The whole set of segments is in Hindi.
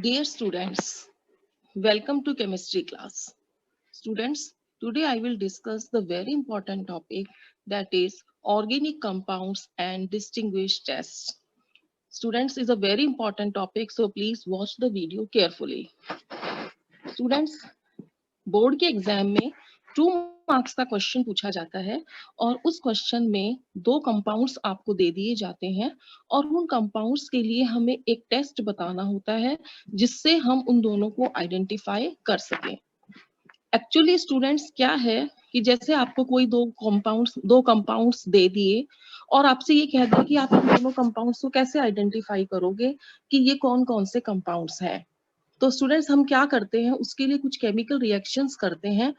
Dear students, welcome to chemistry class. Students, today I will discuss the very important topic, that is organic compounds and distinguished tests. Students, is a very important topic, so please watch the video carefully. Students, board के एग्जाम में 2 मार्क्स का क्वेश्चन पूछा जाता है और उस क्वेश्चन में 2 कंपाउंड्स आपको दे दिए जाते हैं और उन कंपाउंड्स के लिए हमें एक टेस्ट बताना होता है जिससे हम उन दोनों को आइडेंटिफाई कर सकें। एक्चुअली स्टूडेंट्स क्या है कि जैसे आपको कोई दो कंपाउंड्स दे दिए और आपसे ये कह दिया कि आप इन दोनों कंपाउंड्स को कैसे आइडेंटिफाई करोगे कि ये कौन कौन से कंपाउंड्स हैं। तो स्टूडेंट्स हम क्या करते हैं, उसके लिए कुछ केमिकल रिएक्शंस करते हैं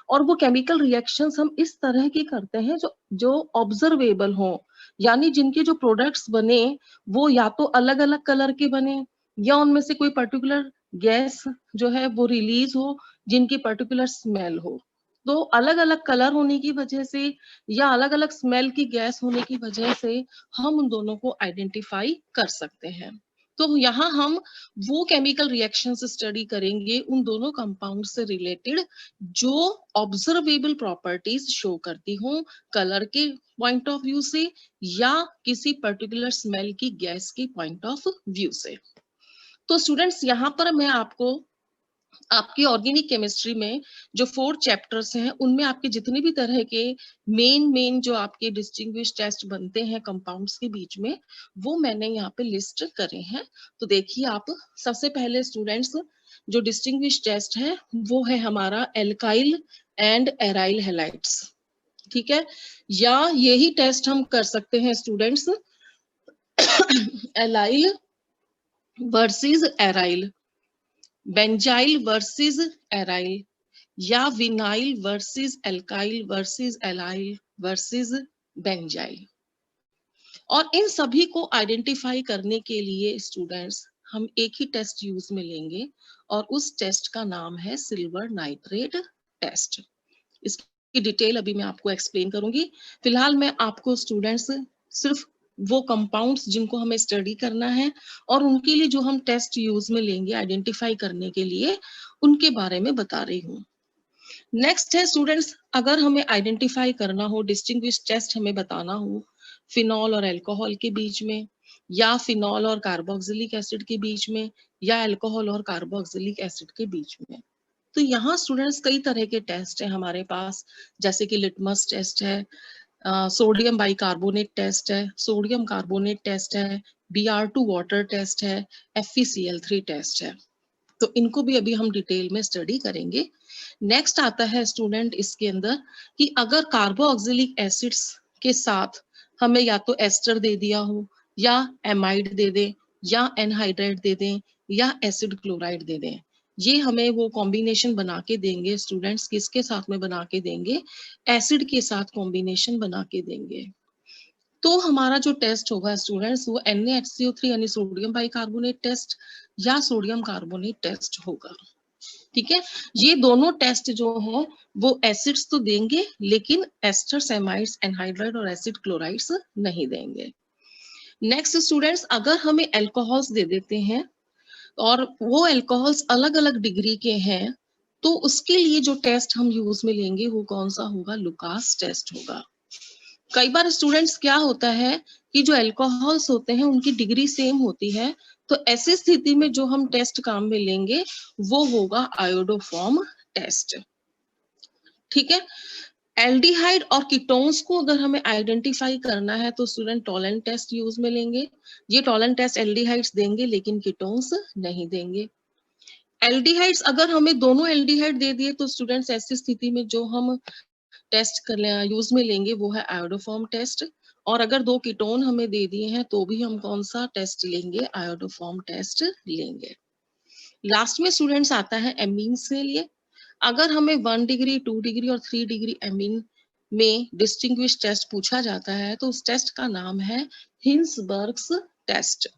और वो केमिकल रिएक्शंस हम इस तरह की करते हैं जो ऑब्जर्वेबल हो, यानी जिनके जो प्रोडक्ट्स बने वो या तो अलग अलग कलर के बने या उनमें से कोई पर्टिकुलर गैस जो है वो रिलीज हो जिनकी पर्टिकुलर स्मेल हो। तो अलग अलग कलर होने की वजह से या अलग अलग स्मेल की गैस होने की वजह से हम उन दोनों को आइडेंटिफाई कर सकते हैं। तो यहाँ हम वो केमिकल रिएक्शंस स्टडी करेंगे उन दोनों कंपाउंड से रिलेटेड जो ऑब्जर्वेबल प्रॉपर्टीज शो करती हो कलर के पॉइंट ऑफ व्यू से या किसी पर्टिकुलर स्मेल की गैस की पॉइंट ऑफ व्यू से। तो स्टूडेंट्स यहाँ पर मैं आपको आपकी ऑर्गेनिक केमिस्ट्री में जो 4 चैप्टर्स हैं उनमें आपके जितने भी तरह के मेन जो आपके डिस्टिंग्विश टेस्ट बनते हैं कंपाउंड्स के बीच में वो मैंने यहाँ पे लिस्ट करे हैं। तो देखिए आप, सबसे पहले स्टूडेंट्स जो डिस्टिंग्विश टेस्ट है वो है हमारा एल्काइल एंड एराइल हैलाइड्स, ठीक है। या यही टेस्ट हम कर सकते हैं students allyl versus aryl, benzyl versus aryl या vinyl versus alkyl versus allyl versus benzyl. और इन सभी को आइडेंटिफाई करने के लिए स्टूडेंट्स हम एक ही टेस्ट यूज में लेंगे और उस टेस्ट का नाम है सिल्वर नाइट्रेट टेस्ट। इसकी डिटेल अभी मैं आपको एक्सप्लेन करूंगी। फिलहाल मैं आपको स्टूडेंट्स सिर्फ वो कंपाउंड्स जिनको हमें स्टडी करना है और उनके लिए जो हम टेस्ट यूज में लेंगे आइडेंटिफाई करने के लिए उनके बारे में बता रही हूँ। नेक्स्ट है स्टूडेंट्स, अगर हमें आइडेंटिफाई करना हो, डिस्टिंग्विश टेस्ट हमें बताना हो फिनॉल और अल्कोहल के बीच में या फिनॉल और कार्बोक्सिलिक एसिड के बीच में या अल्कोहल और कार्बोक्सिलिक एसिड के बीच में, तो यहाँ स्टूडेंट्स कई तरह के टेस्ट है हमारे पास, जैसे कि लिटमस टेस्ट है, सोडियम बाइकार्बोनेट टेस्ट है, सोडियम कार्बोनेट टेस्ट है, Br2 वाटर टेस्ट है, FeCl3 टेस्ट है। तो इनको भी अभी हम डिटेल में स्टडी करेंगे। नेक्स्ट आता है स्टूडेंट इसके अंदर कि अगर कार्बोक्सिलिक एसिड्स के साथ हमें या तो एस्टर दे दिया हो या एमाइड दे दें या एनहाइड्राइड दे दें या एसिड क्लोराइड दे दें, ये हमें वो कॉम्बिनेशन बना के देंगे स्टूडेंट्स, किसके साथ में बना के देंगे, एसिड के साथ कॉम्बिनेशन बना के देंगे। तो हमारा जो टेस्ट होगा स्टूडेंट्स वो NaHCO3 यानी सोडियम बाइकार्बोनेट टेस्ट या सोडियम कार्बोनेट टेस्ट होगा, ठीक है। ये दोनों टेस्ट जो है वो एसिड्स तो देंगे लेकिन एस्टर्स, एमाइड्स, एनहाइड्राइड और एसिड क्लोराइड्स नहीं देंगे। नेक्स्ट स्टूडेंट्स, अगर हमें अल्कोहल्स दे देते हैं और वो अल्कोहल्स अलग अलग डिग्री के हैं तो उसके लिए जो टेस्ट हम यूज में लेंगे वो कौन सा होगा, लुकास टेस्ट होगा। कई बार स्टूडेंट्स क्या होता है कि जो अल्कोहल्स होते हैं उनकी डिग्री सेम होती है, तो ऐसी स्थिति में जो हम टेस्ट काम में लेंगे वो होगा आयोडोफॉर्म टेस्ट, ठीक है। एल्डिहाइड और कीटोन्स को अगर हमें आइडेंटिफाई करना है तो स्टूडेंट टॉलेंट टेस्ट यूज में लेंगे। ये टॉलेंट टेस्ट एल्डिहाइड्स देंगे लेकिन कीटोन्स नहीं देंगे। एल्डिहाइड्स अगर हमें दोनों एल्डिहाइड दे दिए तो स्टूडेंट्स ऐसी स्थिति में जो हम टेस्ट कर यूज में लेंगे वो है आयोडोफॉर्म टेस्ट। और अगर 2 कीटोन हमें दे दिए हैं तो भी हम कौन सा टेस्ट लेंगे, आयोडोफॉर्म टेस्ट लेंगे। लास्ट में स्टूडेंट्स आता है एमीन्स के लिए। अगर हमें 1 डिग्री, 2 डिग्री और 3 डिग्री एमीन में डिस्टिंग्विश टेस्ट पूछा जाता है तो उस टेस्ट का नाम है हिंसबर्ग्स टेस्ट।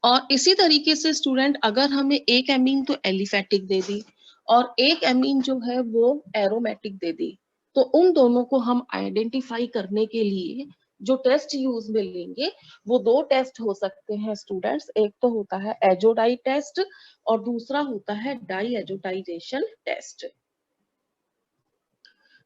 और इसी तरीके से स्टूडेंट अगर हमें एक एमीन तो एलिफेटिक दे दी और एक एमीन जो है वो एरोमेटिक दे दी, तो उन दोनों को हम आइडेंटिफाई करने के लिए जो टेस्ट यूज में लेंगे वो दो टेस्ट हो सकते हैं स्टूडेंट्स, एक तो होता है एजोडाई टेस्ट और दूसरा होता है डाई एजोटाइजेशन टेस्ट।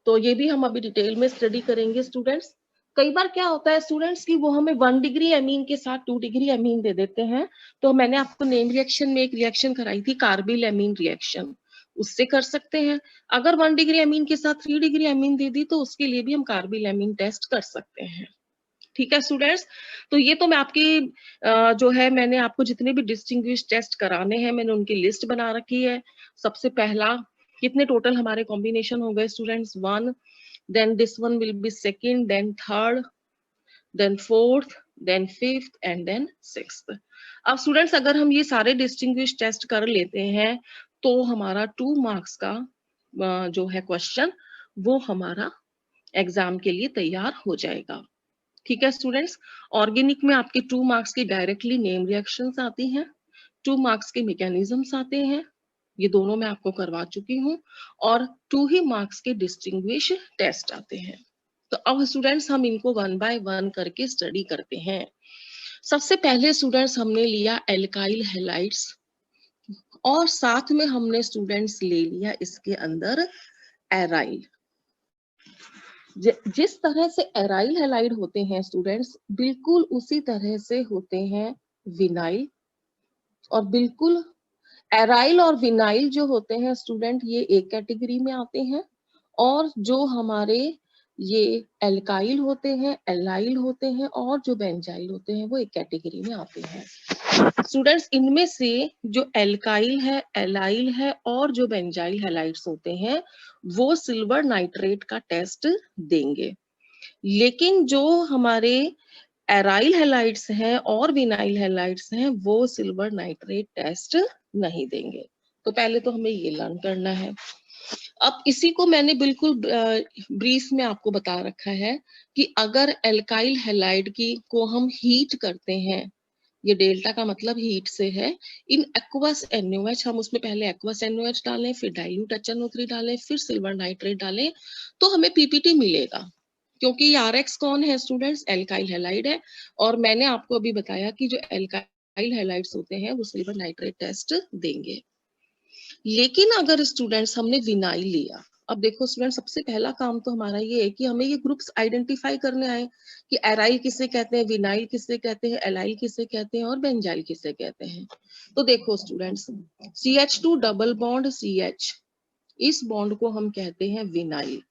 तो ये भी हम अभी डिटेल में स्टडी करेंगे स्टूडेंट्स। कई बार क्या होता है स्टूडेंट्स की वो हमें 1 डिग्री एमीन के साथ 2 डिग्री एमीन दे देते हैं। तो मैंने आपको नेम रिएक्शन में एक रिएक्शन कराई थी कार्बिल एमीन रिएक्शन, उससे कर सकते हैं। अगर 1 डिग्री एमीन के साथ 3 डिग्री एमीन दे दी तो उसके लिए भी हम कार्बिल एमीन टेस्ट कर सकते हैं। ठीक है स्टूडेंट्स, तो ये तो मैं आपकी जो है मैंने आपको जितने भी डिस्टिंग्विश टेस्ट कराने हैं मैंने उनकी लिस्ट बना रखी है। सबसे पहला कितने टोटल हमारे कॉम्बिनेशन हो गए students, 1, then this one will be second, then third, then fourth, then fifth and then sixth। अब स्टूडेंट्स अगर हम ये सारे डिस्टिंग्विश टेस्ट कर लेते हैं तो हमारा 2 मार्क्स का जो है क्वेश्चन वो हमारा एग्जाम के लिए तैयार हो जाएगा। ठीक है स्टूडेंट्स, ऑर्गेनिक में आपके 2 मार्क्स की डायरेक्टली नेम रिएक्शंस आती हैं, 2 मार्क्स के मैकेनिज्म्स आते हैं, ये दोनों मैं आपको करवा चुकी हूँ, और 2 ही मार्क्स के डिस्टिंग्विश टेस्ट आते हैं। तो अब स्टूडेंट्स हम इनको 1 बाय 1 करके स्टडी करते हैं। सबसे पहले स्टूडेंट्स हमने लिया एल्काइल हैलाइड्स और साथ में हमने स्टूडेंट्स ले लिया इसके अंदर एराइल। जिस तरह से एराइल हैलाइड होते हैं स्टूडेंट्स बिल्कुल उसी तरह से होते हैं विनाइल, और बिल्कुल एराइल और विनाइल जो होते हैं स्टूडेंट ये एक कैटेगरी में आते हैं, और जो हमारे ये एल्काइल होते हैं, एलाइल होते हैं और जो बेंजाइल होते हैं वो एक कैटेगरी में आते हैं। स्टूडेंट्स इनमें से जो एल्काइल है, एलाइल है और जो बेंजाइल हैलाइड्स होते हैं वो सिल्वर नाइट्रेट का टेस्ट देंगे, लेकिन जो हमारे एराइल हैलाइड्स हैं और विनाइल हैलाइड्स हैं वो सिल्वर नाइट्रेट टेस्ट नहीं देंगे। तो पहले तो हमें ये लर्न करना है। अब इसी को मैंने बिल्कुल ब्रीफ में आपको बता रखा है कि अगर एल्काइल हैलाइड की को हम हीट करते हैं, ये डेल्टा का मतलब हीट से है, इन एक्वस NaOH हम उसमें पहले एक्वस NaOH डालें, फिर डाइल्यूट HNO3 डालें, फिर सिल्वर नाइट्रेट डालें तो हमें पीपीटी मिलेगा, क्योंकि ये RX कौन है स्टूडेंट्स, एल्काइल हैलाइड है। और मैंने आपको अभी बताया कि जो एल्काइल हैलाइड्स होते हैं वो सिल्वर नाइट्रेट टेस्ट देंगे। लेकिन अगर स्टूडेंट्स हमने विनाइल लिया, अब देखो स्टूडेंट सबसे पहला काम तो हमारा ये है कि हमें ये ग्रुप्स आइडेंटिफाई करने आए कि एराइल किसे कहते हैं, विनाइल किसे कहते हैं, एलाइल किसे कहते हैं और बेंजाइल किसे कहते हैं। तो देखो students CH2 double bond CH, इस बॉन्ड को हम कहते हैं विनाइल,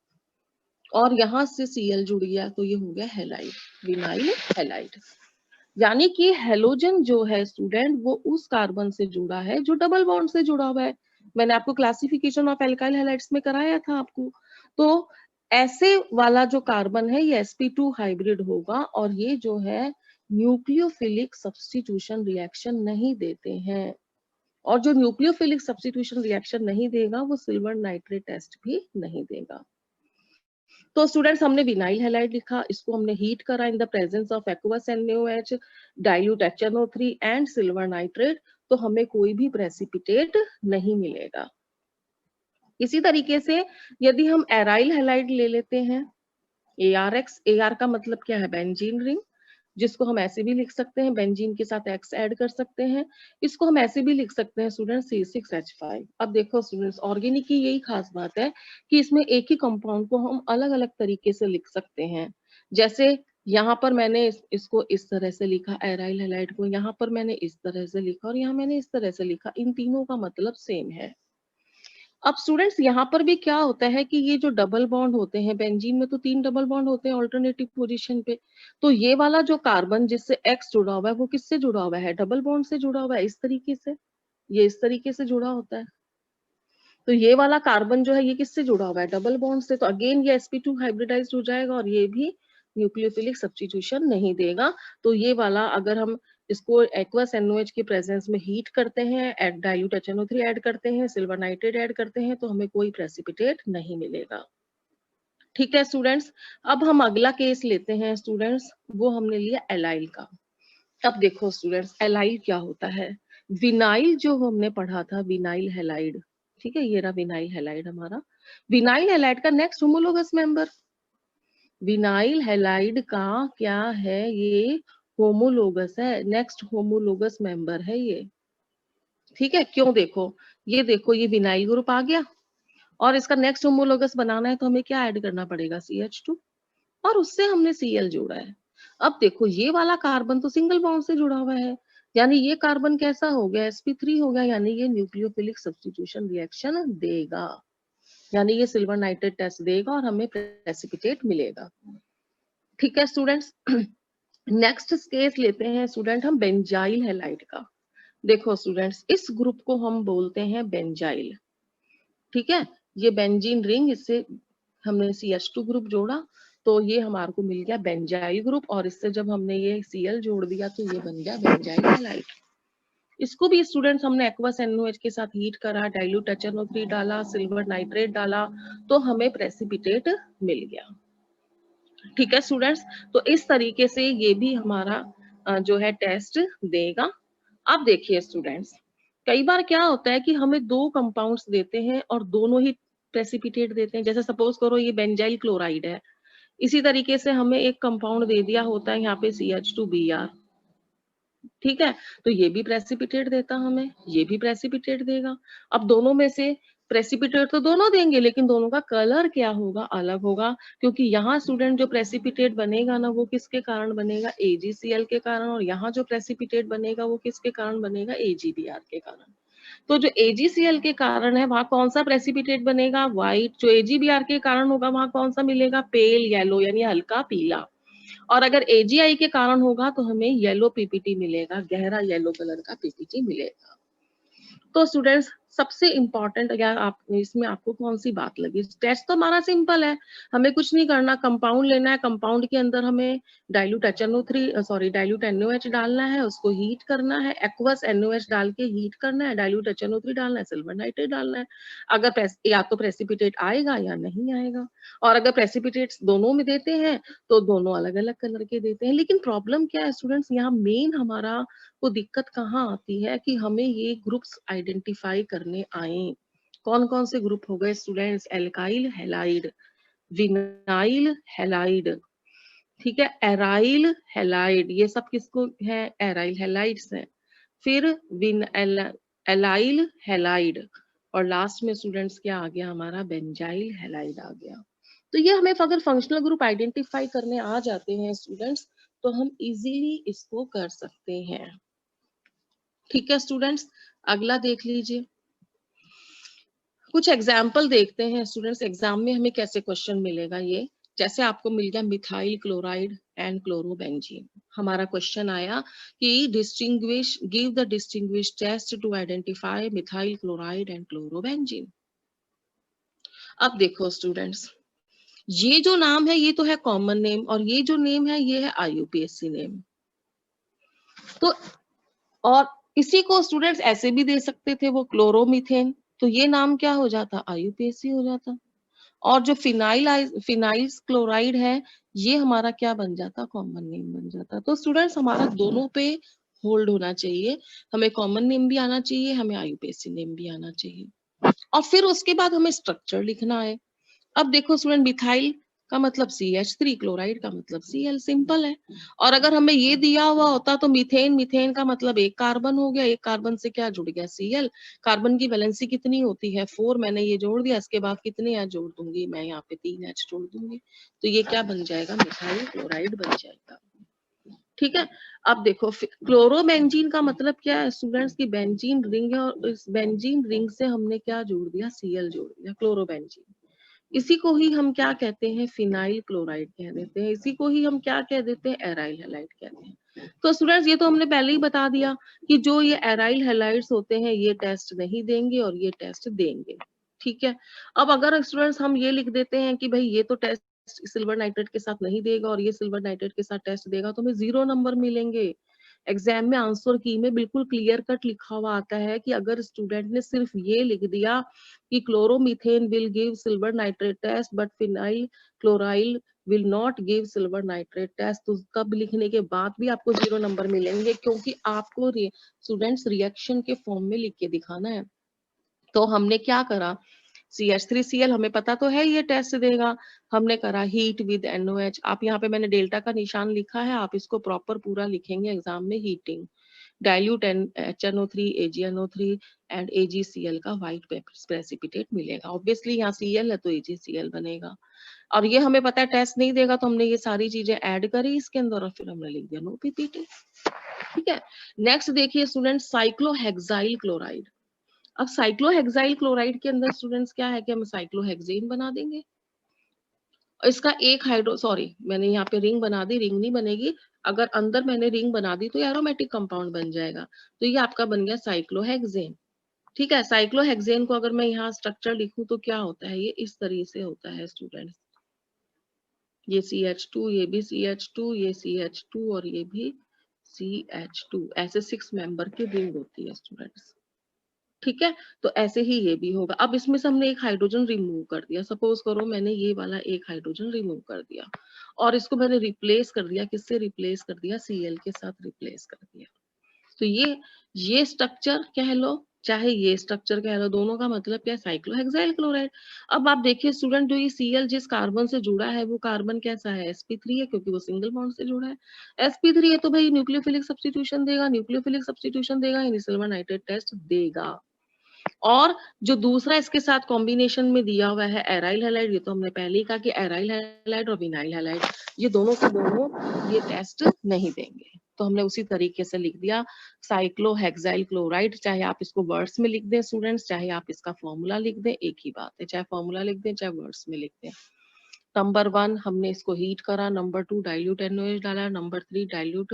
और यहाँ से Cl जुड़ गया तो ये हो गया हैलाइड, विनाइल हैलाइड। यानी कि हेलोजन जो है स्टूडेंट वो उस कार्बन से जुड़ा है जो डबल बॉन्ड से जुड़ा हुआ है। मैंने आपको क्लासिफिकेशन ऑफ एल्काइल हैलाइड्स में कराया था आपको। तो ऐसे वाला जो कार्बन है ये sp2 हाइब्रिड होगा, और ये जो है न्यूक्लियोफिलिक सब्स्टिट्यूशन रिएक्शन नहीं देते हैं, और जो न्यूक्लियोफिलिक सब्स्टिट्यूशन रिएक्शन नहीं देगा वो सिल्वर नाइट्रेट टेस्ट भी नहीं देगा। तो स्टूडेंट्स हमने विनाइल हैलाइड लिखा, इसको हमने हीट करा in the presence of aqueous NaOH, dilute HNO3 and silver nitrate, तो हमें कोई भी प्रेसिपिटेट नहीं मिलेगा। इसी तरीके से यदि हम एराइल हैलाइड ले लेते हैं ARX, AR का मतलब क्या है, बेंजीन रिंग, जिसको हम ऐसे भी लिख सकते हैं, बेंजीन के साथ X ऐड कर सकते हैं, इसको हम ऐसे भी लिख सकते हैं स्टूडेंट C6H5। अब देखो स्टूडेंट्स ऑर्गेनिक की यही खास बात है कि इसमें एक ही कंपाउंड को हम अलग अलग तरीके से लिख सकते हैं। जैसे यहाँ पर मैंने इसको इस तरह से लिखा एराइल हैलाइड को, यहाँ पर मैंने इस तरह से लिखा और यहाँ मैंने इस तरह से लिखा, इन तीनों का मतलब सेम है। अब स्टूडेंट्स यहाँ पर भी क्या होता है कि ये जो डबल बॉन्ड होते हैं, बेंजीन में तो 3 डबल बॉन्ड होते हैं ऑल्टरनेटिव पोजीशन पे, तो ये वाला जो कार्बन जिससे X जुड़ा हुआ है वो किससे जुड़ा हुआ है, डबल बॉन्ड से जुड़ा हुआ है, इस तरीके से, ये इस तरीके से जुड़ा होता है। तो ये वाला कार्बन जो है ये किससे जुड़ा हुआ है, डबल बॉन्ड से, तो अगेन ये sp2 हाइब्रिडाइज्ड हो जाएगा और ये भी न्यूक्लियोफिलिक सब्स्टिट्यूशन नहीं देगा। तो ये वाला अगर हम इसको एक्वस NaOH की प्रेजेंस में हीट करते हैं, डाइल्यूट HNO3 ऐड करते हैं, सिल्वर नाइट्रेट ऐड करते हैं, तो हमें कोई प्रेसिपिटेट नहीं मिलेगा। ठीक है स्टूडेंट्स, अब हम अगला केस लेते हैं स्टूडेंट्स, वो हमने लिया एलाइल का। अब देखो स्टूडेंट्स एलाइल क्या होता है, विनाइल जो हमने पढ़ा था विनाइल हैलाइड, ठीक है, ये रहा विनाइल हैलाइड हमारा। विनाइल हैलाइड का next homologous member, vinyl halide का क्या है, ये होमोलोगस है, नेक्स्ट होमोलोगस मेंबर है ये। ठीक है, क्यों? देखो ये विनाइल ग्रुप आ गया और इसका नेक्स्ट होमोलोगस बनाना है तो हमें क्या ऐड करना पड़ेगा, CH2, और उससे हमने Cl जोड़ा है। अब देखो ये वाला कार्बन तो सिंगल बॉन्ड से जुड़ा हुआ है, यानी ये कार्बन कैसा हो गया, sp3 हो गया, यानी ये न्यूक्लियोफिलिक सब्स्टिट्यूशन रिएक्शन देगा, यानी ये सिल्वर नाइट्रेट टेस्ट देगा और हमें प्रेसिपिटेट मिलेगा। ठीक है स्टूडेंट्स, नेक्स्ट केस लेते हैं स्टूडेंट हम बेंजाइल हैलाइड का। देखो स्टूडेंट्स, इस ग्रुप को हम बोलते हैं बेंजाइल। ठीक है, ये बेंजीन रिंग, इससे हमने CH2 ग्रुप जोड़ा तो ये हमारे को मिल गया बेंजाइल ग्रुप, और इससे जब हमने ये Cl जोड़ दिया तो ये बन गया बेंजाइल हैलाइड। इसको भी स्टूडेंट्स हमने एक्वस NaOH के साथ हीट करा, डाइल्यूट HNO3 डाला, सिल्वर नाइट्रेट डाला, तो हमें प्रेसिपिटेट मिल गया। ठीक है स्टूडेंट्स, तो इस तरीके से ये भी हमारा जो है टेस्ट देगा। अब देखिए स्टूडेंट्स, कई बार क्या होता है कि हमें दो कंपाउंड्स देते हैं और दोनों ही प्रेसिपिटेट देते हैं। जैसे सपोज करो ये बेंजाइल क्लोराइड है, इसी तरीके से हमें एक कंपाउंड दे दिया होता है यहाँ पे CH2Br। ठीक है, तो ये भी प्रेसिपिटेट देता हमें, ये भी प्रेसिपिटेट देगा। अब दोनों में से प्रेसिपिटेट तो दोनों देंगे, लेकिन दोनों का कलर क्या होगा, अलग होगा, क्योंकि यहाँ स्टूडेंट जो प्रेसिपिटेट बनेगा ना वो किसके कारण बनेगा, AgCl के कारण, और यहाँ जो प्रेसिपिटेट बनेगा वो किसके कारण बनेगा, AgBr के कारण। तो जो AgCl के कारण है वहां कौन सा प्रेसिपिटेट बनेगा, व्हाइट। जो AgBr के कारण होगा वहां कौन सा मिलेगा, पेल येलो, यानी हल्का पीला। और अगर AgI के कारण होगा तो हमें येलो PPT मिलेगा, गहरा येलो कलर का PPT मिलेगा। तो स्टूडेंट्स, सबसे इंपॉर्टेंट अगर आप इसमें आपको कौन सी बात लगी, टेस्ट तो हमारा सिंपल है, हमें कुछ नहीं करना, कंपाउंड लेना है, कंपाउंड के अंदर हमें डाइल्यूट NaOH डालना है, उसको हीट करना है, एक्वस NaOH डाल के हीट करना है, डाइल्यूट HNO3 डालना है, सिल्वर नाइट्रेट डालना है। अगर या तो प्रेसिपिटेट आएगा या नहीं आएगा, और अगर प्रेसिपिटेट्स दोनों में देते हैं तो दोनों अलग अलग कलर के देते हैं। लेकिन प्रॉब्लम क्या है स्टूडेंट्स, यहाँ मेन हमारा को दिक्कत कहाँ आती है कि हमें ये ग्रुप्स आइडेंटिफाई करने आए। कौन कौन से ग्रुप हो गए students, alkyl halide, vinyl halide, ठीक है, एराइल हैलाइड, ये सब किसको है, एराइल हैलाइड्स है। फिर एलाइल हैलाइड, और लास्ट में स्टूडेंट्स क्या आ गया हमारा, बेंजाइल हैलाइड आ गया। तो ये हमें अगर फंक्शनल ग्रुप आइडेंटिफाई करने आ जाते हैं स्टूडेंट्स तो हम इजीली इसको कर सकते हैं। ठीक है स्टूडेंट्स, अगला देख लीजिए, कुछ एग्जाम्पल देखते हैं स्टूडेंट्स, एग्जाम में हमें कैसे क्वेश्चन मिलेगा ये। जैसे आपको मिल गया मिथाइल क्लोराइड एंड क्लोरोबेंजीन, हमारा क्वेश्चन आया कि distinguish, give the distinguish test to identify methyl chloride and chlorobenzene. अब देखो स्टूडेंट्स, ये जो नाम है ये तो है कॉमन नेम, और ये जो नेम है ये है IUPAC नेम। तो और इसी को स्टूडेंट्स ऐसे भी दे सकते थे, वो क्लोरोमीथेन, तो ये नाम क्या हो जाता, IUPAC हो जाता। और जो फिनाइल क्लोराइड है ये हमारा क्या बन जाता, कॉमन नेम बन जाता। तो स्टूडेंट्स हमारा दोनों पे होल्ड होना चाहिए, हमें कॉमन नेम भी आना चाहिए, हमें IUPAC नेम भी आना चाहिए, और फिर उसके बाद हमें स्ट्रक्चर लिखना है। अब देखो स्टूडेंट, मिथाइल का मतलब CH3, क्लोराइड का मतलब Cl, सिंपल है। और अगर हमें ये दिया हुआ होता तो मीथेन, मीथेन का मतलब एक कार्बन हो गया, एक कार्बन से क्या जुड़ गया, Cl। कार्बन की वैलेंसी कितनी होती है, 4, मैंने ये जोड़ दिया, इसके बाद कितने H जोड़ दूंगी मैं, यहाँ पे 3 H जोड़ दूंगी, तो ये क्या बन जाएगा, मिथाइल क्लोराइड बन जाएगा। ठीक है, अब देखो क्लोरोबेंजीन का मतलब क्या है स्टूडेंट्स की बेंजीन रिंग है, और इस बेंजीन रिंग से हमने क्या जोड़ दिया, Cl जोड़ दिया, क्लोरोबेंजीन। इसी को ही हम क्या कहते हैं, फिनाइल क्लोराइड कह देते हैं, इसी को ही हम क्या कह देते हैं, एराइल हैलाइड कहते हैं। तो स्टूडेंट्स ये तो हमने पहले ही बता दिया कि जो ये एराइल हैलाइड्स होते हैं ये टेस्ट नहीं देंगे और ये टेस्ट देंगे। ठीक है, अब अगर स्टूडेंट्स हम ये लिख देते हैं कि भाई ये तो टेस्ट सिल्वर नाइट्रेट के साथ नहीं देगा और ये सिल्वर नाइट्रेट के साथ टेस्ट देगा, तो हमें 0 नंबर मिलेंगे। एग्जाम में आंसर की में बिल्कुल क्लियर कट लिखा हुआ आता है कि अगर स्टूडेंट ने सिर्फ ये लिख दिया कि chloromethane will give silver nitrate test but phenyl क्लोराइल will not give silver nitrate test, तो तब लिखने के बाद भी आपको 0 नंबर मिलेंगे, क्योंकि आपको स्टूडेंट्स रिएक्शन के फॉर्म में लिख के दिखाना है। तो हमने क्या करा, CH3Cl हमें पता तो है ये टेस्ट देगा, हमने करा हीट विद NOH। आप यहाँ पे मैंने डेल्टा का निशान लिखा है, आप इसको प्रॉपर पूरा लिखेंगे एग्जाम में। Heating dilute HNO3 AgNO3 and AgCl का व्हाइट प्रेसिपिटेट मिलेगा। ऑब्वियसली यहाँ Cl है तो AgCl बनेगा। और ये हमें पता है टेस्ट नहीं देगा, तो हमने ये सारी चीजें ऐड करी इसके अंदर और फिर हमने लिख दिया नो PPT। ठीक है, नेक्स्ट देखिए स्टूडेंट, साइक्लोहेक्साइल क्लोराइड। अब साइक्लोहेक्साइल क्लोराइड के अंदर स्टूडेंट्स क्या है कि हम साइक्लोहेक्सेन बना देंगे। इसका एक हाइड्रो, सॉरी मैंने यहाँ पे रिंग बना दी, रिंग नहीं बनेगी। अगर अंदर मैंने रिंग बना दी तो एरोमेटिक कंपाउंड बन जाएगा। तो ये आपका बन गया साइक्लोहेक्सेन। ठीक है, साइक्लोहेक्सेन को अगर मैं यहाँ स्ट्रक्चर लिखूं तो क्या होता है, ये इस तरीके से होता है स्टूडेंट्स। ये CH2, ये भी CH2, ये CH2 और ये भी CH2, ऐसे 6 मेंबर की रिंग होती है स्टूडेंट्स। ठीक है, तो ऐसे ही ये भी होगा। अब इसमें से हमने एक हाइड्रोजन रिमूव कर दिया, सपोज करो मैंने ये वाला एक हाइड्रोजन रिमूव कर दिया और इसको मैंने रिप्लेस कर दिया, किससे रिप्लेस कर दिया, Cl के साथ रिप्लेस कर दिया। तो ये स्ट्रक्चर कह लो चाहे ये स्ट्रक्चर कह लो, दोनों का मतलब क्या है, साइक्लोहेक्साइल क्लोराइड। अब आप देखिए स्टूडेंट, जो ये Cl जिस कार्बन से जुड़ा है वो कार्बन कैसा है, sp3 है, क्योंकि वो सिंगल बॉन्ड से जुड़ा है। sp3 है तो भाई न्यूक्लियोफिलिक सब्स्टिट्यूशन देगा, न्यूक्लियोफिलिक सब्स्टिट्यूशन देगा यानी सिल्वर नाइट्रेट टेस्ट देगा। और जो दूसरा इसके साथ कॉम्बिनेशन में दिया हुआ है एराइल हैलाइड, ये तो हमने पहले ही कहा कि एराइल हैलाइड और विनाइल हैलाइड ये दोनों के दोनों ये टेस्ट नहीं देंगे। तो हमने उसी तरीके से लिख दिया साइक्लोहेक्साइल क्लोराइड। चाहे आप इसको वर्ड्स में लिख दें स्टूडेंट्स, चाहे आप इसका फॉर्मूला लिख दें, एक ही बात है, चाहे फॉर्मूला लिख दें चाहे वर्ड्स में लिख दें। नंबर 1 हमने इसको हीट करा, नंबर 2 डाइल्यूट NOH डाला, नंबर 3 डाइल्यूट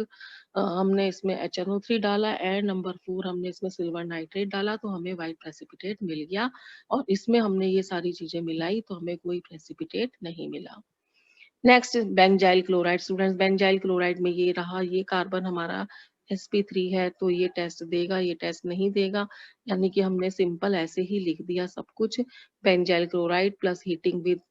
हमने इसमें HNO3 डाला एंड नंबर 4 हमने इसमें सिल्वर नाइट्रेट डाला, तो हमें व्हाइट प्रेसिपिटेट मिल गया। और इसमें हमने ये सारी चीजें मिलाई तो हमें कोई प्रेसिपिटेट नहीं मिला। Next benzyl chloride students, benzyl chloride में ये रहा, ये कार्बन हमारा sp3 है तो ये टेस्ट देगा, ये टेस्ट नहीं देगा, यानी कि हमने सिंपल ऐसे ही लिख दिया सब कुछ। Benzyl chloride plus heating with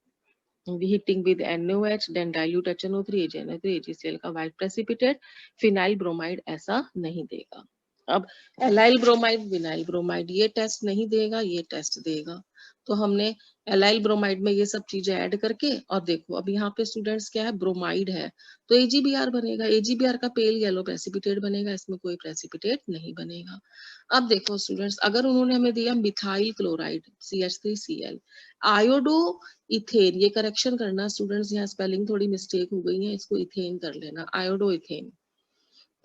NOH then dilute HNO3 AgNO3 AgCl का व्हाइट प्रेसिपिटेट। फिनाइल ब्रोमाइड ऐसा नहीं देगा। अब एलाइल ब्रोमाइड विनाइल ब्रोमाइड ये टेस्ट नहीं देगा, ये टेस्ट देगा। तो हमने एलाइल ब्रोमाइड में ये सब चीजें ऐड करके, और देखो अब यहाँ पे स्टूडेंट्स क्या है, ब्रोमाइड है तो AgBr बनेगा, AgBr का पेल येलो प्रेसिपिटेट बनेगा, इसमें कोई प्रेसिपिटेट नहीं बनेगा। अब देखो स्टूडेंट्स, अगर उन्होंने हमें दिया methyl chloride CH3Cl, iodo ethane, ये करेक्शन करना स्टूडेंट्स, यहाँ स्पेलिंग थोड़ी मिस्टेक हो गई है, इसको इथेन कर लेना, आयोडो इथेन।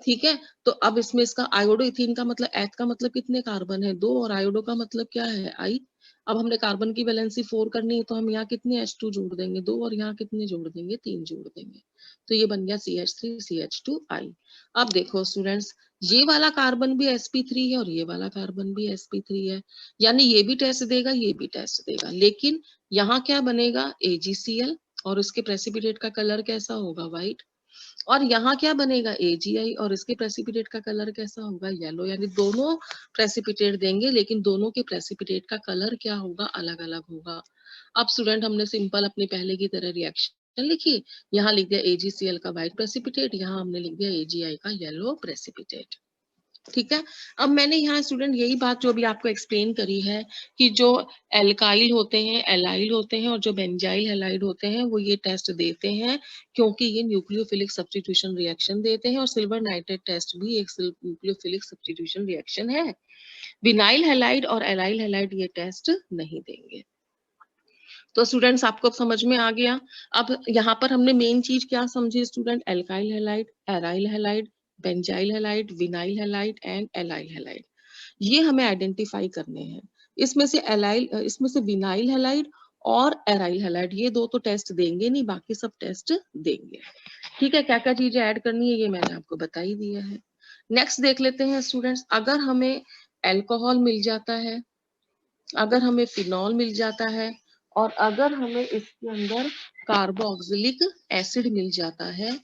ठीक है, तो अब इसमें इसका आयोडो इथेन का मतलब, एथ का मतलब कितने कार्बन है, 2, और आयोडो का मतलब क्या है, आई। अब हमने कार्बन की वैलेंसी 4 करनी है तो हम यहाँ कितने H2 जोड़ देंगे, 2, और यहाँ कितने जोड़ देंगे, 3 जोड़ देंगे। तो ये बन गया CH3 CH2I। अब देखो स्टूडेंट्स, ये वाला कार्बन भी sp3 है और ये वाला कार्बन भी sp3 है, यानी ये भी टेस्ट देगा, ये भी टेस्ट देगा, लेकिन यहाँ क्या बनेगा, AgCl, और उसके प्रेसिपिटेट का कलर कैसा होगा, व्हाइट। और यहाँ क्या बनेगा, AgI, और इसके प्रेसिपिटेट का कलर कैसा होगा, येलो। यानी दोनों प्रेसिपिटेट देंगे लेकिन दोनों के प्रेसिपिटेट का कलर क्या होगा, अलग अलग होगा। अब स्टूडेंट हमने सिंपल अपने पहले की तरह रिएक्शन लिखी, यहाँ लिख दिया AgCl का व्हाइट प्रेसिपिटेट, यहाँ हमने लिख दिया AgI का येलो प्रेसिपिटेट। ठीक है, अब मैंने यहाँ स्टूडेंट यही बात जो अभी आपको एक्सप्लेन करी है कि जो एल्काइल होते हैं, एलाइल होते हैं, और जो बेंजाइल हैलाइड होते हैं वो ये टेस्ट देते हैं क्योंकि ये न्यूक्लियोफिलिक सब्स्टिट्यूशन रिएक्शन देते हैं, और सिल्वर नाइट्रेट टेस्ट भी एक न्यूक्लियोफिलिक सब्स्टिट्यूशन रिएक्शन है। विनाइल हैलाइड और एलाइल हैलाइड ये टेस्ट नहीं देंगे। तो स्टूडेंट्स आपको अब समझ में आ गया। अब यहाँ पर हमने मेन चीज क्या समझी student, alkyl halide, aryl halide, benzyl halide, vinyl halide and allyl halide, ये हमें आइडेंटिफाई करने हैं। इसमें से इसमें से विनाइल हैलाइड और एराइल हैलाइड ये दो तो टेस्ट देंगे नहीं, बाकी सब टेस्ट देंगे। ठीक है, क्या क्या चीजें ऐड करनी है ये मैंने आपको बता ही दिया है। नेक्स्ट देख लेते हैं स्टूडेंट्स, अगर हमें एल्कोहल मिल जाता है, अगर हमें फिनॉल मिल जाता है, और अगर हमें इसके अंदर कार्बोक्सिलिक एसिड मिल जाता है,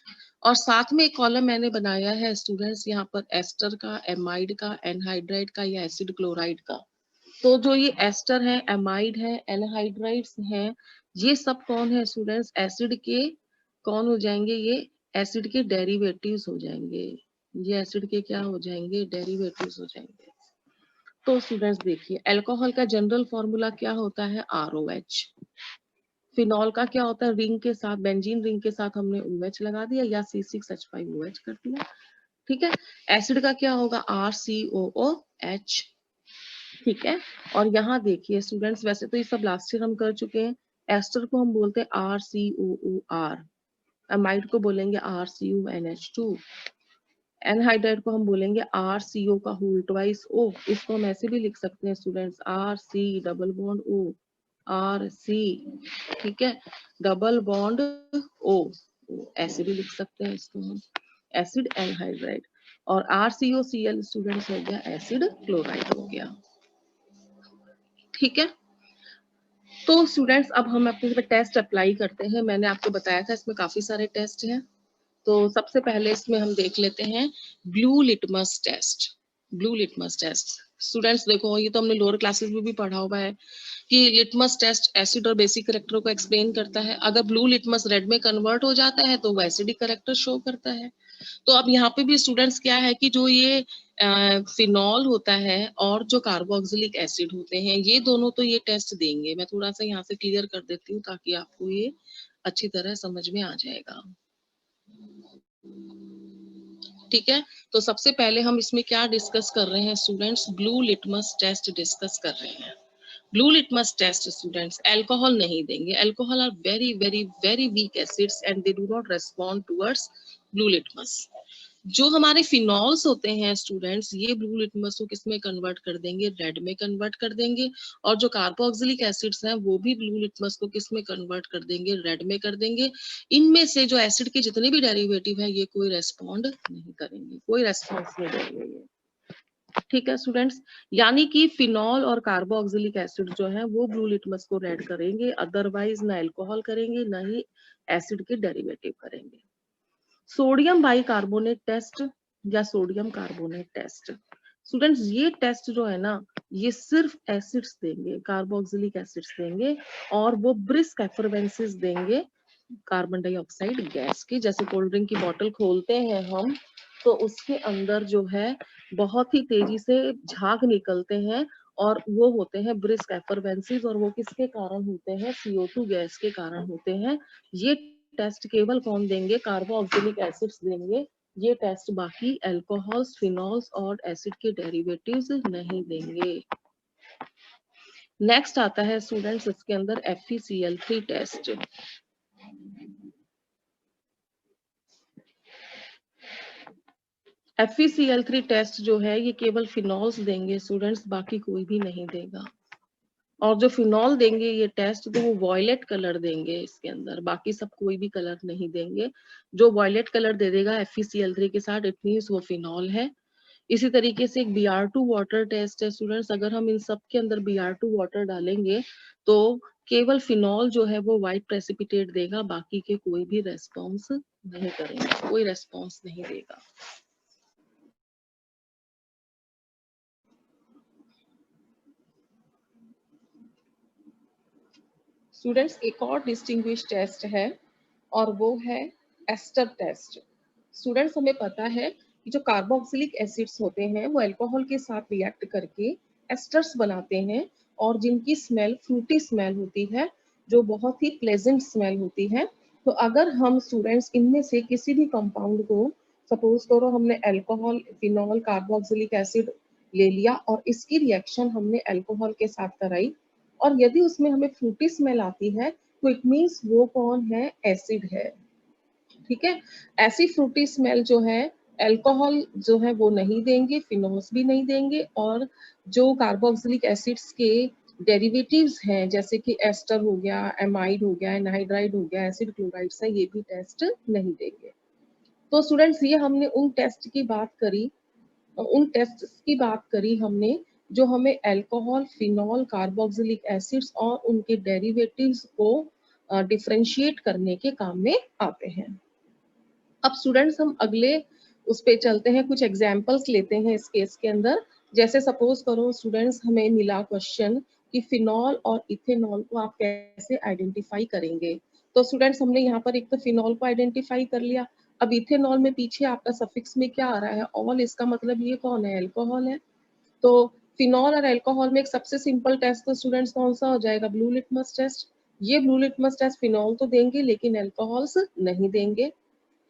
और साथ में एक कॉलम मैंने बनाया है स्टूडेंट्स यहाँ पर एस्टर का, एमाइड का, एनहाइड्राइड का या एसिड क्लोराइड का। तो जो ये एस्टर है, एमाइड है, एनहाइड्राइड्स हैं, ये सब कौन है स्टूडेंट्स, एसिड के कौन हो जाएंगे, ये एसिड के डेरिवेटिव्स हो जाएंगे। ये एसिड के क्या हो जाएंगे, डेरिवेटिव्स हो जाएंगे। तो स्टूडेंट्स देखिए, अल्कोहल का जनरल फॉर्मूला क्या होता है, ROH। फिनॉल का क्या होता है, रिंग के साथ, बेंजीन रिंग के साथ हमने OH लगा दिया या C6H5OH कर दिया, ठीक है। एसिड का क्या होगा, RCOOH, ठीक है। और यहाँ देखिए स्टूडेंट्स, वैसे तो ये सब लास्ट ईयर हम कर चुके हैं। एस्टर को हम बोलते हैं RCOOR, अमाइड को बोलेंगे RCONH2, एनहाइड्राइड को हम बोलेंगे RCO का होल ट्वाइस O। इसको हम ऐसे भी लिख सकते हैं students, RC double bond O, RC, ठीक है, डबल बॉन्ड O, ऐसे भी लिख सकते हैं इसको हम, एसिड एनहाइड्राइड। और RCOCl स्टूडेंट्स हो गया एसिड क्लोराइड हो गया, ठीक है। तो स्टूडेंट्स अब हम अपने टेस्ट अप्लाई करते हैं। मैंने आपको बताया था इसमें काफी सारे टेस्ट हैं। तो सबसे पहले इसमें हम देख लेते हैं blue litmus test. Blue litmus test students देखो, ये तो हमने लोअर क्लासेस में भी पढ़ा हुआ है कि लिटमस टेस्ट एसिड और बेसिक करेक्टर को एक्सप्लेन करता है। अगर ब्लू लिटमस रेड में कन्वर्ट हो जाता है तो वो एसिडिक करेक्टर शो करता है। तो अब यहाँ पे भी स्टूडेंट्स क्या है कि जो ये फिनॉल होता है और जो कार्बोक्सिलिक एसिड होते हैं, ये दोनों तो ये टेस्ट देंगे। मैं थोड़ा सा यहाँ से क्लियर कर देती हूँ ताकि आपको ये अच्छी तरह समझ में आ जाएगा, ठीक है। तो सबसे पहले हम इसमें क्या डिस्कस कर रहे हैं students, blue litmus test discuss कर रहे हैं। Blue litmus test students alcohol नहीं देंगे। Alcohol are very very very weak acids and they do not respond towards blue litmus. जो हमारे फिनॉल्स होते हैं स्टूडेंट्स, ये ब्लू लिटमस को किस में कन्वर्ट कर देंगे, रेड में कन्वर्ट कर देंगे। और जो कार्बोक्सिलिक एसिड्स हैं वो भी ब्लू लिटमस को किस में कन्वर्ट कर देंगे, रेड में कर देंगे। इनमें से जो एसिड के जितने भी डेरिवेटिव है ये कोई रेस्पॉन्ड नहीं करेंगे, कोई रेस्पॉन्स नहीं देंगे ये, ठीक है स्टूडेंट्स। यानी कि फिनॉल और कार्बोक्सिलिक एसिड जो है वो ब्लू लिटमस को रेड करेंगे, अदरवाइज ना अल्कोहल करेंगे ना ही एसिड के डेरिवेटिव करेंगे। सोडियम बाइकार्बोनेट टेस्ट या सोडियम कार्बोनेट टेस्ट स्टूडेंट्स, ये टेस्ट जो है ना, ये सिर्फ एसिड्स देंगे, कार्बोक्सिलिक एसिड्स देंगे और वो ब्रिस्क एफरवेंसेस देंगे कार्बन डाइऑक्साइड गैस की। जैसे कोल्ड ड्रिंक की बोतल खोलते हैं हम तो उसके अंदर जो है बहुत ही तेजी से झाग निकलते हैं और वो होते हैं ब्रिस्क एफरवेंसेस, और वो किसके कारण होते हैं, CO2 गैस के कारण होते हैं। ये टेस्ट केवल कौन देंगे, कार्बोक्सिलिक एसिड्स देंगे। ये टेस्ट बाकी अल्कोहल्स, फिनॉल्स और एसिड के डेरिवेटिव्स नहीं देंगे। नेक्स्ट आता है स्टूडेंट्स इसके अंदर FeCl3 टेस्ट। FeCl3 टेस्ट जो है ये केवल फिनॉल्स देंगे स्टूडेंट्स, बाकी कोई भी नहीं देगा। और जो फिनॉल देंगे ये टेस्ट तो वो वॉयलेट कलर देंगे इसके अंदर, बाकी सब कोई भी कलर नहीं देंगे। जो वॉयलेट कलर दे देगा FeCl3 के साथ, इट मीन्स वो फिनॉल है। इसी तरीके से एक Br2 वाटर टेस्ट है स्टूडेंट्स। अगर हम इन सब के अंदर Br2 वाटर डालेंगे तो केवल फिनॉल जो है वो व्हाइट प्रेसिपिटेट देगा, बाकी के कोई भी रेस्पॉन्स नहीं करेंगे, कोई रेस्पॉन्स नहीं देगा। स्टूडेंट्स एक और डिस्टिंग्विश टेस्ट है और वो है एस्टर टेस्ट। स्टूडेंट्स हमें पता है कि जो कार्बोक्सिलिक एसिड्स होते हैं वो अल्कोहल के साथ रिएक्ट करके एस्टर्स बनाते हैं और जिनकी स्मेल फ्रूटी स्मेल होती है, जो बहुत ही प्लेजेंट स्मेल होती है। तो अगर हम स्टूडेंट्स इनमें से किसी भी कंपाउंड को, सपोज करो हमने अल्कोहल, फिनॉल, कार्बोक्सिलिक एसिड ले लिया और इसकी रिएक्शन हमने अल्कोहल के साथ कराई और यदि उसमें हमें फ्रूटी स्मेल आती है तो इट मीन्स वो कौन है, एसिड है, ठीक है। ऐसी फ्रूटी स्मेल जो है अल्कोहल जो है वो नहीं देंगे, फिनॉल्स भी नहीं देंगे, और जो कार्बोक्सिलिक एसिड्स के डेरिवेटिव्स हैं जैसे कि एस्टर हो गया, एमाइड हो गया, एनहाइड्राइड हो गया, एसिड क्लोराइड्स है, ये भी टेस्ट नहीं देंगे। तो स्टूडेंट्स ये हमने उन टेस्ट की बात करी, उन टेस्ट की बात करी हमने जो हमें अल्कोहल, फिनॉल, कार्बोक्सिलिक एसिड्स और उनके डेरिवेटिव्स को डिफरेंशिएट करने के काम में आते हैं। अब स्टूडेंट्स हम अगले उस पे चलते हैं, कुछ एग्जांपल्स लेते हैं इस केस के अंदर। जैसे सपोज करो स्टूडेंट्स हमें मिला क्वेश्चन कि फिनॉल और इथेनॉल को आप कैसे आइडेंटिफाई करेंगे। तो स्टूडेंट्स हमने यहाँ पर एक तो फिनॉल को आइडेंटिफाई कर लिया। अब इथेनॉल में पीछे आपका सफिक्स में क्या आ रहा है, ऑल, इसका मतलब ये कौन है, अल्कोहल है। तो फिनॉल और अल्कोहल में एक सबसे सिंपल टेस्ट तो स्टूडेंट्स कौन सा हो जाएगा, ब्लू लिटमस टेस्ट। ये ब्लू लिटमस टेस्ट फिनॉल तो देंगे लेकिन अल्कोहल्स नहीं देंगे,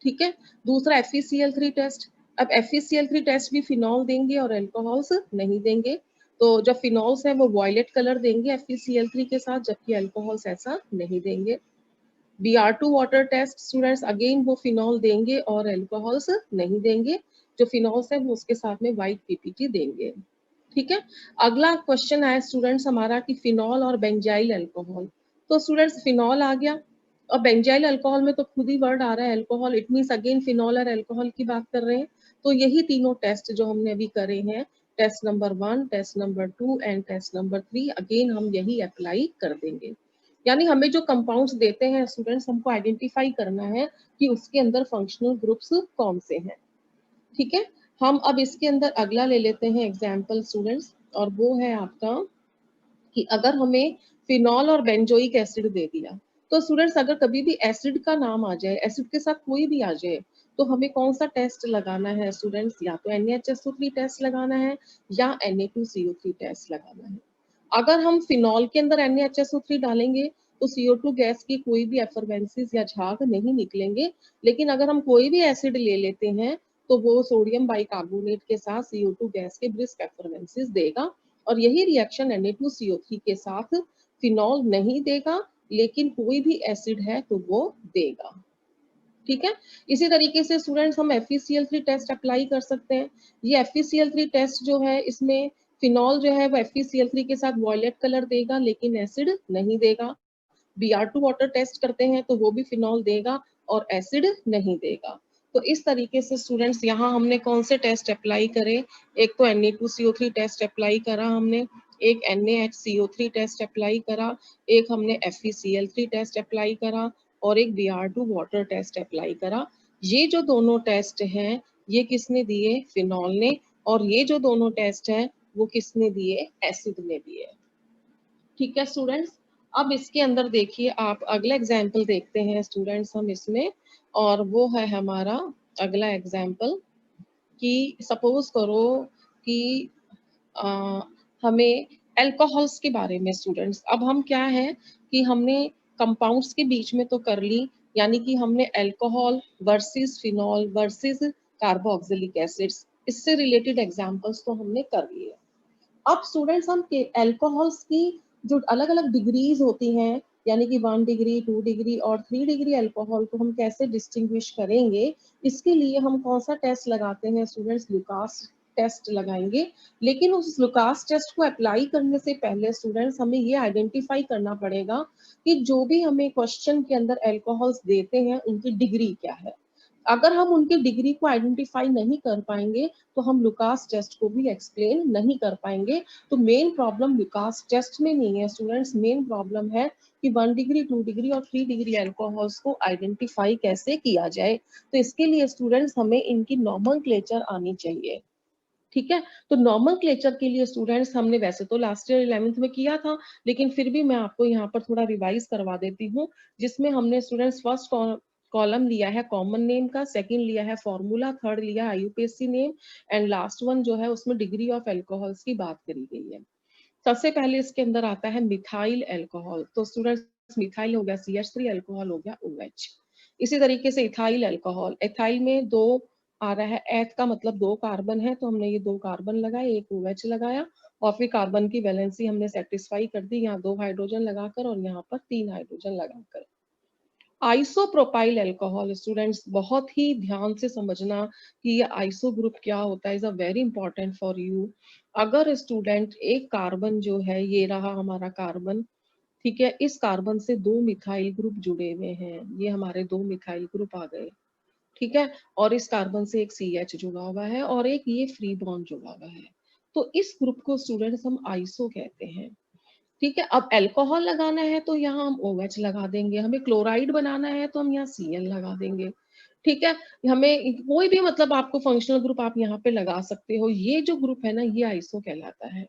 ठीक है। दूसरा FeCl3 टेस्ट, अब FeCl3 टेस्ट भी फिनॉल देंगे और अल्कोहल्स नहीं देंगे। तो जब फिनॉल्स है वो वॉयलेट कलर देंगे FeCl3 के साथ, जबकि अल्कोहल्स ऐसा नहीं देंगे। Br2 water test students again वो फिनॉल देंगे और अल्कोहल्स नहीं देंगे, जो फिनॉल्स है वो उसके साथ में व्हाइट PPT देंगे, ठीक है। अगला क्वेश्चन आया स्टूडेंट्स हमारा कि फिनॉल और बेंजाइल अल्कोहल। तो स्टूडेंट्स फिनॉल आ गया और बेंजाइल अल्कोहल में तो खुद ही वर्ड आ रहा है alcohol, it means again phenol और अल्कोहल की बात कर रहे हैं। तो यही तीनों टेस्ट जो हमने अभी करे हैं, test number 1, test number 2 and test number 3, again हम यही अप्लाई कर देंगे। यानी हमें जो कंपाउंड्स देते हैं स्टूडेंट्स, हमको आइडेंटिफाई करना है कि उसके अंदर फंक्शनल ग्रुप्स कौन से हैं, ठीक है। हम अब इसके अंदर अगला ले लेते हैं एग्जाम्पल स्टूडेंट्स, और वो है आपका कि अगर हमें फिनॉल और बेंजोइक एसिड दे दिया, तो स्टूडेंट्स अगर कभी भी एसिड का नाम आ जाए, एसिड के साथ कोई भी आ जाए, तो हमें कौन सा टेस्ट लगाना है स्टूडेंट्स, या तो NaHSO3 टेस्ट लगाना है या Na2CO3 टेस्ट लगाना है। अगर हम फिनॉल के अंदर NaHSO3 डालेंगे तो CO2 गैस की कोई भी एफरवेंसेस या झाग नहीं निकलेंगे, लेकिन अगर हम कोई भी एसिड ले लेते हैं तो वो सोडियम बाइकार्बोनेट के साथ CO2 गैस के ब्रिस्क एफरवेंसेस देगा, और यही रिएक्शन Na2CO3 के साथ फिनॉल नहीं देगा, लेकिन कोई भी एसिड है तो वो देगा, ठीक है। इसी तरीके से स्टूडेंट्स हम FeCl3 टेस्ट अप्लाई कर सकते हैं। ये FeCl3 टेस्ट जो है, इसमें फिनॉल जो है वो FeCl3 के साथ वॉयलेट कलर देगा लेकिन एसिड नहीं देगा। Br2 वाटर टेस्ट करते हैं तो वो भी फिनॉल देगा और एसिड नहीं देगा। तो इस तरीके से स्टूडेंट्स यहाँ हमने कौन से टेस्ट अप्लाई करे, एक तो Na2CO3 टेस्ट अप्लाई करा हमने, एक NaHCO3 टेस्ट अप्लाई करा, एक हमने FeCl3 टेस्ट अप्लाई करा और एक Br2 वाटर टेस्ट अप्लाई करा। ये जो दोनों टेस्ट हैं ये किसने दिए, फिनॉल ने, और ये जो दोनों टेस्ट है वो किसने दिए, एसिड ने दिए, ठीक है स्टूडेंट्स। अब इसके अंदर देखिए आप अगला एग्जाम्पल देखते हैं स्टूडेंट्स हम इसमें, और वो है हमारा अगला एग्जाम्पल कि सपोज करो कि अ, हमें अल्कोहल्स के बारे में स्टूडेंट्स, अब हम क्या है कि हमने कंपाउंड्स के बीच में तो कर ली, यानी कि हमने alcohol versus phenol versus carboxylic acids, इससे रिलेटेड एग्जांपल्स तो हमने कर लिए। अब स्टूडेंट्स हम अल्कोहल्स की जो अलग अलग डिग्रीज होती हैं, यानी कि 1 डिग्री 2 डिग्री और 3 डिग्री अल्कोहल को हम कैसे डिस्टिंग्विश करेंगे, इसके लिए हम कौन सा टेस्ट लगाते हैं स्टूडेंट्स, लुकास टेस्ट लगाएंगे। लेकिन उस लुकास टेस्ट को अप्लाई करने से पहले स्टूडेंट्स हमें ये आइडेंटिफाई करना पड़ेगा कि जो भी हमें क्वेश्चन के अंदर अल्कोहल्स देते हैं उनकी डिग्री क्या है। अगर हम उनकी डिग्री को आइडेंटिफाई नहीं कर पाएंगे तो हम लुकास टेस्ट को भी एक्सप्लेन नहीं कर पाएंगे। तो मेन प्रॉब्लम लुकास टेस्ट में नहीं है स्टूडेंट्स, मेन प्रॉब्लम है कि 1 डिग्री 2 डिग्री और 3 डिग्री अल्कोहल्स को आइडेंटिफाई कैसे किया जाए। तो इसके लिए स्टूडेंट्स हमें इनकी नॉमेनक्लेचर आनी चाहिए, ठीक है। तो नॉमेनक्लेचर के लिए स्टूडेंट्स हमने वैसे तो लास्ट ईयर 11th में किया था, लेकिन फिर भी मैं आपको यहाँ पर थोड़ा रिवाइज करवा देती हूँ, जिसमें हमने स्टूडेंट्स फर्स्ट कॉलम लिया है कॉमन नेम का, सेकंड लिया है फॉर्मूला, थर्ड लिया है IUPAC name, and last one जो है उसमें डिग्री ऑफ अल्कोहल्स की बात करी गई है। सबसे पहले इसके अंदर आता है मिथाइल अल्कोहल। तो स्टूडेंट्स मिथाइल हो गया CH3, अल्कोहल हो गया OH। इसी तरीके से इथाइल अल्कोहल, इथाइल में दो आ रहा है, एथ का मतलब 2 कार्बन है तो हमने ये 2 कार्बन लगाए, एक OH लगाया, और फिर कार्बन की वैलेंसी हमने सेटिस्फाई कर दी, यहाँ 2 हाइड्रोजन लगाकर और यहाँ पर 3 हाइड्रोजन लगाकर। आइसोप्रोपाइल अल्कोहल स्टूडेंट्स बहुत ही ध्यान से समझना कि ये आइसो ग्रुप क्या होता है, is a very important for you. अगर स्टूडेंट एक कार्बन जो है, ये रहा हमारा कार्बन, ठीक है, इस कार्बन से 2 मिथाइल ग्रुप जुड़े हुए हैं, ये हमारे 2 मिथाइल ग्रुप आ गए, ठीक है, और इस कार्बन से एक CH जुड़ा हुआ है और एक ये फ्री बॉन्ड जुड़ा हुआ है। तो इस ग्रुप को स्टूडेंट्स हम आइसो कहते हैं, ठीक है। अब अल्कोहल लगाना है तो यहाँ हम OH लगा देंगे, हमें क्लोराइड बनाना है तो हम यहाँ Cl लगा देंगे, ठीक है। हमें कोई भी मतलब आपको फंक्शनल ग्रुप आप यहाँ पे लगा सकते हो, ये जो ग्रुप है ना ये आइसो कहलाता है।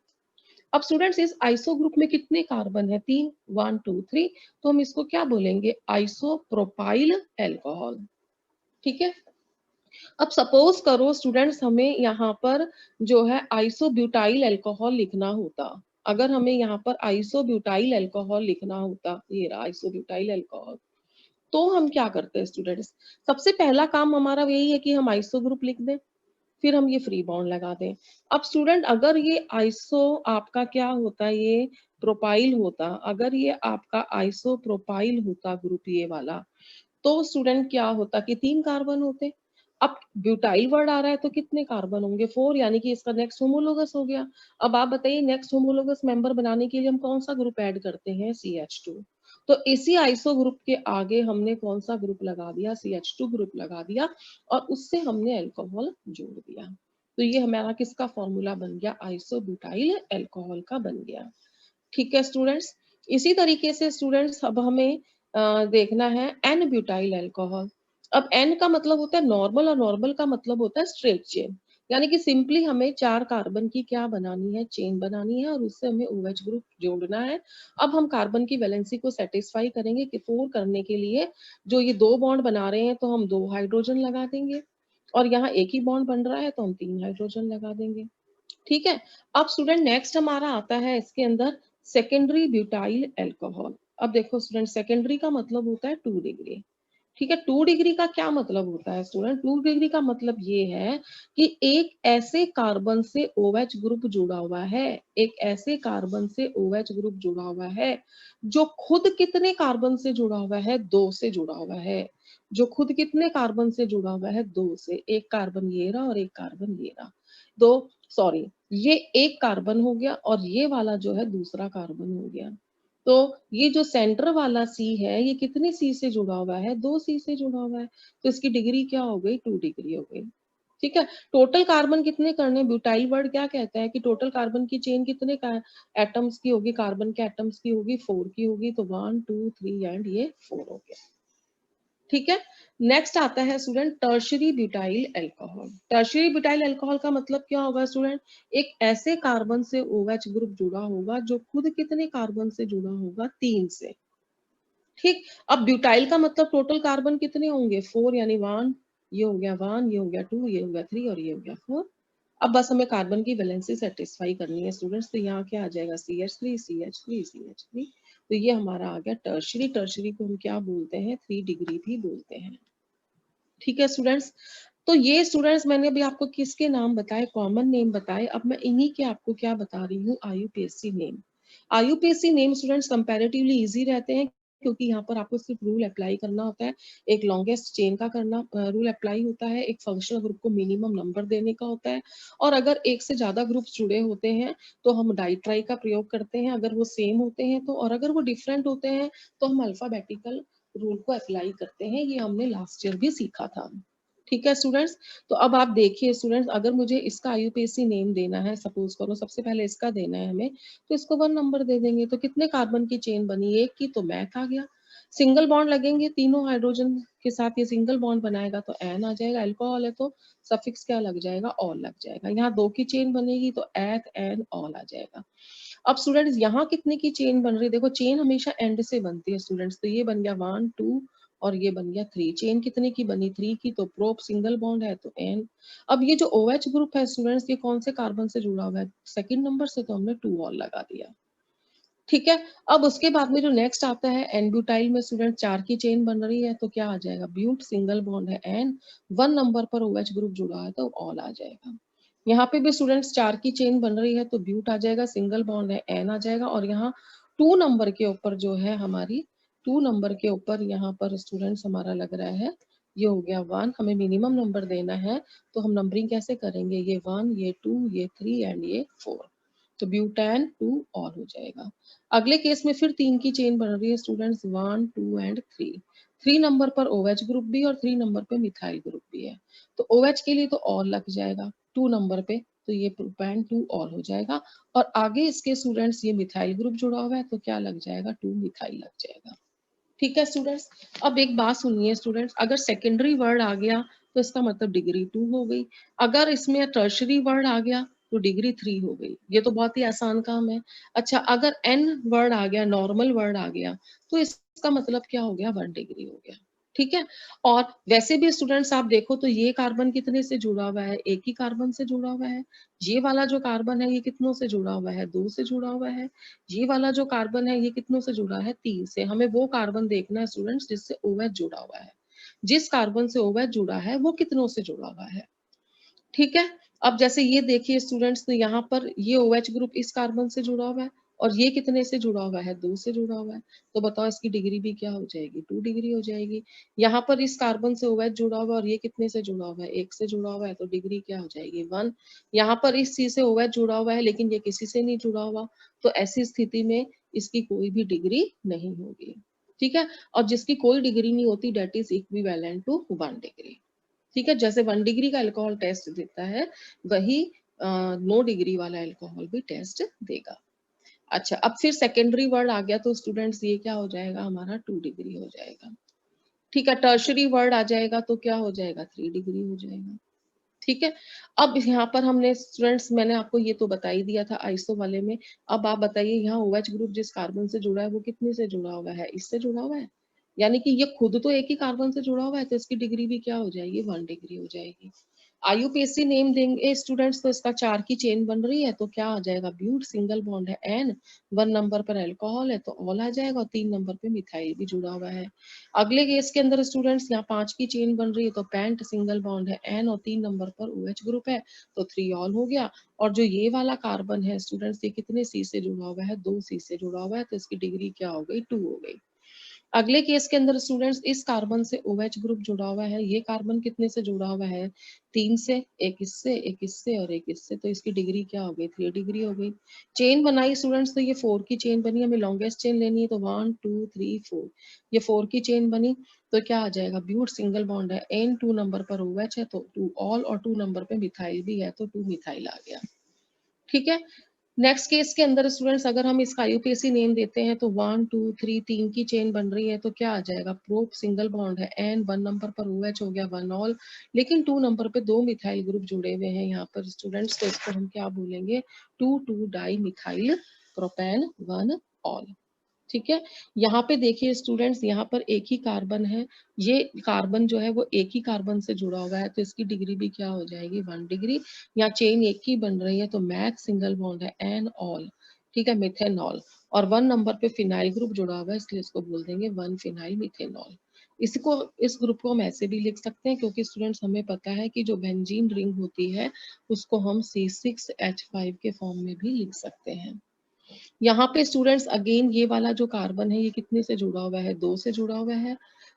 अब स्टूडेंट्स इस आइसो ग्रुप में कितने कार्बन है, 3, 1 2 3, तो हम इसको क्या बोलेंगे, आइसोप्रोपाइल अल्कोहल, ठीक है। अब सपोज करो स्टूडेंट्स हमें यहाँ पर जो है आइसोब्यूटाइल अल्कोहल लिखना होता, अगर हमें यहाँ पर आइसोब्यूटाइल अल्कोहल लिखना होता, ये रहा आइसोब्यूटाइल अल्कोहल, तो हम क्या करते हैं स्टूडेंट्स? सबसे पहला काम हमारा यही है कि हम आइसो ग्रुप लिख दें, फिर हम ये फ्री बॉन्ड लगा दें। अब स्टूडेंट अगर ये आइसो आपका क्या होता है, ये प्रोपाइल होता, अगर ये आपका आइसो प्रोपाइल होता ग्रुप ये वाला, तो स्टूडेंट क्या होता कि 3 कार्बन होते। अब ब्यूटाइल वर्ड आ रहा है तो कितने कार्बन होंगे? 4, यानी कि इसका नेक्स्ट होमोलोगस हो गया। अब आप बताइए नेक्स्ट होमोलोगस मेंबर बनाने के लिए हम कौन सा ग्रुप ऐड करते हैं? CH2। तो इसी आइसो ग्रुप के आगे हमने कौन सा ग्रुप लगा दिया? CH2 ग्रुप लगा दिया और उससे हमने अल्कोहल जोड़ दिया। तो ये हमारा किसका फॉर्मूला बन गया? आइसोब्यूटाइल अल्कोहल का बन गया। ठीक है स्टूडेंट्स, इसी तरीके से स्टूडेंट्स अब हमें देखना है एन ब्यूटाइल अल्कोहल। अब एन का मतलब होता है नॉर्मल और नॉर्मल का मतलब होता है स्ट्रेट चेन, यानी कि सिंपली हमें 4 कार्बन की क्या बनानी है? चेन बनानी है और उससे हमें OH ग्रुप जोड़ना है। अब हम कार्बन की वैलेंसी को सेटिस्फाई करेंगे कि 4 करने के लिए जो ये 2 बॉन्ड बना रहे हैं तो हम 2 हाइड्रोजन लगा देंगे और यहाँ एक ही बॉन्ड बन रहा है तो हम 3 हाइड्रोजन लगा देंगे। ठीक है। अब स्टूडेंट नेक्स्ट हमारा आता है इसके अंदर सेकेंडरी ब्यूटाइल अल्कोहल। अब देखो स्टूडेंट सेकेंडरी का मतलब होता है 2 डिग्री। ठीक है, 2 डिग्री का क्या मतलब होता है स्टूडेंट? 2 डिग्री का मतलब ये है कि एक ऐसे कार्बन से OH ग्रुप जुड़ा हुआ है, एक ऐसे कार्बन से OH ग्रुप जुड़ा हुआ है जो खुद कितने कार्बन से जुड़ा हुआ है? 2 से जुड़ा हुआ है। जो खुद कितने कार्बन से जुड़ा हुआ है? 2 से। एक कार्बन ये रहा और एक कार्बन ये रहा। दो, सॉरी, ये एक कार्बन हो गया और ये वाला जो है दूसरा कार्बन हो गया। तो ये जो सेंटर वाला C है ये कितने C से जुड़ा हुआ है? 2 C से जुड़ा हुआ है। तो इसकी डिग्री क्या हो गई? 2 डिग्री हो गई। ठीक है, टोटल कार्बन कितने करने? ब्यूटाइल वर्ड क्या कहता है कि टोटल कार्बन की चेन कितने का एटम्स की होगी? कार्बन के एटम्स की होगी 4 की होगी, तो 1 2 3 एंड ये 4 हो गया। ठीक है, नेक्स्ट आता है student tertiary butyl alcohol. Tertiary butyl alcohol का मतलब क्या होगा स्टूडेंट? एक ऐसे कार्बन से OH ग्रुप जुड़ा होगा जो खुद कितने कार्बन से जुड़ा होगा? 3 से। ठीक, अब ब्यूटाइल का मतलब टोटल कार्बन कितने होंगे? 4, यानी 1, ये हो गया 1, ये हो गया 2, ये हो गया 3 और ये हो गया 4। अब बस हमें कार्बन की वैलेंसी सेटिस्फाई करनी है स्टूडेंट्स, तो यहाँ क्या आ जाएगा? CH3 CH3 CH3। तो ये हमारा आ गया टर्शरी। टर्शरी को हम क्या बोलते हैं? 3 डिग्री भी बोलते हैं। ठीक है स्टूडेंट्स, तो ये स्टूडेंट्स मैंने अभी आपको किसके नाम बताए? कॉमन नेम बताए। अब मैं इन्हीं के आपको क्या बता रही हूँ? IUPAC name. IUPAC name students comparatively easy रहते हैं क्योंकि यहाँ पर आपको सिर्फ रूल अप्लाई करना होता है। एक लॉन्गेस्ट चेन का करना रूल अप्लाई होता है, एक फंक्शनल ग्रुप को मिनिमम नंबर देने का होता है, और अगर एक से ज्यादा ग्रुप्स जुड़े होते हैं तो हम डाई ट्राई का प्रयोग करते हैं, अगर वो सेम होते हैं तो, और अगर वो डिफरेंट होते हैं तो हम अल्फाबेटिकल रूल को अप्लाई करते हैं। ये हमने लास्ट ईयर भी सीखा था। ठीक है स्टूडेंट्स, तो अब आप देखिए स्टूडेंट्स, अगर मुझे इसका IUPAC नेम देना है, सपोज करो सबसे पहले इसका देना है हमें, तो इसको 1 नंबर दे देंगे। तो कितने कार्बन की चेन बनी? एक की, तो मैथ आ गया। सिंगल बॉन्ड लगेंगे तीनों हाइड्रोजन के साथ, ये सिंगल बॉन्ड बनाएगा तो एन आ जाएगा। अल्कोहल है तो सफिक्स क्या लग जाएगा? ऑल लग जाएगा। यहाँ 2 की चेन बनेगी तो एथ एन ऑल आ जाएगा। अब स्टूडेंट्स यहाँ कितने की चेन बन रही है? देखो चेन हमेशा एंड से बनती है स्टूडेंट्स, तो ये बन गया 1 2 और ये बन गया 3। चेन कितने की बनी? 3 की, तो प्रोप सिंगल बॉन्ड है तो एन। अब ये जो OH ग्रुप है स्टूडेंट्स, ये कौन से कार्बन से जुड़ा हुआ है? सेकंड नंबर से, तो हमने 2 ऑल लगा दिया। ठीक है, अब उसके बाद में जो नेक्स्ट आता है एन ब्यूटाइल में स्टूडेंट 4 की चेन बन रही है तो क्या आ जाएगा? ब्यूट सिंगल बॉन्ड है एन, 1 नंबर पर OH ग्रुप जुड़ा है तो ऑल आ जाएगा। यहाँ पे भी स्टूडेंट्स 4 की चेन बन रही है तो ब्यूट आ जाएगा, सिंगल बॉन्ड है एन आ जाएगा, और यहाँ 2 नंबर के ऊपर जो है हमारी 2 नंबर के ऊपर यहाँ पर स्टूडेंट्स हमारा लग रहा है, ये हो गया 1। हमें मिनिमम नंबर देना है तो हम नंबरिंग कैसे करेंगे? ये 1, ये 2, ये 3 एंड ये 4, तो ब्यूटेन 2 ऑल हो जाएगा। अगले केस में फिर 3 की चेन बन रही है स्टूडेंट्स, 1 2 एंड 3। 3 नंबर पर OH ग्रुप भी और 3 नंबर पे मिथाइल ग्रुप भी है, तो OH के लिए तो ऑल लग जाएगा 2 नंबर पे, तो ये प्रोपेन 2 ऑल हो जाएगा। और आगे इसके स्टूडेंट्स ये मिथाइल ग्रुप जुड़ा हुआ है तो क्या लग जाएगा? 2 मिथाइल लग जाएगा। ठीक है स्टूडेंट्स, अब एक बात सुनिए स्टूडेंट्स, अगर सेकेंडरी वर्ड आ गया तो इसका मतलब डिग्री 2 हो गई। अगर इसमें टर्शरी वर्ड आ गया तो डिग्री 3 हो गई। ये तो बहुत ही आसान काम है। अच्छा, अगर N वर्ड आ गया, नॉर्मल वर्ड आ गया, तो इसका मतलब क्या हो गया? 1 डिग्री हो गया। ठीक है। और वैसे भी स्टूडेंट्स आप देखो तो ये कार्बन कितने से जुड़ा हुआ है, एक ही कार्बन से जुड़ा हुआ है। ये वाला जो कार्बन है ये कितनों से जुड़ा हुआ है, 2 से जुड़ा हुआ है। ये वाला जो कार्बन है ये कितनों से जुड़ा है, 3 से। हमें वो कार्बन देखना है स्टूडेंट्स जिससे OH जुड़ा हुआ है। जिस कार्बन से OH जुड़ा है वो कितनों से जुड़ा हुआ है। ठीक है। अब जैसे ये देखिए स्टूडेंट्स, तो यहाँ पर ये OH ग्रुप इस कार्बन से जुड़ा हुआ है और ये कितने से जुड़ा हुआ है, 2 से जुड़ा हुआ है। तो बताओ इसकी डिग्री भी क्या हो जाएगी, 2 डिग्री हो जाएगी। यहाँ पर इस कार्बन से OH जुड़ा हुआ है और ये कितने से जुड़ा हुआ है, 1 से जुड़ा हुआ है, तो डिग्री क्या हो जाएगी, 1। यहाँ पर इस चीज से OH जुड़ा हुआ है लेकिन ये किसी से नहीं जुड़ा हुआ, तो ऐसी स्थिति में इसकी कोई भी डिग्री नहीं होगी। ठीक है। और जिसकी कोई डिग्री नहीं होती that is equivalent to 1 degree. ठीक है। जैसे 1 डिग्री का अल्कोहल टेस्ट देता है वही 9 डिग्री वाला अल्कोहल भी टेस्ट देगा। अच्छा, अब फिर सेकेंडरी वर्ड आ गया तो स्टूडेंट्स ये क्या हो जाएगा, हमारा 2 डिग्री हो जाएगा। ठीक है। टर्शरी वर्ड आ जाएगा तो क्या हो जाएगा, 3 डिग्री हो जाएगा। ठीक है। अब यहाँ पर हमने स्टूडेंट्स, मैंने आपको ये तो बता ही दिया था आइसो वाले में। अब आप बताइए यहाँ OH ग्रुप जिस कार्बन से जुड़ा है वो कितने से जुड़ा हुआ है, इससे जुड़ा हुआ है। यानी कि ये खुद तो एक ही कार्बन से जुड़ा हुआ है तो इसकी डिग्री भी क्या हो जाएगी, 1 डिग्री हो जाएगी। आईयूपीएसी नेम देंगे स्टूडेंट्स तो इसका 4 की चेन बन रही है तो क्या आ जाएगा, ब्यूट सिंगल बॉन्ड है एन, 1 नंबर पर अल्कोहल है तो ऑल आ जाएगा और 3 नंबर पे मिथाइल भी जुड़ा हुआ है। अगले केस के अंदर स्टूडेंट्स यहाँ 5 की चेन बन रही है तो पैंट सिंगल बॉन्ड है एन और 3 नंबर पर OH ग्रुप है तो 3 ऑल हो गया। और जो ये वाला कार्बन है स्टूडेंट्स ये कितने सी से जुड़ा हुआ है, 2 सी से जुड़ा हुआ है तो इसकी डिग्री क्या हो गई, 2 हो गई। अगले केस के अंदर स्टूडेंट्स इस कार्बन से OH ग्रुप जुड़ा हुआ है, ये कार्बन कितने से जुड़ा हुआ है, 3 से, एक इससे, एक इससे और एक इससे, तो इसकी डिग्री क्या हो गई, 3 डिग्री हो गई। चेन बनाई स्टूडेंट्स तो ये 4 की चेन बनी, हमें लॉन्गेस्ट चेन लेनी है तो 1 2 3 4, ये 4 की चेन बनी तो क्या आ जाएगा, ब्यूट सिंगल बॉन्ड है एन, 2 नंबर पर OH है तो 2 ऑल और 2 नंबर पे मिथाइल भी है तो 2 मिथाइल आ गया। ठीक है। नेक्स्ट केस के अंदर स्टूडेंट्स अगर हम इसका आईयूपीएसी नेम देते हैं तो 1 2 3 3 की चेन बन रही है तो क्या आ जाएगा, प्रोप सिंगल बॉन्ड है एन, 1 नंबर पर OH हो गया 1 ऑल, लेकिन 2 नंबर पे 2 मिथाइल ग्रुप जुड़े हुए हैं यहाँ पर स्टूडेंट्स, तो इसको हम क्या बोलेंगे, 2 2 डाई मिथाइल प्रोपेन 1 ऑल। ठीक है। यहाँ पे देखिए स्टूडेंट्स, यहाँ पर एक ही कार्बन है, ये कार्बन जो है वो एक ही कार्बन से जुड़ा हुआ है तो इसकी डिग्री भी क्या हो जाएगी, 1 डिग्री। यहाँ चेन एक ही बन रही है तो मैक्स सिंगल बॉन्ड है एन ऑल, ठीक है, मिथेनॉल, और 1 नंबर पे फिनाइल ग्रुप जुड़ा हुआ है इसलिए इसको बोल देंगे 1 फिनाइल मिथेनॉल। इसको, इस ग्रुप को हम ऐसे भी लिख सकते हैं क्योंकि स्टूडेंट्स हमें पता है कि जो बेंजीन रिंग होती है उसको हम C6H5 के फॉर्म में भी लिख सकते हैं। यहाँ पे स्टूडेंट्स अगेन ये वाला जो कार्बन है ये कितने से जुड़ा हुआ है, 2 से जुड़ा हुआ है।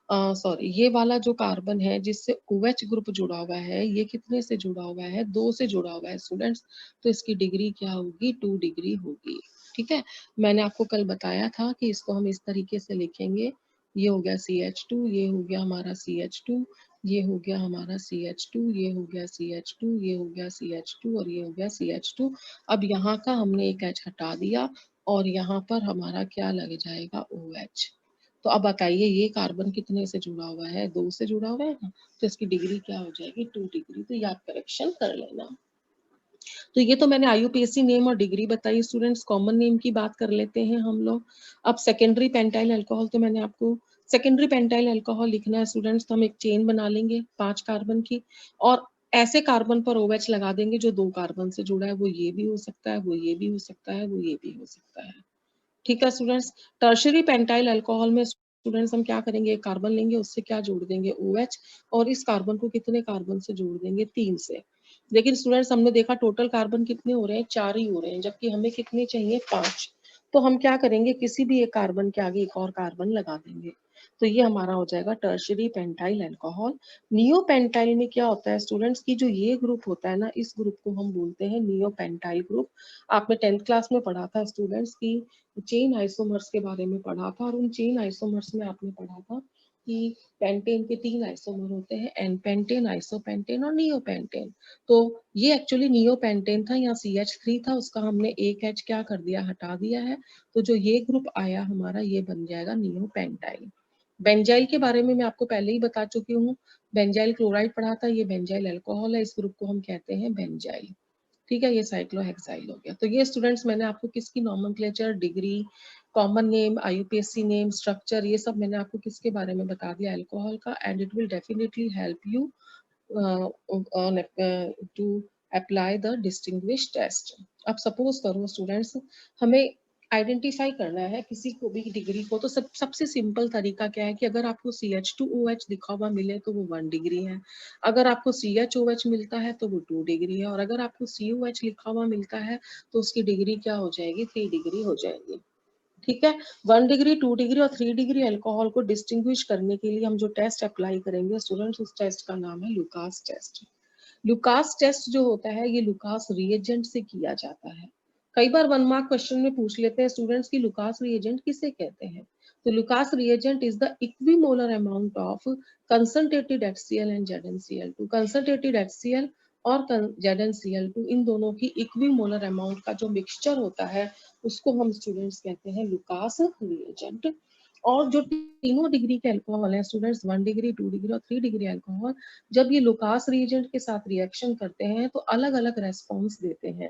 सॉरी, ये वाला जो कार्बन है जिससे OH ग्रुप जुड़ा हुआ है ये कितने से जुड़ा हुआ है, 2 से जुड़ा हुआ है स्टूडेंट्स, तो इसकी डिग्री क्या होगी, 2 डिग्री होगी। ठीक है। मैंने आपको कल बताया था कि इसको हम इस तरीके से लिखेंगे, ये हो गया CH2, ये हो गया हमारा CH2, ये हो गया हमारा CH2, ये हो गया CH2, ये हो गया CH2 और ये हो गया CH2। अब यहाँ का हमने एक H हटा दिया और यहाँ पर हमारा क्या लग जाएगा, OH। तो अब बताइए ये कार्बन कितने से जुड़ा हुआ है, 2 से जुड़ा हुआ है ना, तो इसकी डिग्री क्या हो जाएगी, 2 डिग्री। तो ये आप करेक्शन कर लेना। तो ये तो मैंने आईयूपीएसी नेम और डिग्री बताई स्टूडेंट्स, कॉमन नेम की बात कर लेते हैं हम लोग। अब सेकेंडरी पेंटाइल अल्कोहल, तो मैंने आपको सेकेंडरी पेंटाइल अल्कोहल लिखना है स्टूडेंट्स, तो हम एक चेन बना लेंगे 5 कार्बन की और ऐसे कार्बन पर OH लगा देंगे जो 2 कार्बन से जुड़ा है, वो ये भी हो सकता है, वो ये भी हो सकता है, वो ये भी हो सकता है। ठीक है स्टूडेंट्स। टर्शरी पेंटाइल अल्कोहल में स्टूडेंट्स हम क्या करेंगे, एक कार्बन लेंगे उससे क्या जोड़ देंगे, OH, और इस कार्बन को कितने कार्बन से जोड़ देंगे, 3 से। लेकिन स्टूडेंट्स हमने देखा टोटल कार्बन कितने हो रहे हैं, 4 ही हो रहे हैं, जबकि हमें कितने चाहिए, 5। तो हम क्या करेंगे, किसी भी एक कार्बन के आगे एक और कार्बन लगा देंगे तो ये हमारा हो जाएगा tertiary pentyl alcohol. Neo pentyl में क्या होता है स्टूडेंट्स की, जो ये ग्रुप होता है ना, इस ग्रुप को हम बोलते हैं नियो पेंटाइल ग्रुप। आपने 10th क्लास में पढ़ा था स्टूडेंट्स की, चेन आइसोमर्स के बारे में पढ़ा था और उन चेन आइसोमर्स में आपने पढ़ा था कि पेंटेन के 3 आइसोमर होते हैं, एन पेंटेन, आइसोपेंटेन और नियोपेंटेन। तो ये एक्चुअली नियोपेंटेन था, यहाँ CH3 था, उसका हमने एक H क्या कर दिया, हटा दिया है, तो जो ये ग्रुप आया हमारा ये बन जाएगा नियोपेंटाइल। बेंजाइल के बारे में मैं आपको पहले ही बता चुकी हूँ, बेंजाइल क्लोराइड पढ़ा था, ये बेंजाइल अल्कोहल है, इस ग्रुप को हम कहते हैं बेंजाइल। ठीक है, ये साइक्लोहेक्साइल हो गया। तो ये स्टूडेंट्स मैंने आपको किसकी nomenclature, degree common name, IUPAC name, structure, ये सब मैंने आपको किसके बारे में बता दिया, अल्कोहल का। And it will definitely help you to apply the distinguish test. अब सपोज करो स्टूडेंट्स, हमें आइडेंटिफाई करना है किसी को भी डिग्री को, तो सबसे सिंपल तरीका क्या है कि अगर आपको CH2OH लिखा हुआ मिले तो वो 1 डिग्री है, अगर आपको CHOH मिलता है तो वो 2 डिग्री है, और अगर आपको COH लिखा हुआ मिलता है तो उसकी डिग्री क्या हो जाएगी, 3 डिग्री हो जाएगी। ठीक है, 1 डिग्री, 2 डिग्री और 3 डिग्री अल्कोहल को डिस्टिंग्विश करने के लिए हम जो टेस्ट अप्लाई करेंगे स्टूडेंट्स, उस टेस्ट का नाम है लुकास टेस्ट। लुकास टेस्ट जो होता है ये लुकास रिएजेंट से किया जाता है। कई बार 1 मार्क क्वेश्चन में पूछ लेते हैं स्टूडेंट्स की लुकास रिएजेंट किसे कहते हैं। तो Lucas reagent is the equimolar amount of concentrated HCl and ZnCl2। Concentrated HCl और ZnCl2 इन दोनों की इक्विमोलर अमाउंट का जो मिक्सचर होता है उसको हम स्टूडेंट्स कहते हैं लुकास रिएजेंट। और जो तीनों डिग्री के अल्कोहल है स्टूडेंट्स, 1 डिग्री, 2 डिग्री और 3 डिग्री अल्कोहल, जब ये लुकास रिएजेंट के साथ रिएक्शन करते हैं तो अलग अलग रेस्पॉन्स देते हैं।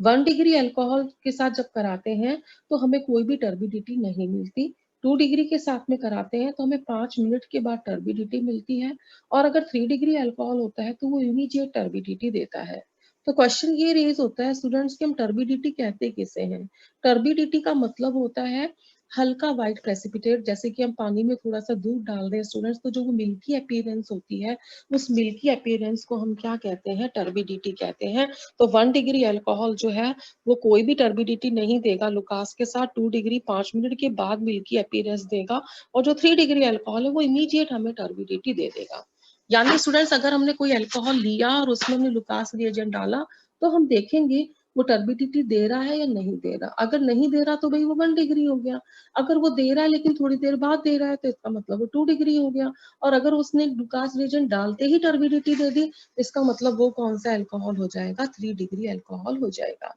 1 डिग्री अल्कोहल के साथ जब कराते हैं तो हमें कोई भी टर्बिडिटी नहीं मिलती। 2 डिग्री के साथ में कराते हैं तो हमें 5 मिनट के बाद टर्बिडिटी मिलती है, और अगर 3 डिग्री अल्कोहल होता है तो वो इमीडिएट टर्बिडिटी देता है। तो क्वेश्चन ये रेज होता है स्टूडेंट्स कि हम टर्बिडिटी कहते किसे हैं। टर्बिडिटी का मतलब होता है हल्का व्हाइट प्रेसिपिटेट, जैसे कि हम पानी में थोड़ा सा दूध डाल दें स्टूडेंट्स, तो जो वो मिल्की अपीयरेंस होती है उस मिल्की अपीयरेंस को हम क्या कहते हैं, टर्बिडिटी कहते हैं। तो 1 डिग्री अल्कोहल जो है वो कोई भी टर्बिडिटी नहीं देगा लुकास के साथ, 2 डिग्री 5 मिनट के बाद मिल्की अपीयरेंस देगा, और जो 3 डिग्री अल्कोहल है वो इमीडिएट हमें टर्बिडिटी दे देगा। यानी स्टूडेंट्स अगर हमने कोई अल्कोहल लिया और उसमें हमने लुकास रिएजेंट डाला तो हम देखेंगे वो टर्बिडिटी दे रहा है या नहीं दे रहा। अगर नहीं दे रहा तो भाई वो 1 डिग्री हो गया, अगर वो दे रहा है लेकिन थोड़ी देर बाद दे रहा है तो इसका मतलब वो 2 डिग्री हो गया, और अगर उसने लुकास रिएजेंट डालते ही टर्बिडिटी दे दी इसका मतलब वो कौन सा अल्कोहल हो जाएगा, 3 डिग्री अल्कोहल हो जाएगा।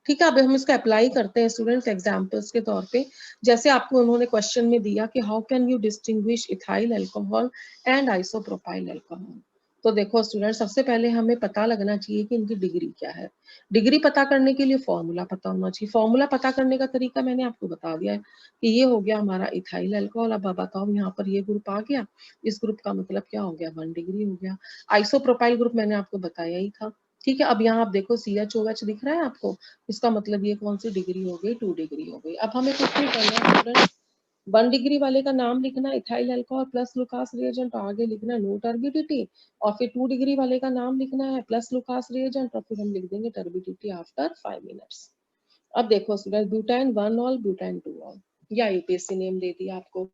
ठीक है, अब हम इसको अप्लाई करते हैं स्टूडेंट्स एग्जांपल्स के तौर पे। जैसे आपको उन्होंने क्वेश्चन में दिया कि how can you distinguish ethyl alcohol and isopropyl alcohol. तो देखो स्टूडेंट्स, सबसे पहले हमें पता लगना चाहिए कि इनकी डिग्री क्या है। डिग्री पता करने के लिए फॉर्मूला पता होना चाहिए। फॉर्मूला पता करने का तरीका मैंने आपको बता दिया है कि ये हो गया हमारा इथाइल अल्कोहल। अब बताओ यहाँ पर ये ग्रुप आ गया, इस ग्रुप का मतलब क्या हो गया, 1 डिग्री हो गया। आइसोप्रोपाइल ग्रुप मैंने आपको बताया ही था। ठीक है, अब यहाँ आप देखो CHOH दिख रहा है आपको, इसका मतलब ये कौन सी डिग्री हो गई, 2 डिग्री हो गई। अब हमें कुछ नहीं करना स्टूडेंट, 1 डिग्री वाले का नाम लिखना ethyl alcohol plus Lucas reagent, आगे लिखना नो टर्बिडिटी, और फिर 2 डिग्री वाले का नाम लिखना है प्लस लुकास रिएजेंट, और फिर हम लिख देंगे टर्बिडिटी आफ्टर 5 मिनट्स। अब देखो student, butyne 1 all, butyne 2 all, या यूपीएससी नेम दे दिया आपको।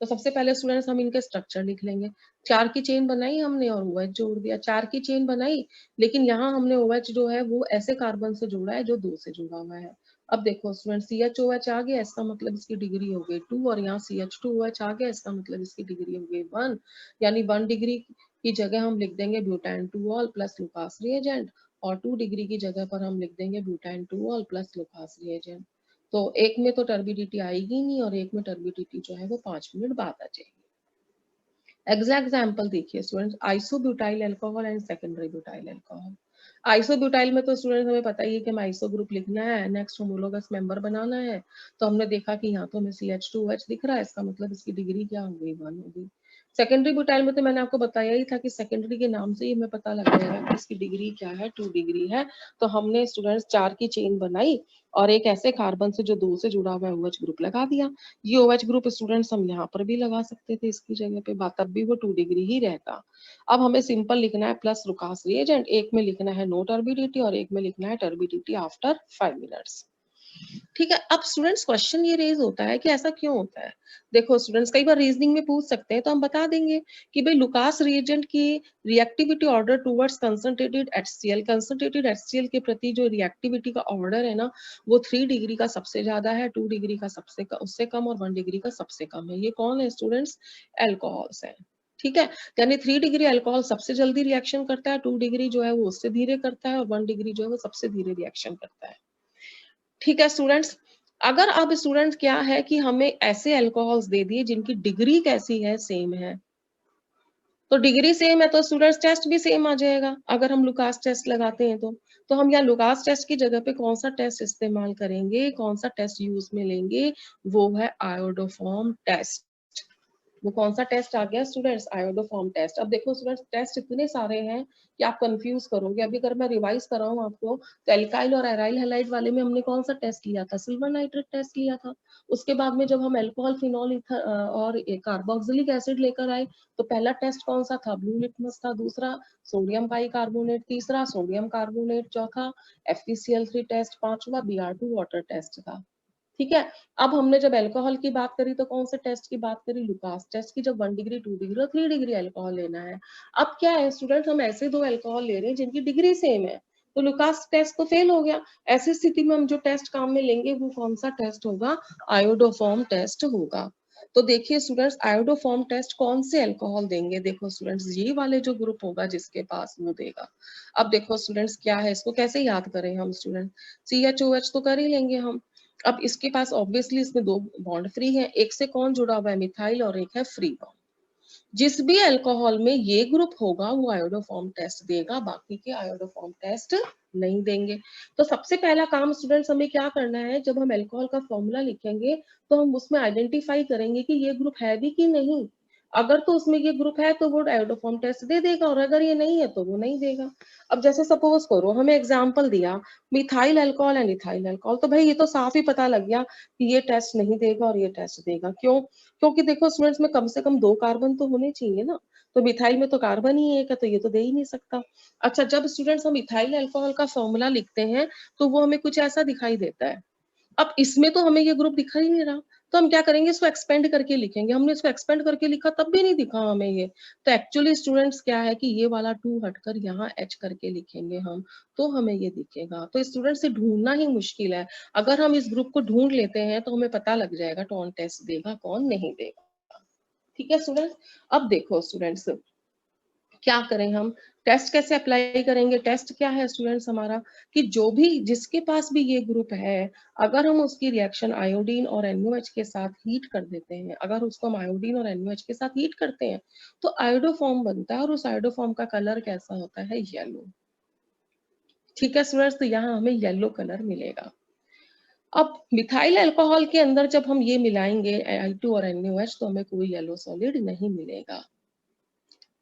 तो सबसे पहले स्टूडेंट्स हम इनके स्ट्रक्चर लिख लेंगे। 4 की चेन बनाई हमने और OH जोड़ दिया, 4 की चेन बनाई, लेकिन यहाँ हमने OH जो है वो ऐसे कार्बन से जोड़ा है जो 2 से जुड़ा हुआ है। अब देखो स्टूडेंट, CHOH आ गया, इसका मतलब इसकी डिग्री हो गई 2, और यहाँ CH2OH आ गया, इसका मतलब इसकी डिग्री हो गई 1। यानी 1 डिग्री की जगह हम लिख देंगे butyne 2 all plus Lucas reagent, और 2 डिग्री की जगह पर हम लिख देंगे butyne 2 all plus Lucas reagent. तो एक में तो टर्बिडिटी आएगी नहीं, और एक में टर्बिडिटी जो है वो 5 मिनट बाद आ जाएगी। एग्जाम्पल देखिए students, isobutyl alcohol and secondary butyl alcohol. Isobutyl में तो स्टूडेंट हमें पता ही है कि हमें आइसो ग्रुप लिखना है, नेक्स्ट होमोलोगस मेंबर बनाना है। तो हमने देखा कि यहाँ तो हमें CH2OH दिख रहा है, इसका मतलब इसकी डिग्री क्या हो गई, 1 हो गई। सेकेंडरी ब्यूटाइल में तो मैंने आपको बताया ही था कि सेकेंडरी के नाम से ही हमें पता लग जाएगा कि इसकी डिग्री क्या है, 2 डिग्री है। तो हमने स्टूडेंट्स 4 की चेन बनाई और एक ऐसे कार्बन से जो 2 से जुड़ा हुआ है OH ग्रुप लगा दिया। ये OH ग्रुप स्टूडेंट्स हम यहाँ पर भी लगा सकते थे इसकी जगह पे, बात तब भी वो 2 डिग्री ही रहता। अब हमें सिंपल लिखना है प्लस लुकास रिएजेंट, एक में लिखना है नो टर्बिडिटी और एक में लिखना है टर्बिडिटी आफ्टर 5 मिनट्स। ठीक है, अब स्टूडेंट्स क्वेश्चन ये रेज होता है कि ऐसा क्यों होता है। देखो स्टूडेंट्स, कई बार रीजनिंग में पूछ सकते हैं तो हम बता देंगे कि भाई लुकास रिएजेंट की reactivity order towards concentrated HCl, concentrated HCl के प्रति जो रिएक्टिविटी का ऑर्डर है ना वो 3 डिग्री का सबसे ज्यादा है, 2 डिग्री का सबसे उससे कम, और 1 डिग्री का सबसे कम है। ये कौन है स्टूडेंट्स, एल्कोहल्स है। ठीक है, यानी 3 डिग्री अल्कोहल सबसे जल्दी रिएक्शन करता है, 2 डिग्री जो है वो उससे धीरे करता है, और 1 डिग्री जो है वो सबसे धीरे रिएक्शन करता है। ठीक है स्टूडेंट्स, अगर अब स्टूडेंट्स क्या है कि हमें ऐसे अल्कोहल्स दे दिए जिनकी डिग्री कैसी है, सेम है, तो डिग्री सेम है तो स्टूडेंट्स टेस्ट भी सेम आ जाएगा अगर हम लुकास टेस्ट लगाते हैं तो हम यहाँ लुकास टेस्ट की जगह पे कौन सा टेस्ट इस्तेमाल करेंगे, कौन सा टेस्ट यूज में लेंगे, वो है आयोडोफॉर्म टेस्ट। वो कौन सा टेस्ट आ गया स्टूडेंट्स, आयोडोफॉर्म टेस्ट। अब देखो स्टूडेंट्स टेस्ट इतने सारे हैं कि आप कंफ्यूज करोगे। अभी अगर मैं रिवाइज कर रहा हूँ आपको, तो एल्काइल और एराइल हैलाइड वाले में हमने कौन सा टेस्ट लिया था, सिल्वर नाइट्रेट टेस्ट लिया था। उसके बाद में जब हम अल्कोहल, फिनॉल और कार्बोक्सिलिक एसिड लेकर आए, तो पहला टेस्ट कौन सा था, ब्लू लिटमस था। दूसरा सोडियम बाइकार्बोनेट, तीसरा सोडियम कार्बोनेट, चौथा FeCl3 टेस्ट, पांचवा Br2 वाटर टेस्ट था। ठीक है। अब हमने जब अल्कोहल की बात करी तो कौन से टेस्ट की बात करी, लुकास टेस्ट की, जब 1 डिग्री 2 डिग्री और 3 डिग्री अल्कोहल लेना है। अब क्या है स्टूडेंट, हम ऐसे दो अल्कोहल ले रहे हैं जिनकी डिग्री सेम है, तो लुकास टेस्ट तो फेल हो गया। ऐसी स्थिति में हम जो टेस्ट काम में लेंगे वो कौन सा टेस्ट होगा, आयोडोफॉर्म टेस्ट होगा। तो देखिए स्टूडेंट्स, आयोडोफॉर्म टेस्ट कौन से अल्कोहल देंगे, देखो स्टूडेंट्स ये वाले जो ग्रुप होगा जिसके पास वो देगा। अब देखो स्टूडेंट्स क्या है, इसको कैसे याद करें हम स्टूडेंट, CHOH तो कर ही लेंगे हम। अब इसके पास ऑब्वियसली इसमें दो बॉन्ड फ्री है, एक से कौन जुड़ा हुआ है, मिथाइल, और एक है फ्री बॉन्ड। जिस भी अल्कोहल में ये ग्रुप होगा वो आयोडोफॉर्म टेस्ट देगा, बाकी के आयोडोफॉर्म टेस्ट नहीं देंगे। तो सबसे पहला काम स्टूडेंट्स हमें क्या करना है, जब हम अल्कोहल का फॉर्मूला लिखेंगे तो हम उसमें आइडेंटिफाई करेंगे कि ये ग्रुप है भी कि नहीं। अगर तो उसमें ये ग्रुप है तो वो आयोडोफॉर्म टेस्ट दे देगा, और अगर ये नहीं है तो वो नहीं देगा। अब जैसे सपोज करो हमें एग्जाम्पल दिया methyl alcohol and ethyl alcohol, तो भाई ये तो साफ ही पता लग गया कि ये टेस्ट नहीं देगा और ये टेस्ट देगा। क्यों, क्योंकि देखो स्टूडेंट्स में कम से कम 2 कार्बन तो होने चाहिए ना, तो मिथाइल में तो कार्बन ही एक है, तो ये तो दे ही नहीं सकता। अच्छा, जब स्टूडेंट्स हम इथाइल अल्कोहल का फॉर्मूला लिखते हैं तो वो हमें कुछ ऐसा दिखाई देता है। अब इसमें तो हमें ये ग्रुप दिखा ही नहीं रहा, तो हम क्या करेंगे, इसको एक्सपेंड करके लिखेंगे। हमने इसको एक्सपेंड करके लिखा तब भी नहीं दिखा हमें ये। तो एक्चुअली स्टूडेंट्स क्या है कि ये वाला 2 हटकर यहाँ H करके लिखेंगे हम, तो हमें ये दिखेगा। तो स्टूडेंट से ढूंढना ही मुश्किल है। अगर हम इस ग्रुप को ढूंढ लेते हैं तो हमें पता लग जाएगा कौन टेस्ट देगा कौन नहीं देगा। ठीक है स्टूडेंट्स। अब देखो स्टूडेंट्स क्या करें हम, टेस्ट कैसे अप्लाई करेंगे। टेस्ट क्या है स्टूडेंट्स हमारा, कि जो भी जिसके पास भी ये ग्रुप है, अगर हम उसकी रिएक्शन आयोडीन और NaOH के साथ हीट कर देते हैं, अगर उसको हम आयोडीन और NaOH के साथ हीट करते हैं तो आयोडोफॉर्म बनता है, और उस आयोडोफॉर्म का कलर कैसा होता है, येलो। ठीक है स्टूडेंट्स, तो यहाँ हमें येलो कलर मिलेगा। अब मिथाइल अल्कोहल के अंदर जब हम ये मिलाएंगे I2 और NaOH, तो हमें कोई येलो सॉलिड नहीं मिलेगा।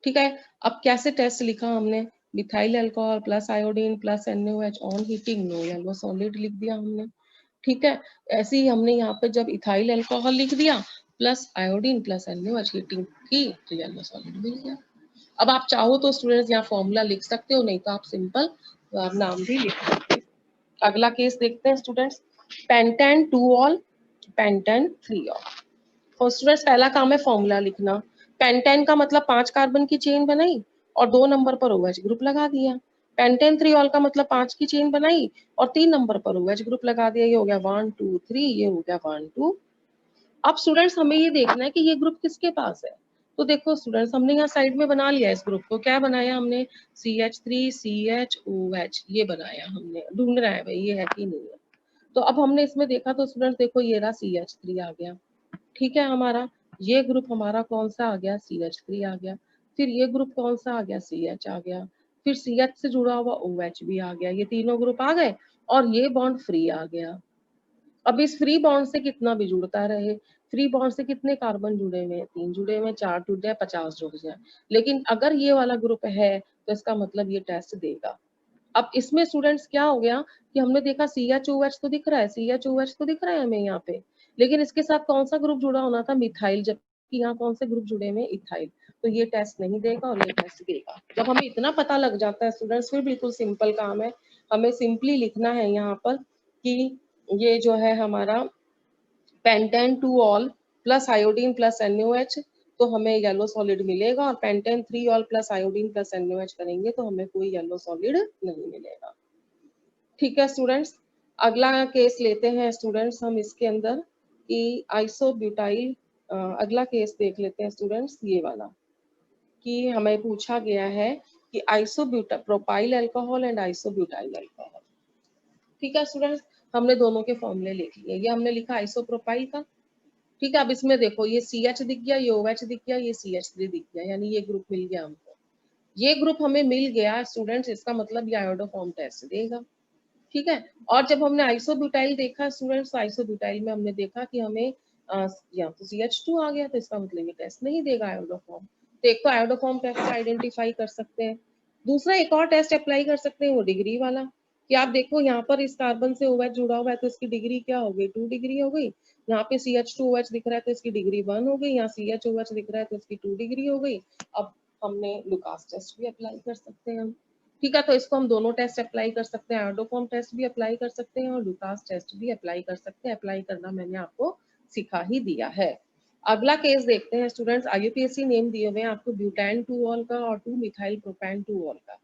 ठीक है। अब कैसे टेस्ट लिखा हमने, methyl alcohol plus iodine plus NaOH on heating no yellow solid लिख दिया हमने। ठीक है। ऐसे ही हमने यहाँ पे जब इथाइल अल्कोहल लिख दिया plus iodine plus NaOH heating की तो येलो सॉलिड मिल गया। अब आप चाहो तो स्टूडेंट्स यहाँ फॉर्मूला लिख सकते हो, नहीं तो आप सिंपल आप नाम भी लिख सकते हो। अगला केस देखते हैं students, pentane 2 all pentane 3 all. और स्टूडेंट्स पहला काम है फॉर्मूला लिखना। पेंटेन का मतलब 5 कार्बन की चेन बनाई और 2 नंबर पर OH ग्रुप लगा दिया। पेंटेन 3 ऑल का मतलब 5 की चेन बनाई और 3 नंबर पर OH ग्रुप लगा दिया। ये हो गया 1 2 3, ये हो गया 1 2। अब स्टूडेंट्स हमें ये देखना है कि ये ग्रुप किसके पास है। तो देखो स्टूडेंट्स हमने यहाँ साइड में बना लिया इस ग्रुप को, क्या बनाया हमने, CH3 CHOH, ये बनाया हमने। ढूंढ रहा है भाई ये है कि नहीं है। तो अब हमने इसमें देखा तो स्टूडेंट्स देखो ये रहा CH3 आ गया। ठीक है, हमारा ये ग्रुप हमारा कौन सा आ गया, CH3 आ गया। फिर ये ग्रुप कौन सा आ गया, CH आ गया। फिर CH से जुड़ा हुआ OH भी आ गया। ये तीनों ग्रुप आ गए और ये बॉन्ड फ्री आ गया। अब इस फ्री बॉन्ड से कितना भी जुड़ता रहे, फ्री बॉन्ड से कितने कार्बन जुड़े हुए हैं, 3 जुड़े हुए हैं, 4 जुड़ जाए, 50 जुड़ जाए। लेकिन अगर ये वाला ग्रुप है तो इसका मतलब ये टेस्ट देगा। अब इसमें स्टूडेंट्स क्या हो गया कि हमने देखा CHOH तो दिख रहा है, CHOH तो दिख रहा है हमें यहाँ पे, लेकिन इसके साथ कौन सा ग्रुप जुड़ा होना था, मिथाइल, जबकि यहाँ कौन से ग्रुप जुड़े हुए, इथाइल। तो ये टेस्ट नहीं देगा और ये टेस्ट देगा। जब हमें इतना पता लग जाता है स्टूडेंट्स, फिर बिल्कुल सिंपल काम है, हमें सिंपली लिखना है यहाँ पर कि ये जो है हमारा pentane 2 all plus iodine plus NaOH, तो हमें येलो सॉलिड मिलेगा, और pentane 3 all plus iodine plus NaOH करेंगे तो हमें कोई येलो सॉलिड नहीं मिलेगा। ठीक है स्टूडेंट्स। अगला केस लेते हैं स्टूडेंट्स हम इसके अंदर कि आइसोब्यूटाइल, अगला केस देख लेते हैं स्टूडेंट्स ये वाला, कि हमें पूछा गया है कि आइसोब्यूटा propyl alcohol and isobutyl alcohol. ठीक है स्टूडेंट्स, हमने दोनों के फॉर्मूले लिख लिए। ये हमने लिखा आइसोप्रोपाइल का, ठीक है, अब इसमें देखो ये CH दिख गया, ये OH दिख गया, ये CH3 दिख गया, यानी ये ग्रुप मिल गया हमको। ये ग्रुप हमें मिल गया स्टूडेंट्स, इसका मतलब ये आयोडोफॉर्म टेस्ट देगा। ठीक है, और जब हमने आइसोब्यूटाइल देखा स्टूडेंट्स, आइसोब्यूटाइल में हमने देखा कि हमें यहाँ तो CH2 आ गया, तो इसका मतलब ये टेस्ट नहीं देगा आयोडोफॉर्म। तो एक तो आयोडोफॉर्म टेस्ट आइडेंटिफाई कर सकते हैं, दूसरा एक और टेस्ट अप्लाई कर सकते हैं, वो डिग्री वाला, कि आप देखो यहाँ पर इस कार्बन से OH जुड़ा हुआ है तो इसकी डिग्री क्या हो गई, 2 डिग्री हो गई। यहाँ पे CH2OH दिख रहा है तो इसकी डिग्री 1 हो गई, यहाँ CHOH दिख रहा है तो इसकी 2 डिग्री हो गई। अब हमने लुकास टेस्ट भी अप्लाई कर सकते हैं हम। ठीक है, तो इसको हम दोनों टेस्ट अप्लाई कर सकते हैं, आयोडोफॉर्म टेस्ट भी अप्लाई कर सकते हैं और लुकास टेस्ट भी अप्लाई कर सकते हैं। अप्लाई करना मैंने आपको सिखा ही दिया है। अगला केस देखते हैं स्टूडेंट्स, IUPAC नेम दिए हुए हैं आपको ब्यूटान 2-ऑल का और 2-मिथाइल प्रोपेन 2-ऑल का।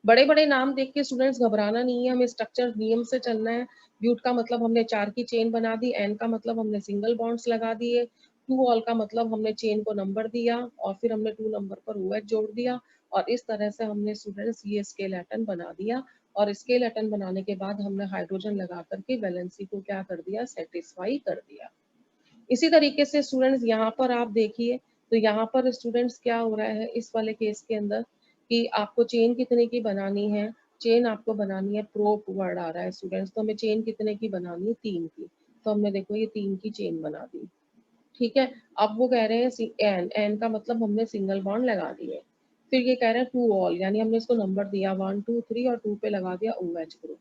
बड़े बड़े नाम देख के स्टूडेंट्स घबराना नहीं है, हमें स्ट्रक्चर नियम से चलना है। ब्यूट का मतलब हमने 4 की चेन बना दी, एन का मतलब हमने सिंगल बॉन्ड्स लगा दिए, 2-ऑल का मतलब हमने चेन को नंबर दिया और फिर हमने 2 नंबर पर OH जोड़ दिया और इस तरह से हमने स्टूडेंट्स ये स्केलेटन बना दिया। और स्केलेटन बनाने के बाद हमने हाइड्रोजन लगा करके वैलेंसी को क्या कर दिया, सेटिस्फाई कर दिया। इसी तरीके से स्टूडेंट्स यहाँ पर आप देखिए, तो यहाँ पर स्टूडेंट्स क्या हो रहा है इस वाले केस के अंदर कि आपको चेन कितने की बनानी है, चेन आपको बनानी है, प्रोप वर्ड आ रहा है स्टूडेंट्स, तो हमें चेन कितने की बनानी है, 3 की। तो हमने देखो ये 3 की चेन बना दी। ठीक है, अब वो कह रहे हैं एन, एन का मतलब हमने सिंगल बॉन्ड लगा दिए। फिर ये कह रहे हैं 2-ऑल, यानी हमने इसको नंबर दिया 1 2 3 और 2 पे लगा दिया OH ग्रुप।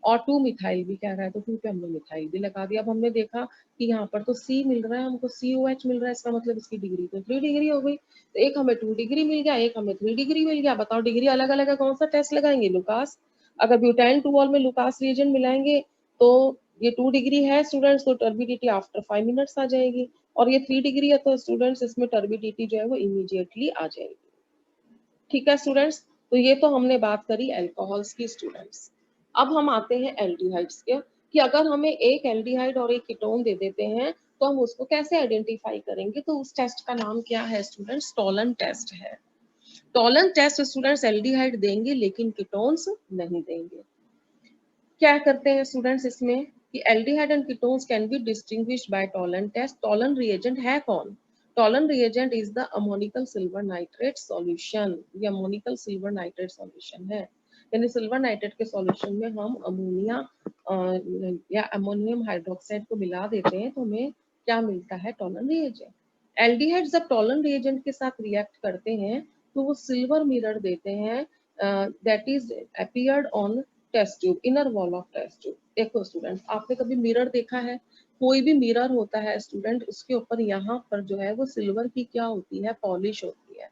और 2-मिथाइल भी कह रहा है तो 2 पे हमने मिथाइल भी लगा दिया। अब हमने देखा कि यहाँ पर तो C मिल रहा है हमको, COH मिल रहा है, इसका मतलब इसकी डिग्री तो 3 डिग्री हो गई। तो एक हमें 2 डिग्री मिल गया, एक हमें 3 डिग्री मिल गया। बताओ डिग्री अलग अलग है, कौन सा टेस्ट लगाएंगे, लुकास। अगर ब्यूटाइल 2-ऑल में लुकास रिएजेंट मिलाएंगे तो ये 2 डिग्री है स्टूडेंट्स, तो टर्बिडिटी आफ्टर 5 मिनट्स आ जाएगी। और ये 3 डिग्री है तो स्टूडेंट्स इसमें टर्बिडिटी जो है वो इमीडिएटली आ जाएगी। ठीक है स्टूडेंट्स, तो ये तो हमने बात करी अल्कोहल्स की स्टूडेंट्स। अब हम आते हैं एल्डिहाइड्स के, कि अगर हमें एक एल्डिहाइड और एक कीटोन दे देते हैं तो हम उसको कैसे आइडेंटिफाई करेंगे, तो उस टेस्ट का नाम क्या है स्टूडेंट्स, टॉलन टेस्ट है। टॉलन टेस्ट स्टूडेंट्स एल्डिहाइड देंगे लेकिन कीटोन्स नहीं देंगे। क्या करते हैं स्टूडेंट्स इसमें कि aldehyde and ketones can be distinguished by Tollens test. Tollens reagent है कौन, Tollens reagent is the ammoniacal silver nitrate solution. ये अमोनिकल सिल्वर नाइट्रेट सॉल्यूशन है, यानी सिल्वर नाइट्रेट के सॉल्यूशन में हम अमोनिया या अमोनियम हाइड्रोक्साइड को मिला देते हैं तो हमें क्या मिलता है, टॉलन रिएजेंट। एल्डिहाइड जब टॉलन रिएजेंट के साथ रिएक्ट करते हैं तो वो सिल्वर मिरर देते हैं, that is appeared on test tube, inner wall of test tube. देखो स्टूडेंट, आपने कभी मिरर देखा है, कोई भी मिरर होता है स्टूडेंट, उसके ऊपर यहाँ पर जो है वो सिल्वर की क्या होती है, पॉलिश होती है।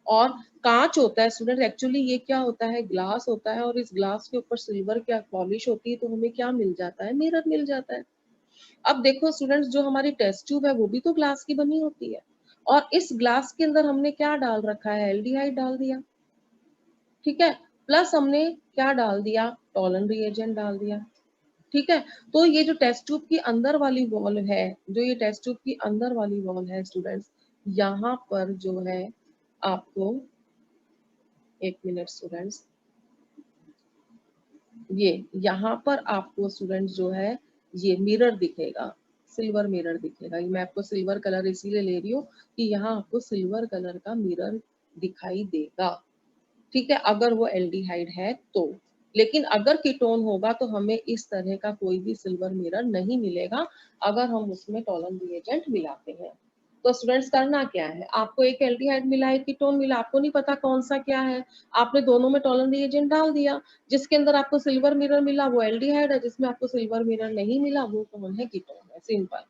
और कांच होता है स्टूडेंट, एक्चुअली ये क्या होता है, ग्लास होता है, और इस ग्लास के ऊपर सिल्वर क्या पॉलिश होती है, तो हमें क्या मिल जाता है, मिरर मिल जाता है। अब देखो स्टूडेंट्स, जो हमारी टेस्ट ट्यूब है वो भी तो ग्लास की बनी होती है, और इस ग्लास के अंदर हमने क्या डाल रखा है, एल्डिहाइड डाल दिया। ठीक है, प्लस हमने क्या डाल दिया, टॉलन रिएजेंट डाल दिया। ठीक है, तो ये जो टेस्ट ट्यूब की अंदर वाली वॉल है, जो ये टेस्ट ट्यूब की अंदर वाली वॉल है स्टूडेंट्स, यहाँ पर जो है आपको, एक मिनट स्टूडेंट्स, ये यहाँ पर आपको स्टूडेंट्स जो है ये मिरर दिखेगा, सिल्वर मिरर दिखेगा। ये मैं आपको सिल्वर कलर इसीलिए ले रही हूँ कि यहाँ आपको सिल्वर कलर का मिरर दिखाई देगा। ठीक है, अगर वो एल्डिहाइड है तो। लेकिन अगर कीटोन होगा तो हमें इस तरह का कोई भी सिल्वर मिरर नहीं मिलेगा अगर हम उसमें टॉलन रिएजेंट मिलाते हैं। तो स्टूडेंट्स करना क्या है, आपको एक एल्डिहाइड मिला, एक कीटोन मिला, आपको नहीं पता कौन सा क्या है, आपने दोनों में टॉलन रिएजेंट डाल दिया। जिसके अंदर आपको सिल्वर मिरर मिला वो एल्डिहाइड है, जिसमें आपको सिल्वर मिरर नहीं मिला वो कौन है, कीटोन है, सिंपल।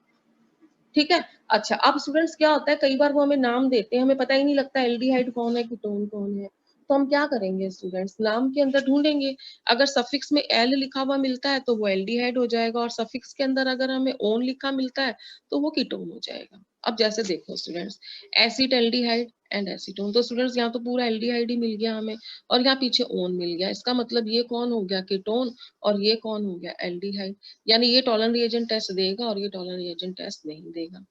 ठीक है, अच्छा अब स्टूडेंट्स क्या होता है, कई बार वो हमें नाम देते हैं, हमें पता ही नहीं लगता एल्डिहाइड कौन है, कीटोन कौन है। तो हम क्या करेंगे स्टूडेंट्स, नाम के अंदर ढूंढेंगे, अगर सफिक्स में एल लिखा हुआ मिलता है तो वो एल्डिहाइड हो जाएगा, और सफिक्स के अंदर अगर हमें ओन लिखा मिलता है तो वो कीटोन हो जाएगा। अब जैसे देखो students, acid aldehyde and acetone, तो स्टूडेंट्स यहाँ तो पूरा एल्डिहाइड ही मिल गया हमें, और यहाँ पीछे ओन मिल गया, इसका मतलब ये कौन हो गया, कीटोन, और ये कौन हो गया, एल्डिहाइड। यानी ये टॉलन रिएजेंट टेस्ट देगा और ये टॉलन रिएजेंट टेस्ट नहीं देगा।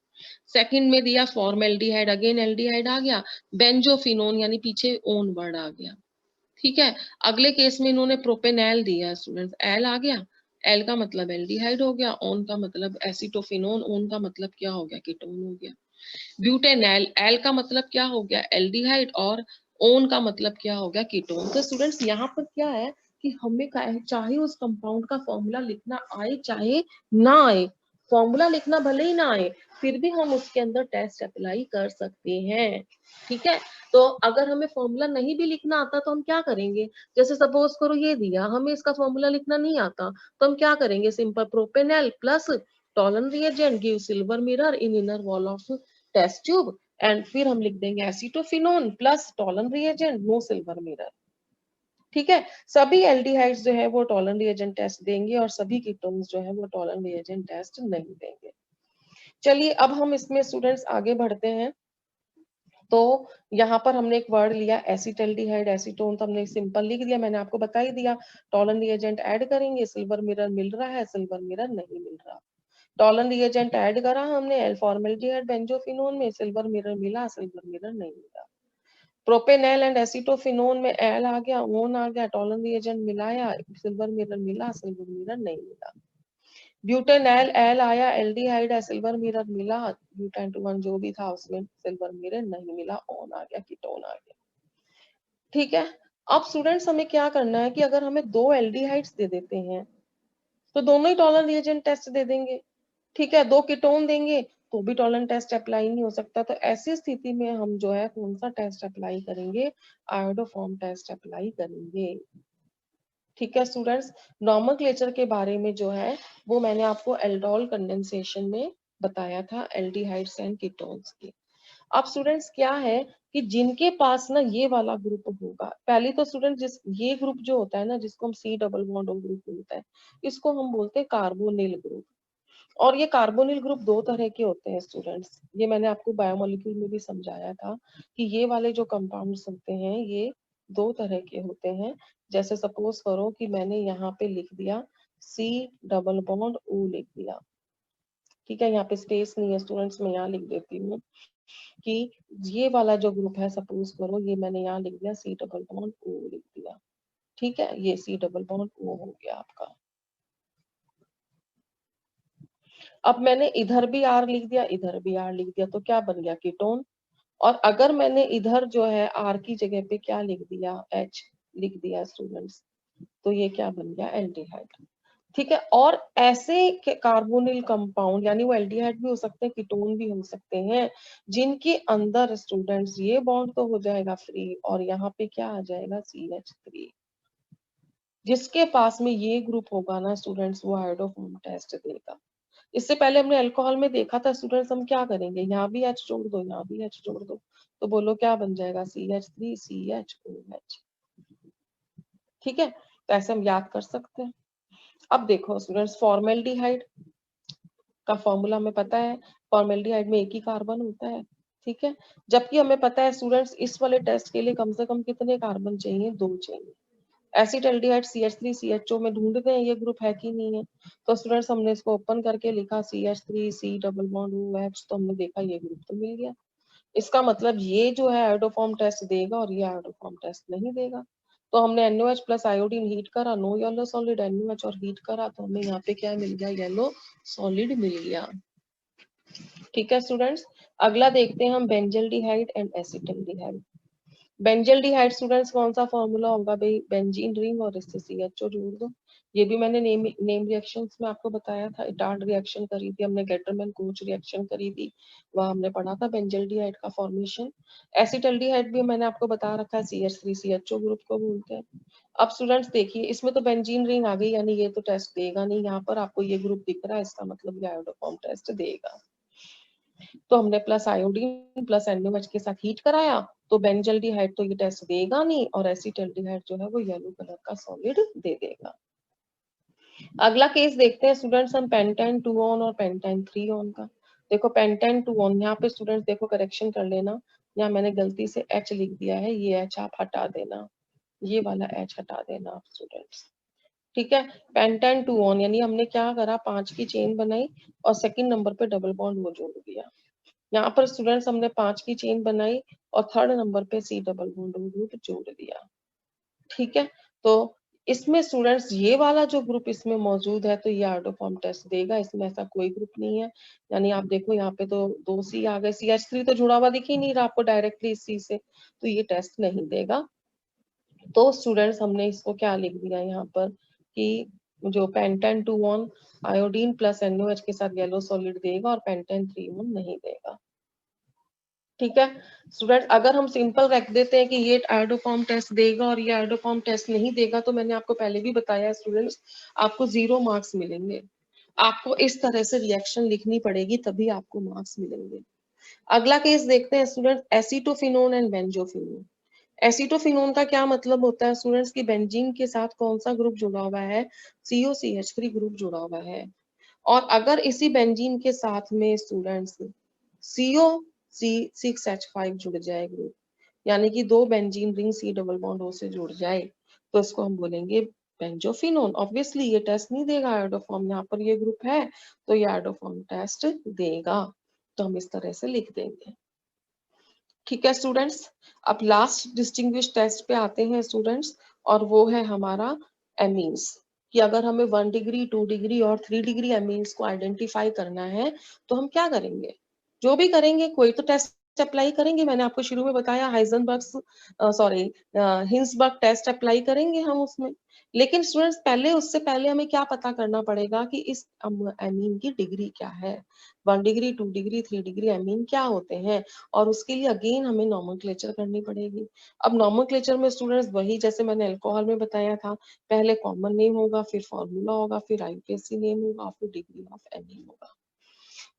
सेकंड में दिया फॉर्मेल्डिहाइड, अगेन एल्डिहाइड आ गया, बेंजोफिनोन यानी पीछे ओन वर्ड आ गया। ठीक है, अगले केस में इन्होंने प्रोपेनॉल दिया स्टूडेंट्स, एल आ गया, एल का मतलब एल्डिहाइड हो गया, ओन का मतलब एसीटोफिनोन, ओन का मतलब क्या हो गया, कीटोन हो गया। ब्यूटेनॉल, एल का मतलब क्या हो गया, एल्डिहाइड, और ओन का मतलब क्या हो गया, कीटोन। तो स्टूडेंट्स यहाँ पर क्या है कि हमें चाहे उस कंपाउंड का फॉर्मूला लिखना आए चाहे ना आए, फॉर्मूला लिखना भले ही ना आए, फिर भी हम उसके अंदर टेस्ट अप्लाई कर सकते हैं। ठीक है, तो अगर हमें फॉर्मूला नहीं भी लिखना आता तो हम क्या करेंगे, जैसे सपोज करो ये दिया, हमें इसका फॉर्मूला लिखना नहीं आता, तो हम क्या करेंगे, simple propanol plus Tollens reagent give silver mirror in inner wall of test tube, and फिर हम लिख देंगे acetophenone plus Tollens reagent no silver mirror. ठीक है, सभी एल्डिहाइड्स जो है वो टॉलन रिएजेंट टेस्ट देंगे और सभी कीटोन्स जो है वो टॉलन रिएजेंट टेस्ट नहीं देंगे। चलिए अब हम इसमें स्टूडेंट्स आगे बढ़ते हैं। तो यहाँ पर हमने एक वर्ड लिया एसिटल्डिहाइड, एसीटोन, तो हमने सिंपल लिख दिया, मैंने आपको बता ही दिया। टॉलन रिएजेंट ऐड करेंगे, सिल्वर मिरर मिल रहा है, सिल्वर मिरर नहीं मिल रहा। टॉलन रिएजेंट ऐड करा हमने एल फॉर्मेल्डिहाइड बेंजोफिनोन में, सिल्वर मिरर मिला, सिल्वर मिरर नहीं मिला। प्रोपेनॉल एंड एसीटोफिनोन में एल आ गया, ओन आ गया, टॉलन रिएजेंट मिलाया, सिल्वर मिरर मिला, सिल्वर मिरर नहीं मिला। ब्यूटेनॉल एल आया, एल्डिहाइड है, सिल्वर मिरर मिला, ब्यूटेन टू वन जो भी था उसमें सिल्वर मिरर नहीं मिला, ओन आ गया, कीटोन आ गया। ठीक है, अब स्टूडेंट्स हमें क्या करना है कि अगर हमें दो एल्डिहाइड्स दे देते हैं तो दोनों ही टॉलन रिएजेंट टेस्ट दे देंगे। ठीक है, दो कीटोन देंगे तो भी टॉलन टेस्ट अप्लाई नहीं हो सकता, तो ऐसी स्थिति में हम जो है कौन सा टेस्ट अप्लाई करेंगे, आयोडोफॉर्म टेस्ट अप्लाई करेंगे। ठीक है स्टूडेंट्स, नॉमेनक्लेचर के बारे में जो है वो मैंने आपको एल्डोल कंडेंसेशन में बताया था, एल्डिहाइड्स एंड कीटोन्स की। अब स्टूडेंट्स क्या है कि जिनके पास ना ये वाला ग्रुप होगा, पहले तो स्टूडेंट जिस ये ग्रुप जो होता है ना, जिसको हम C double bond O group बोलते हैं, इसको हम बोलते हैं कार्बोनिल ग्रुप। और ये कार्बोनिल ग्रुप दो तरह के होते हैं स्टूडेंट्स, ये मैंने आपको बायोमोलिक्यूल में भी समझाया था कि ये वाले जो कंपाउंड्स होते हैं ये दो तरह के होते हैं। जैसे सपोज करो कि मैंने यहाँ पे लिख दिया सी डबल बॉन्ड O लिख दिया। ठीक है, यहाँ पे स्पेस नहीं है स्टूडेंट्स, मैं यहाँ लिख देती हूँ कि ये वाला जो ग्रुप है, सपोज करो ये मैंने यहाँ लिख दिया सी डबल बॉन्ड O लिख दिया। ठीक है, ये सी डबल बॉन्ड O हो गया आपका। अब मैंने इधर भी R लिख दिया, इधर भी R लिख दिया, तो क्या बन गया, कीटोन। और अगर मैंने इधर जो है R की जगह पे क्या लिख दिया, H लिख दिया स्टूडेंट्स, तो ये क्या बन गया, एल्डिहाइड। ठीक है, और ऐसे कार्बोनिल कंपाउंड यानी वो एल्डिहाइड भी हो सकते हैं, कीटोन भी हो सकते हैं, जिनके अंदर स्टूडेंट्स ये बॉन्ड तो हो जाएगा फ्री और यहाँ पे क्या आ जाएगा, CH3। जिसके पास में ये ग्रुप होगा ना स्टूडेंट्स, वो आयोडोफॉर्म टेस्ट देगा। इससे पहले हमने अल्कोहल में देखा था स्टूडेंट्स, हम क्या करेंगे, यहाँ भी H जोड़ दो, यहाँ भी H जोड़ दो, तो बोलो क्या बन जाएगा, CH3 CHOH। ठीक है, तो ऐसे हम याद कर सकते हैं। अब देखो स्टूडेंट्स, फॉर्मेल्डिहाइड का फॉर्मूला हमें पता है, फॉर्मेल्डिहाइड में एक ही कार्बन होता है। ठीक है, जबकि हमें पता है स्टूडेंट्स इस वाले टेस्ट के लिए कम से कम कितने कार्बन चाहिए, दो चाहिए। एसिटल्डिहाइड CH3 CHO में ढूंढते हैं ये ग्रुप है कि नहीं है, तो स्टूडेंट्स हमने इसको ओपन करके लिखा CH3 C double bond OH, तो हमने देखा ये ग्रुप तो मिल गया। इसका मतलब ये जो है आयोडोफॉर्म टेस्ट देगा और ये आयोडोफॉर्म टेस्ट नहीं देगा। तो हमने NOH प्लस आयोडीन हीट करा, नो येलो सॉलिड, NOH और हीट करा, तो हमें यहाँ पे क्या मिल गया, येलो सॉलिड मिल गया। ठीक है स्टूडेंट्स, अगला देखते हैं हम benzaldehyde and acetaldehyde. Benzaldehyde students कौन सा फॉर्मूला होगा भाई, बेंजीन रिंग और इससे CHO जोड़ दो। ये भी मैंने नेम रिएक्शंस में आपको बताया था, इटार्ड रिएक्शन करी थी हमने, गेटरमैन कोच रिएक्शन करी थी, वह हमने पढ़ा था बेंजल्डिहाइड का फॉर्मेशन। एसिटल्डिहाइड भी मैंने आपको बता रखा है, CH3 CHO ग्रुप को बोलते हैं। अब स्टूडेंट्स देखिए, इसमें तो बेंजीन रिंग आ गई, यानी ये तो टेस्ट देगा नहीं, यहाँ पर आपको ये ग्रुप दिख रहा है, इसका मतलब ये आयोडोफॉर्म टेस्ट देगा। तो हमने प्लस आयोडीन प्लस NaOH के साथ हीट कराया, तो बेंजल्डिहाइड तो ये टेस्ट देगा नहीं और एसिटल्डिहाइड जो है वो येलो कलर का सॉलिड दे देगा। अगला केस देखते हैं स्टूडेंट्स हम पेंटेन 2 ऑन और पेंटेन 3 ऑन का। देखो पेंटेन 2 ऑन, यहाँ पे स्टूडेंट्स देखो करेक्शन कर लेना, यहाँ मैंने गलती से H लिख दिया है, ये H आप हटा देना, ये वाला H हटा देना आप स्टूडेंट्स। ठीक है, पेंटेन 2 ऑन यानी हमने क्या करा, 5 की चेन बनाई और सेकंड नंबर पे डबल बॉन्ड वो जोड़ दिया। यहाँ पर स्टूडेंट्स हमने 5 की चेन बनाई और थर्ड नंबर पे C डबल बॉन्ड ग्रुप जोड़ दिया। ठीक है, तो इसमें स्टूडेंट्स ये वाला जो ग्रुप इसमें मौजूद है तो ये आयोडोफॉर्म टेस्ट देगा, इसमें ऐसा कोई ग्रुप नहीं है। यानी आप देखो यहाँ पे तो 2C आ गए, CH3 तो जुड़ा हुआ दिख ही नहीं रहा आपको डायरेक्टली इस C से, तो ये टेस्ट नहीं देगा। तो स्टूडेंट्स हमने इसको क्या लिख दिया यहाँ पर कि जो pentane 2 on iodine plus NOH के साथ येलो सॉलिड देगा और पेंटेन 3 ऑन नहीं देगा। ठीक है स्टूडेंट, अगर हम सिंपल रख देते हैं कि ये आयोडोफॉर्म टेस्ट देगा और ये आयोडोफॉर्म टेस्ट नहीं देगा, तो मैंने आपको पहले भी बताया स्टूडेंट्स, आपको 0 मार्क्स मिलेंगे। आपको इस तरह से रिएक्शन लिखनी पड़ेगी तभी आपको मार्क्स मिलेंगे। अगला केस देखते हैं student, acetophenone and benzophenone. Acetophenone का क्या मतलब होता है स्टूडेंट्स की बेंजीन के साथ कौन सा ग्रुप जुड़ा हुआ है, COCH3 ग्रुप जुड़ा हुआ है। और अगर इसी बेंजीन के साथ में स्टूडेंट्स CO6H5 जुड़ जाए ग्रुप, यानी कि 2 benzene ring C double bond O से जुड़ जाए, तो इसको हम बोलेंगे बेंजोफिनोन। ऑब्वियसली ये टेस्ट नहीं देगा आयोडोफॉर्म, यहाँ पर ये ग्रुप है तो ये आयोडोफॉर्म टेस्ट देगा, तो हम इस तरह से लिख देंगे। ठीक है स्टूडेंट्स, अब लास्ट डिस्टिंग्विश टेस्ट पे आते हैं स्टूडेंट्स, और वो है हमारा एमीन्स, कि अगर हमें 1 डिग्री 2 डिग्री और 3 डिग्री एमीन्स को आइडेंटिफाई करना है तो हम क्या करेंगे, जो भी करेंगे कोई तो टेस्ट अप्लाई करेंगे। मैंने आपको शुरू में बताया हिंसबर्ग टेस्ट अप्लाई करेंगे हम उसमें। लेकिन स्टूडेंट्स पहले उससे पहले हमें क्या पता करना पड़ेगा कि इस एमीन की डिग्री क्या है, 1 डिग्री 2 डिग्री 3 डिग्री एमीन क्या होते हैं, और उसके लिए अगेन हमें नोमेनक्लेचर करनी पड़ेगी। अब नोमेनक्लेचर में स्टूडेंट्स वही जैसे मैंने अल्कोहल में बताया था, पहले कॉमन नेम होगा, फिर फॉर्मूला होगा, फिर IUPAC नेम होगा, फिर डिग्री ऑफ एमीन होगा।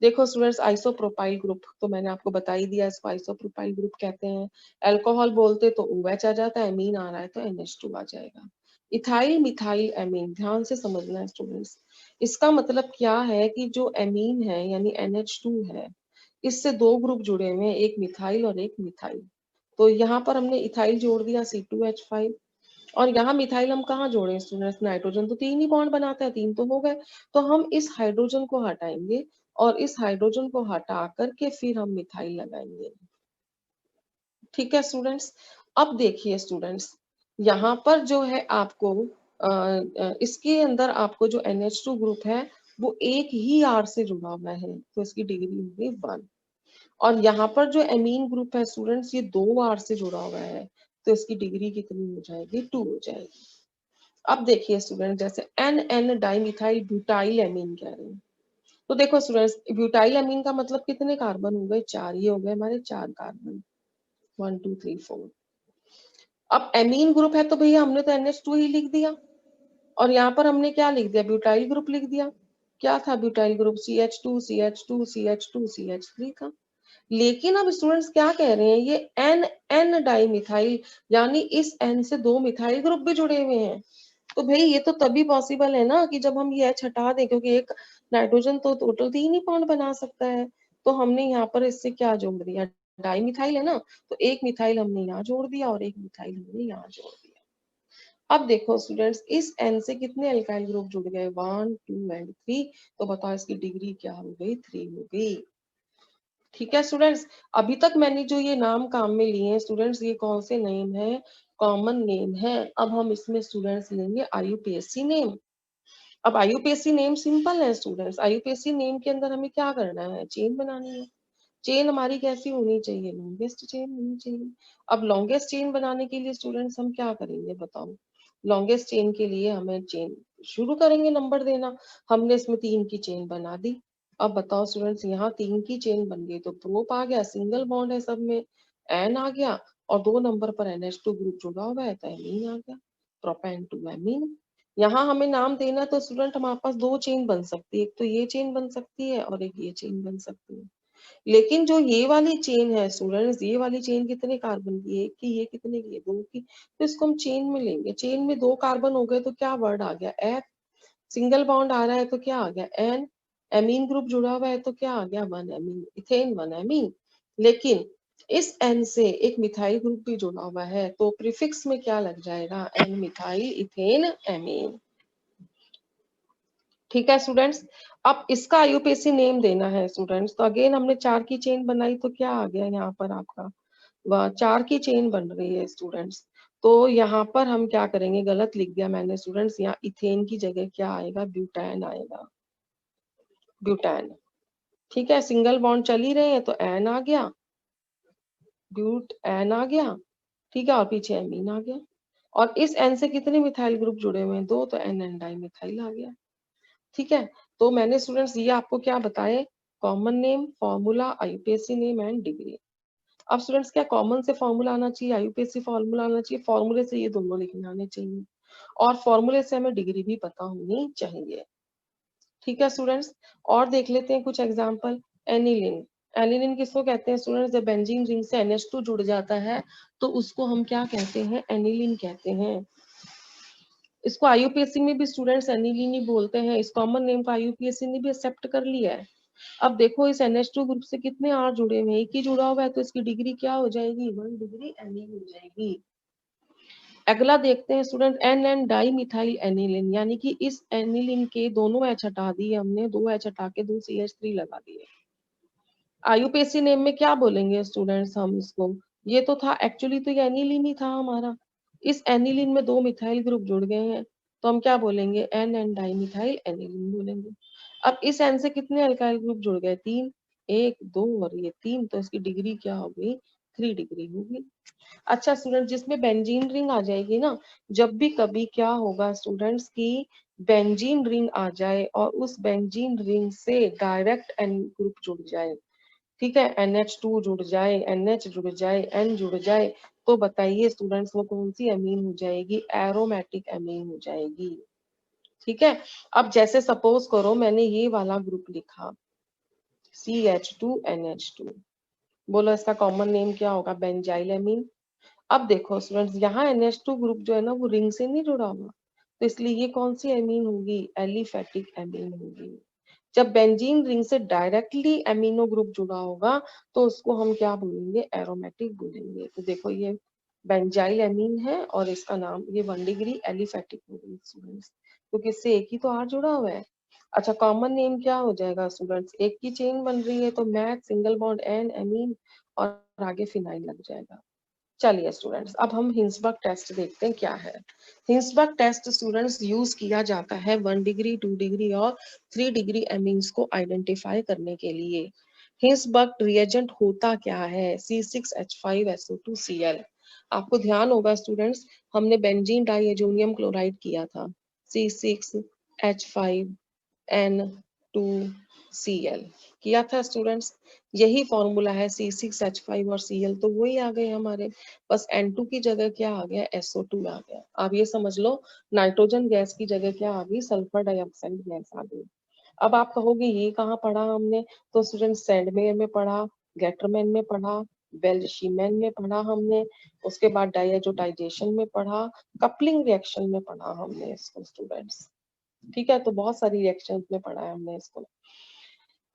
देखो स्टूडेंट्स, आइसोप्रोपाइल ग्रुप तो मैंने आपको बता ही दिया, इसको आइसोप्रोपाइल ग्रुप कहते हैं। अल्कोहल बोलते तो OH आ जाता है, एमीन आ रहा है तो NH2 आ जाएगा। इथाइल मिथाइल एमीन, ध्यान से समझना है स्टूडेंट्स, इसका मतलब क्या है कि जो एमीन है यानी NH2 है, इससे 2 ग्रुप जुड़े हुए हैं, एक मिथाइल और एक मिथाइल। तो यहाँ पर हमने इथाइल जोड़ दिया C2H5, और यहाँ मिथाइल हम कहाँ जोड़े स्टूडेंट्स, नाइट्रोजन तो 3 ही बॉन्ड बनाता है, 3 तो हो गए, तो हम इस हाइड्रोजन को हटाएंगे और इस हाइड्रोजन को हटा करके फिर हम मिथाइल लगाएंगे। ठीक है स्टूडेंट्स, अब देखिए स्टूडेंट्स, यहाँ पर जो है आपको इसके अंदर आपको जो NH2 ग्रुप है वो एक ही R से जुड़ा हुआ है, तो इसकी डिग्री होगी 1। और यहाँ पर जो एमीन ग्रुप है स्टूडेंट्स, ये 2 R से जुड़ा हुआ है, तो इसकी डिग्री कितनी हो जाएगी, 2 हो जाएगी। अब देखिए स्टूडेंट, जैसे NN डाइमिथाइल ब्यूटाइल एमीन कह रहे हैं, तो देखो स्टूडेंट्स, ब्यूटाइल एमीन का मतलब कितने कार्बन हो गए, 4, ये हो गए हमारे 4 कार्बन, 1 2 3 4। अब एमीन ग्रुप है तो भैया हमने तो NH2 ही लिख दिया, और यहाँ पर हमने क्या लिख दिया, ब्यूटाइल ग्रुप लिख दिया। क्या था butyl group, CH2 CH2 CH2 CH3 था। लेकिन अब स्टूडेंट्स क्या कह रहे हैं, ये N डाइमिथाइल, यानी इस N से 2 मिथाइल ग्रुप भी जुड़े हुए हैं। तो भाई ये तो तभी पॉसिबल है ना कि जब हम ये H हटा दें, क्योंकि एक नाइट्रोजन तो टोटल 3 ही बॉन्ड बना सकता है। तो हमने यहाँ पर इससे क्या जोड़ दिया, डाइमिथाइल है ना, तो एक मिथाइल हमने यहाँ जोड़ दिया और एक मिथाइल हमने यहाँ जोड़ दिया। अब देखो स्टूडेंट्स, इस N से कितने अल्काइल ग्रुप जुड़ गए, 1 2 एंड 3, तो बताओ इसकी डिग्री क्या हो गई, 3 हो गई। ठीक है स्टूडेंट्स, अभी तक मैंने जो ये नाम काम में लिए हैं स्टूडेंट्स, ये कौन से नेम है, कॉमन नेम है। अब हम इसमें स्टूडेंट्स लेंगे IUPAC नेम। अब IUPAC नेम सिंपल है स्टूडेंट्स, IUPAC नेम के अंदर हमें क्या करना है, चेन बनानी है। चेन हमारी कैसी होनी चाहिए, लॉन्गेस्ट चेन होनी चाहिए। अब लॉन्गेस्ट चेन बनाने के लिए स्टूडेंट्स हम क्या करेंगे बताओ, लॉन्गेस्ट चेन के लिए हमें चेन शुरू करेंगे नंबर देना। हमने इसमें 3 की चेन बना दी। अब बताओ स्टूडेंट्स, यहाँ 3 की चेन बन गई तो प्रोप आ गया, सिंगल बॉन्ड है सब में, एन आ गया, और 2 नंबर पर NH2 ग्रुप जुड़ा हुआ है तो एमीन आ गया, प्रोपेन टू एमीन। यहाँ हमें नाम देना तो स्टूडेंट हमारे पास 2 चेन बन सकती है, एक तो ये चेन बन सकती है और एक ये चेन बन सकती है। लेकिन जो ये वाली चेन है स्टूडेंट्स, ये वाली चेन कितने कार्बन की है, एक की, ये कितने की है, 2 की, तो इसको हम चेन में लेंगे। चेन में 2 कार्बन हो गए तो क्या वर्ड आ गया, एफ। सिंगल बॉन्ड आ रहा है तो क्या आ गया, एन। एमीन ग्रुप जुड़ा हुआ है तो क्या आ गया, 1 एमीन, इथेन 1 एमीन। लेकिन इस एन से एक मिथाइल ग्रुप भी जुड़ा हुआ है तो प्रीफिक्स में क्या लग जाएगा, एन मिथाइल इथेन एमीन। ठीक है स्टूडेंट्स, अब इसका IUPAC नेम देना है स्टूडेंट्स, तो अगेन हमने 4 की चेन बनाई तो क्या आ गया यहाँ पर आपका, 4 की चेन बन रही है स्टूडेंट्स। तो यहाँ पर हम क्या करेंगे, गलत लिख दिया मैंने स्टूडेंट्स, यहाँ इथेन की जगह क्या आएगा, ब्यूटेन आएगा, ब्यूटेन। ठीक है, सिंगल बॉन्ड चल ही रहे हैं तो एन आ गया, ब्यूट एन आ गया, ठीक है, और पीछे एमीन आ गया। और इस एन से कितने मिथाइल ग्रुप जुड़े हुए हैं, 2, तो एन एन डाई मिथाइल आ गया। ठीक है, तो मैंने स्टूडेंट्स ये आपको क्या बताए, common name, formula, IUPAC name and degree. अब स्टूडेंट्स क्या कॉमन से फॉर्मूला आना चाहिए, आईयूपीएसी फॉर्मूला आना चाहिए, फॉर्मूले से ये दोनों लिखने आने चाहिए, और फॉर्मूले से हमें डिग्री भी पता होनी चाहिए। ठीक है स्टूडेंट्स, और देख लेते हैं कुछ एग्जांपल। एनिलिन, एनिलिन किसको कहते हैं स्टूडेंट्स, जब बेंजीन रिंग से NH2 जुड़ जाता है तो उसको हम क्या कहते हैं, एनिलिन कहते हैं। इसको आईयूपीएससी में भी स्टूडेंट्स एनिलिन ही बोलते हैं, इस कॉमन नेम को आईयूपीएससी ने भी एक्सेप्ट कर लिया है। अब देखो इस NH2 ग्रुप से कितने R जुड़े हुए हैं, एक ही जुड़ा हुआ है, तो इसकी डिग्री क्या हो जाएगी, 1 डिग्री एनिल हो जाएगी। अगला देखते हैं student, N N dimethyl aniline, यानी कि इस एनिलिन के दोनों H हटा दिए हमने, 2 H हटा के 2 CH3 लगा दिए। आईयूपीएससी नेम में क्या बोलेंगे स्टूडेंट्स हम इसको, ये तो था एक्चुअली, तो ये एनिलिन ही था हमारा, इस एनिलिन में 2 मिथाइल ग्रुप जुड़ गए हैं, तो हम क्या बोलेंगे, N N dimethyl aniline बोलेंगे। अब इस एन से कितने अल्काइल ग्रुप जुड़ गए, 3, 1, 2 और ये 3, तो इसकी डिग्री क्या होगी, 3 डिग्री होगी। अच्छा स्टूडेंट, जिसमें बेंजीन रिंग आ जाएगी ना, जब भी कभी क्या होगा स्टूडेंट्स की बेंजीन रिंग आ जाए और उस बेंजीन रिंग से डायरेक्ट एन ग्रुप जुड़ जाए, ठीक है, NH2 जुड़ जाए, NH जुड़ जाए, N जुड़ जाए, तो बताइए स्टूडेंट्स वो कौन सी अमीन हो जाएगी, एरोमेटिक अमीन हो जाएगी। ठीक है, अब जैसे सपोज करो मैंने ये वाला ग्रुप लिखा CH2NH2, बोलो इसका कॉमन नेम क्या होगा, बेंजाइल अमीन। अब देखो स्टूडेंट्स, यहाँ NH2 ग्रुप जो है ना वो रिंग से नहीं जुड़ा हुआ, तो इसलिए ये कौन सी अमीन होगी, एलिफेटिक अमीन होगी। जब बेंजीन रिंग से डायरेक्टली एमिनो ग्रुप जुड़ा होगा तो उसको हम क्या बोलेंगे, एरोमेटिक बोलेंगे। तो देखो ये बेंजाइल एमीन है और इसका नाम ये 1 डिग्री एलिफेटिक हो गई स्टूडेंट्स, क्योंकि इससे एक ही तो आर जुड़ा हुआ है। अच्छा कॉमन नेम क्या हो जाएगा स्टूडेंट्स, एक की चेन बन रही है तो मैथ सिंगल बॉन्ड एन एमीन और आगे फिनाइल लग जाएगा। चलिए स्टूडेंट्स, अब हम हिंसबर्ग टेस्ट देखते हैं क्या है। हिंसबर्ग टेस्ट स्टूडेंट्स यूज किया जाता है 1 डिग्री, 2 डिग्री और 3 डिग्री एमीन्स को आइडेंटिफाई करने के लिए। हिंसबर्ग रिएजेंट होता क्या है, C6H5SO2Cl। आपको ध्यान होगा स्टूडेंट्स, हमने बेंजीन डाइएजोनियम क्लोराइड किया था, C6H5N2Cl किया था स्टूडेंट्स, यही फॉर्मूला है C6H5 और Cl, तो वही आ गए हमारे, बस N2 की जगह क्या आ गया, SO2 आ गया। आप ये समझ लो नाइट्रोजन गैस की जगह क्या आ गई, सल्फर डाइऑक्साइड गैस आ गई। अब आप कहोगे ये कहाँ पढ़ा हमने, तो स्टूडेंट सैंडमेयर में पढ़ा, गेटरमैन में पढ़ा, बेल्शीमैन में पढ़ा हमने, उसके बाद डाइएजोटाइजेशन में पढ़ा, कपलिंग रिएक्शन में पढ़ा हमने इसको स्टूडेंट्स। ठीक है, तो बहुत सारी रिएक्शन में पढ़ा है हमने इसको।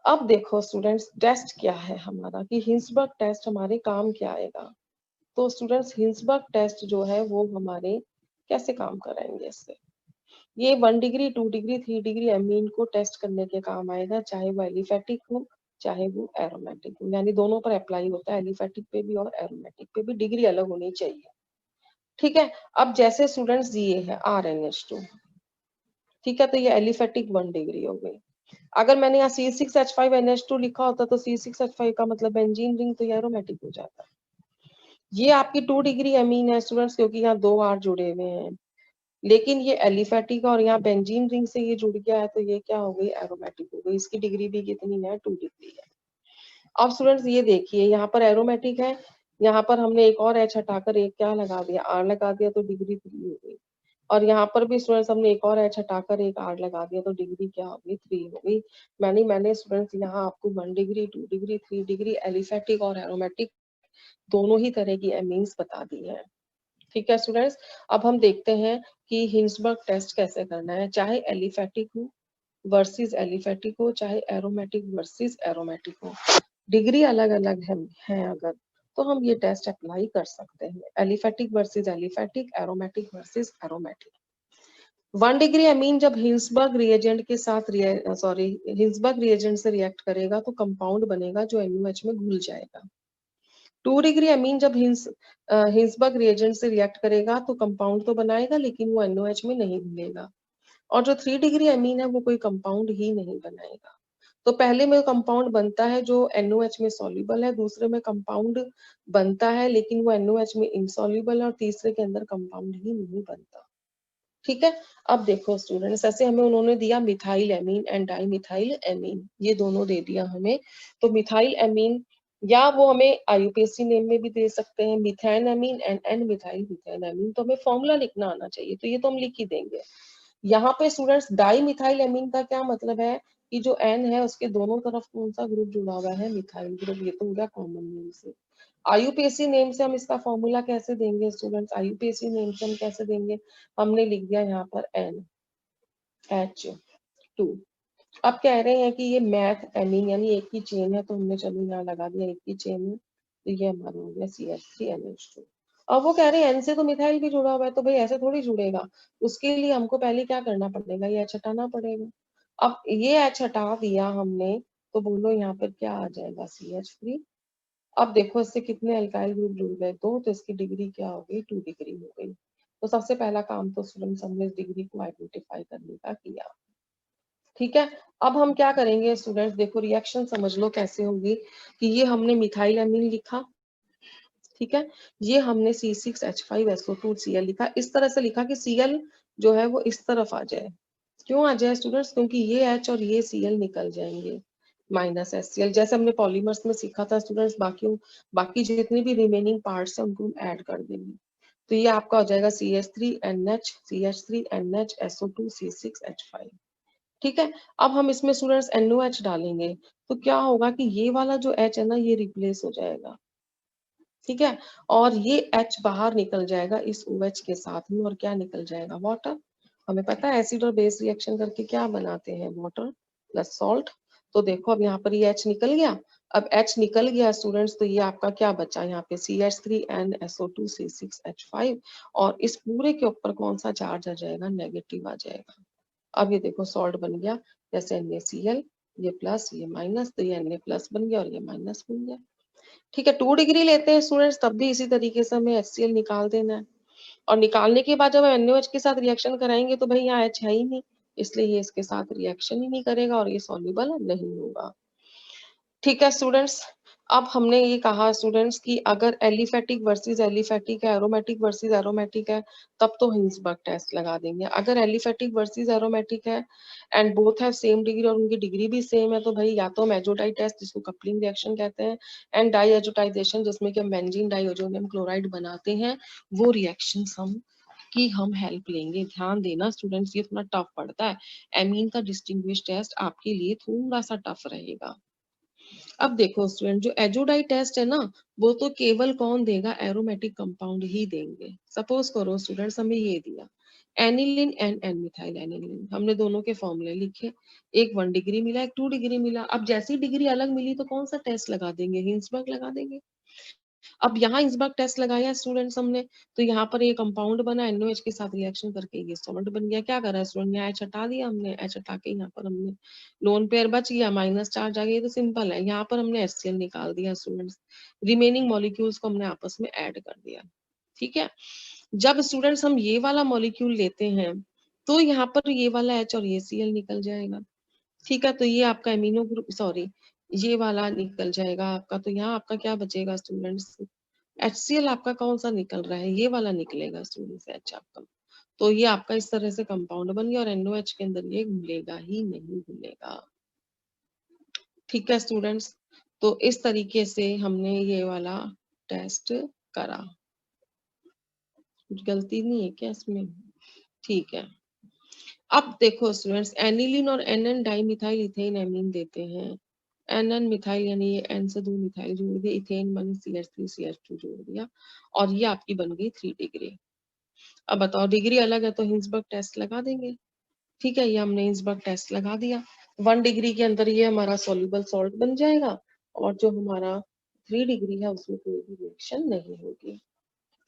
अब देखो स्टूडेंट्स, टेस्ट क्या है हमारा, कि हिंसबर्ग टेस्ट हमारे काम क्या आएगा। तो स्टूडेंट्स हिंसबर्ग टेस्ट जो है वो हमारे कैसे काम कराएंगे इससे, ये 1 डिग्री, 2 डिग्री, 3 डिग्री अमीन को टेस्ट करने के काम आएगा, चाहे वो एलिफेटिक हो चाहे वो एरोमेटिक हो, यानी दोनों पर अप्लाई होता है, एलिफेटिक पे भी और एरोमेटिक पे भी, डिग्री अलग होनी चाहिए। ठीक है, अब जैसे स्टूडेंट्स ये है RNH2, ठीक है, तो ये एलिफेटिक 1 डिग्री हो गई। अगर मैंने यहाँ C6H5NH2 लिखा होता तो C6H5 का मतलब बेंजीन रिंग, तो ये एरोमेटिक हो जाता। ये आपकी 2 डिग्री अमीन है स्टूडेंट्स, क्योंकि यहाँ 2 R जुड़े हुए हैं, लेकिन ये एलिफेटिक और यहाँ बेंजीन रिंग से ये जुड़ गया है, तो ये क्या हो गई, एरोमेटिक हो गई। इसकी डिग्री भी कितनी है, 2 डिग्री है। अब स्टूडेंट्स ये देखिए, यहाँ पर एरोमेटिक है, यहाँ पर हमने एक और H हटाकर एक क्या लगा दिया, R लगा दिया, तो डिग्री 3 हो गई। और यहाँ पर भी स्टूडेंट्स हमने एक और H हटाकर एक R लगा दिया, तो डिग्री क्या हो गई, 3 हो गई। मैंने स्टूडेंट्स यहाँ आपको 1 डिग्री, 2 डिग्री, 3 डिग्री एलिफेटिक और एरोमेटिक दोनों ही तरह की एमीन्स बता दी है। ठीक है स्टूडेंट्स, अब हम देखते हैं कि हिंसबर्ग टेस्ट कैसे करना है, चाहे एलिफेटिक हो वर्सेस एलिफेटिक हो, चाहे एरोमेटिक वर्सेस एरोमेटिक हो, डिग्री अलग अलग है अगर, तो हम ये टेस्ट अप्लाई कर सकते हैं, aliphatic versus aliphatic, aromatic versus aromatic. 1 degree amine जब हिंसबर्ग रिएजेंट के साथ हिंसबर्ग रिएजेंट से रिएक्ट करेगा तो कंपाउंड बनेगा जो NaOH में घुल जाएगा। 2 डिग्री अमीन जब हिंसबर्ग रिएजेंट से रिएक्ट करेगा तो कंपाउंड तो बनाएगा लेकिन वो NOH में नहीं घुलेगा। और जो 3 डिग्री अमीन है वो कोई कंपाउंड ही नहीं बनाएगा। तो पहले में कंपाउंड बनता है जो NOH में सॉल्युबल है, दूसरे में कंपाउंड बनता है लेकिन वो NOH में इनसॉल्युबल है और तीसरे के अंदर कंपाउंड ही नहीं बनता। ठीक है। अब देखो स्टूडेंट्स, ऐसे हमें उन्होंने दिया methyl amine and di methyl amine, ये दोनों दे दिया हमें। तो मिथाइल एमीन या वो हमें IUPAC नेम में भी दे सकते हैं, methane amine and N methyl methane amine. तो हमें फॉर्मूला लिखना आना चाहिए, तो ये तो हम लिख ही देंगे। यहाँ पे स्टूडेंट्स डाई मिथाइल एमीन का क्या मतलब है कि जो एन है उसके दोनों तरफ कौन सा ग्रुप जुड़ा हुआ है, मिथाइल ग्रुप। ये तो हो गया कॉमन नेम से। IUPAC नेम से हम इसका फॉर्मूला कैसे देंगे स्टूडेंट्स, IUPAC नेम से हम कैसे देंगे, हमने लिख दिया यहाँ पर NH2। अब कह रहे हैं कि ये मैथ एमीन यानी एक ही चेन है, तो हमने चलो यहाँ लगा दिया एक ही चेन है, तो ये हमारा हो गया CH3NH2। अब वो कह रहे हैं N से तो मिथाइल भी जुड़ा हुआ है, तो भाई ऐसे थोड़ी जुड़ेगा, उसके लिए हमको पहले क्या करना पड़ेगा, ये H हटाना पड़ेगा। अब ये H हटा दिया हमने, तो बोलो यहाँ पर क्या आ जाएगा, CH3। अब देखो इससे कितने अल्काइल ग्रुप जुड़ गए, 2, तो इसकी डिग्री क्या हो गई, 2 डिग्री हो गई। तो सबसे पहला काम तो स्टूडेंट्स हमने इस डिग्री को आइडेंटिफाई करने का किया। ठीक है। अब हम क्या करेंगे स्टूडेंट्स, देखो रिएक्शन समझ लो कैसे होगी कि ये हमने मिथाइल एमीन लिखा, ठीक है, ये हमने C6H5SO2Cl लिखा। इस तरह से लिखा कि Cl जो है वो इस तरफ आ जाए। क्यों आ जाए स्टूडेंट्स, क्योंकि ये H और ये Cl निकल जाएंगे, माइनस HCl। जैसे हमने पॉलीमर्स में सीखा था स्टूडेंट्स, बाकी जितने भी रिमेनिंग पार्ट्स हैं उनको हम ऐड कर देंगे। तो ये आपका हो जाएगा CH3NH CH3NH SO2 C6H5। ठीक है। अब हम इसमें स्टूडेंट्स NOH डालेंगे, तो क्या होगा कि ये वाला जो H है ना, ये रिप्लेस हो जाएगा। ठीक है। और ये H बाहर निकल जाएगा इस OH के साथ में, और क्या निकल जाएगा, वाटर। हमें पता है एसिड और बेस रिएक्शन करके क्या बनाते हैं, वाटर प्लस सॉल्ट। तो देखो अब यहाँ पर ये H निकल गया। अब H निकल गया स्टूडेंट्स, तो ये आपका क्या बचा, यहाँ पे CH3N SO2 C6H5, और इस पूरे के ऊपर कौन सा चार्ज आ जाएगा, नेगेटिव आ जाएगा। अब ये देखो सॉल्ट बन गया, जैसे NaCl, ये प्लस ये माइनस, तो ये Na प्लस बन गया और ये माइनस बन गया। ठीक है। 2 डिग्री लेते हैं स्टूडेंट्स, तब भी इसी तरीके से हमें HCl निकाल देना है, और निकालने के बाद जब हम NaOH के साथ रिएक्शन कराएंगे तो भाई यहाँ H है ही नहीं, इसलिए ये इसके साथ रिएक्शन ही नहीं करेगा और ये सॉल्युबल नहीं होगा। ठीक है स्टूडेंट्स। अब हमने ये कहा स्टूडेंट्स कि अगर एलिफेटिक वर्सेस एलिफेटिक है, एरोमेटिक वर्सेस एरोमेटिक है, तब तो हिंसबर्ग टेस्ट लगा देंगे। अगर एलिफेटिक वर्सेस एरोमेटिक है and both have same degree और उनकी डिग्री भी सेम है, तो भाई या तो हम एजोटाइड टेस्ट, जिसको कपलिंग रिएक्शन कहते हैं, एंड डाई एजोटाइजेशन, जिसमें कि हम बेंजीन डाइओजोनियम क्लोराइड बनाते हैं, वो रिएक्शंस हम हेल्प लेंगे। ध्यान देना स्टूडेंट्स, ये थोड़ा टफ पड़ता है, एमीन का डिस्टिंग्विश टेस्ट आपके लिए थोड़ा सा टफ रहेगा। अब देखो स्टूडेंट, जो एजोडाई टेस्ट है ना, वो तो केवल कौन देगा, एरोमेटिक कंपाउंड ही देंगे। सपोज करो स्टूडेंट्स हमें ये दिया aniline and N methyl aniline, हमने दोनों के फॉर्मूले लिखे, एक 1 डिग्री मिला, एक 2 डिग्री मिला। अब जैसी डिग्री अलग मिली तो कौन सा टेस्ट लगा देंगे, हिंसबर्ग लगा देंगे। अब यहाँ हिंसबर्ग टेस्ट लगाया स्टूडेंट्स हमने, तो यहाँ पर ये कंपाउंड बना, NOH के साथ रिएक्शन करके ये सॉल्ट बन गया। क्या करा स्टूडेंट, यहाँ H हटा दिया हमने, H हटा के यहाँ पर हमने लोन पेयर बच गया, माइनस चार्ज आ गया, तो सिंपल है। यहाँ पर हमने HCl निकाल दिया स्टूडेंट्स, रिमेनिंग मॉलिक्यूल्स को हमने आपस में ऐड कर दिया। ठीक है। जब स्टूडेंट्स हम ये वाला मॉलिक्यूल लेते हैं, तो यहाँ पर ये वाला H और ये Cl निकल जाएगा। ठीक है। तो ये आपका एमिनो ग्रुप, सॉरी, ये वाला निकल जाएगा आपका, तो यहाँ आपका क्या बचेगा स्टूडेंट्स, HCl आपका कौन सा निकल रहा है, ये वाला निकलेगा स्टूडेंट्स H आपका। तो ये आपका इस तरह से कंपाउंड बन गया, और NOH के अंदर ये घुलेगा ही नहीं घुलेगा। ठीक है स्टूडेंट्स। तो इस तरीके से हमने ये वाला टेस्ट करा। कुछ गलती नहीं है क्या इसमें, ठीक है। अब देखो स्टूडेंट्स, एनिलीन और NN डाइमिथाइल इथेन एमीन देते हैं। NN मिथाइल यानी ये N से 2 मिथाइल जोड़ दिया, इथेन बनी CH3CH2 जोड़ दिया, और ये आपकी बन गई 3 डिग्री। अब बताओ डिग्री अलग है तो हिंसबर्ग टेस्ट लगा देंगे। ठीक है, ये हमने हिंसबर्ग टेस्ट लगा दिया। 1 डिग्री के अंदर ये हमारा सॉल्युबल सॉल्ट बन जाएगा, और जो हमारा 3 डिग्री है उसमें कोई भी रिएक्शन नहीं होगी।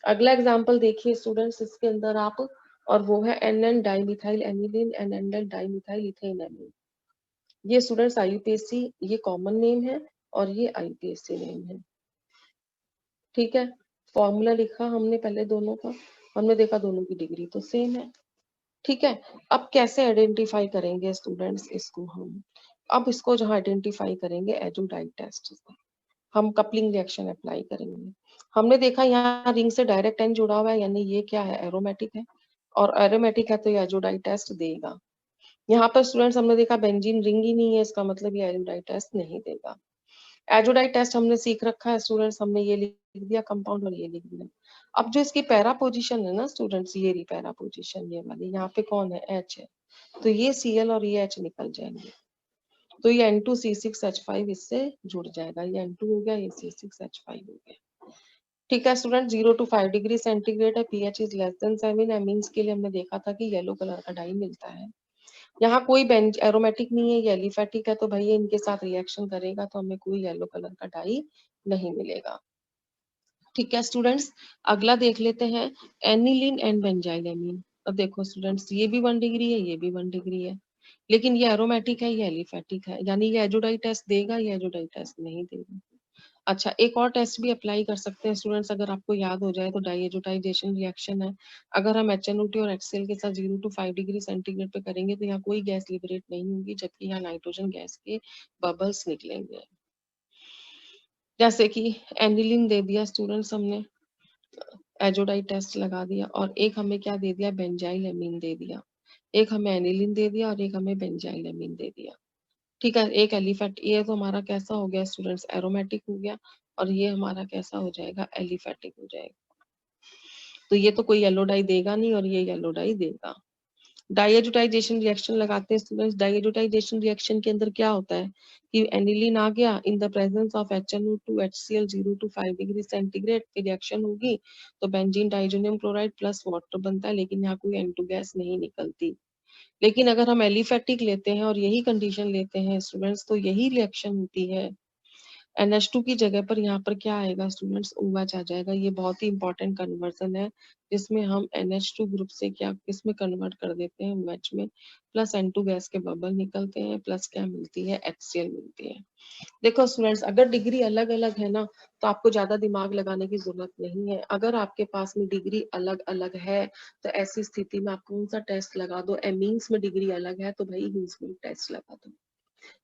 अगला एग्जांपल देखिए स्टूडेंट्स इसके अंदर आप, और वो है NN dimethyl aniline and NN dimethyl ethane amine. ये स्टूडेंट्स IUPAC, ये कॉमन नेम है और ये IUPAC नेम है। ठीक है, फॉर्मूला लिखा हमने पहले दोनों का, हमने देखा दोनों की डिग्री तो सेम है। ठीक है, अब कैसे आइडेंटिफाई करेंगे स्टूडेंट्स इसको हम, अब इसको जहाँ आइडेंटिफाई करेंगे एजोडाइट टेस्ट से हम कपलिंग रिएक्शन अप्लाई करेंगे। हमने देखा यहाँ रिंग से डायरेक्ट एन जुड़ा हुआ है, यानी ये क्या है, एरोमेटिक है, और एरोमेटिक है तो ये एजोडाइट टेस्ट देगा। यहाँ पर स्टूडेंट्स हमने देखा बेंजीन रिंग ही नहीं है, इसका मतलब ये एजोडाइट टेस्ट नहीं देगा। एजोडाइट टेस्ट हमने सीख रखा है स्टूडेंट्स, हमने ये लिख दिया कंपाउंड और ये लिख दिया। अब जो इसकी पैरा पोजीशन है ना स्टूडेंट्स, ये रही पैरा पोजीशन ये वाली, यहाँ पे कौन है, एच है, तो ये Cl और ये H निकल जाएंगे, तो ये N2C6H5 इससे जुड़ जाएगा, ये N2 हो गया, ये C6H5 हो गया। ठीक है स्टूडेंट, 0 to 5 डिग्री सेंटीग्रेड है, pH is less than 7, amines के लिए हमने देखा था कि येलो कलर का डाई मिलता है। यहाँ कोई बेंज एरोमेटिक नहीं है, ये एलिफेटिक है, तो भाई ये इनके साथ रिएक्शन करेगा तो हमें कोई येलो कलर का डाई नहीं मिलेगा। ठीक है स्टूडेंट्स, अगला देख लेते हैं एनिलीन एंड बेंजाइल एमीन। अब देखो स्टूडेंट्स, ये भी 1 डिग्री है, ये भी 1 डिग्री है, लेकिन ये एरोमेटिक है, ये एलिफेटिक है, यानी ये एजोडाइट टेस्ट देगा, ये एजोडाइट टेस्ट नहीं देगा। अच्छा, एक और टेस्ट भी अप्लाई कर सकते हैं स्टूडेंट्स, अगर आपको याद हो जाए तो डाइएजोटाइजेशन रिएक्शन है। अगर हम HNO2 और HCl के साथ 0 to 5 डिग्री सेंटीग्रेड पे करेंगे तो यहाँ कोई गैस लिबरेट नहीं होगी, जबकि यहाँ नाइट्रोजन गैस के बबल्स निकलेंगे। जैसे कि एनिलीन दे दिया स्टूडेंट्स हमने, एजोडाइट टेस्ट लगा दिया, और एक हमें क्या दे दिया, बेंजाइल एमीन दे दिया। एक हमें एनिलीन दे दिया और एक हमें बेंजाइल एमीन दे दिया। ठीक है, एक एलिफेट, ये तो हमारा कैसा हो गया स्टूडेंट्स, एरोमेटिक हो गया, और ये हमारा कैसा हो जाएगा, एलिफेटिक हो जाएगा। तो ये तो कोई येलो डाई देगा नहीं और ये येलो डाई देगा। डाइएजोटाइजेशन रिएक्शन लगाते हैं स्टूडेंट्स, डाइएजोटाइजेशन रिएक्शन के अंदर क्या होता है कि एनिलीन आ गया, in the presence of HNO2 HCl 0 to 5 degree centigrade की रिएक्शन होगी, तो benzene diazonium chloride plus water बनता है, लेकिन यहाँ कोई N2 गैस नहीं निकलती। लेकिन अगर हम एलिफेटिक लेते हैं और यही कंडीशन लेते हैं स्टूडेंट्स, तो यही रिएक्शन होती है, NH2 की जगह पर यहाँ पर क्या आएगा स्टूडेंट्स, OH आ जाएगा। ये बहुत ही इंपॉर्टेंट कन्वर्जन है, जिसमें हम NH2 ग्रुप से क्या किस में कन्वर्ट कर देते हैं, OH में, प्लस N2 गैस के बबल निकलते हैं, प्लस क्या मिलती है, HCl मिलती है। देखो स्टूडेंट्स, अगर डिग्री अलग अलग है ना, तो आपको ज्यादा दिमाग लगाने की जरूरत नहीं है। अगर आपके पास में डिग्री अलग अलग है, तो ऐसी स्थिति में आप कौन सा टेस्ट लगा दो, एमीन्स में डिग्री अलग है तो भाई ह्यूसमिल टेस्ट लगा दो।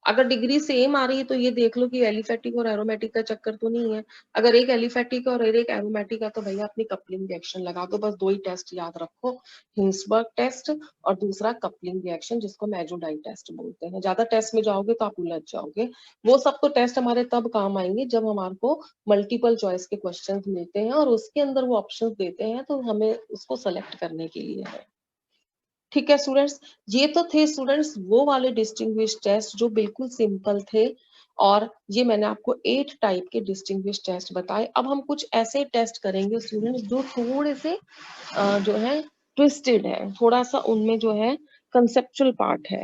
अगर डिग्री सेम आ रही है तो ये देख लो कि एलिफेटिक और एरोमेटिक का चक्कर तो नहीं है। अगर एक एलिफेटिक और एक एरोमेटिक है तो भैया अपनी कपलिंग रिएक्शन लगा दो, बस 2 ही टेस्ट याद रखो, हिंसबर्ग टेस्ट और दूसरा कपलिंग रिएक्शन, जिसको मेजोडाइट टेस्ट बोलते हैं। ज्यादा टेस्ट में जाओगे तो आप उलझ जाओगे। वो सब तो टेस्ट हमारे तब काम आएंगे जब हमारे को मल्टीपल चॉइस के क्वेश्चन मिलते हैं और उसके अंदर वो ऑप्शन देते हैं, तो हमें उसको सेलेक्ट करने के लिए है। ठीक है स्टूडेंट्स, ये तो थे स्टूडेंट्स वो वाले डिस्टिंग्विश टेस्ट जो बिल्कुल सिंपल थे, और ये मैंने आपको 8 टाइप के डिस्टिंग्विश टेस्ट बताए। अब हम कुछ ऐसे टेस्ट करेंगे स्टूडेंट्स जो थोड़े से जो है ट्विस्टेड है, थोड़ा सा उनमें जो है कंसेप्चुअल पार्ट है।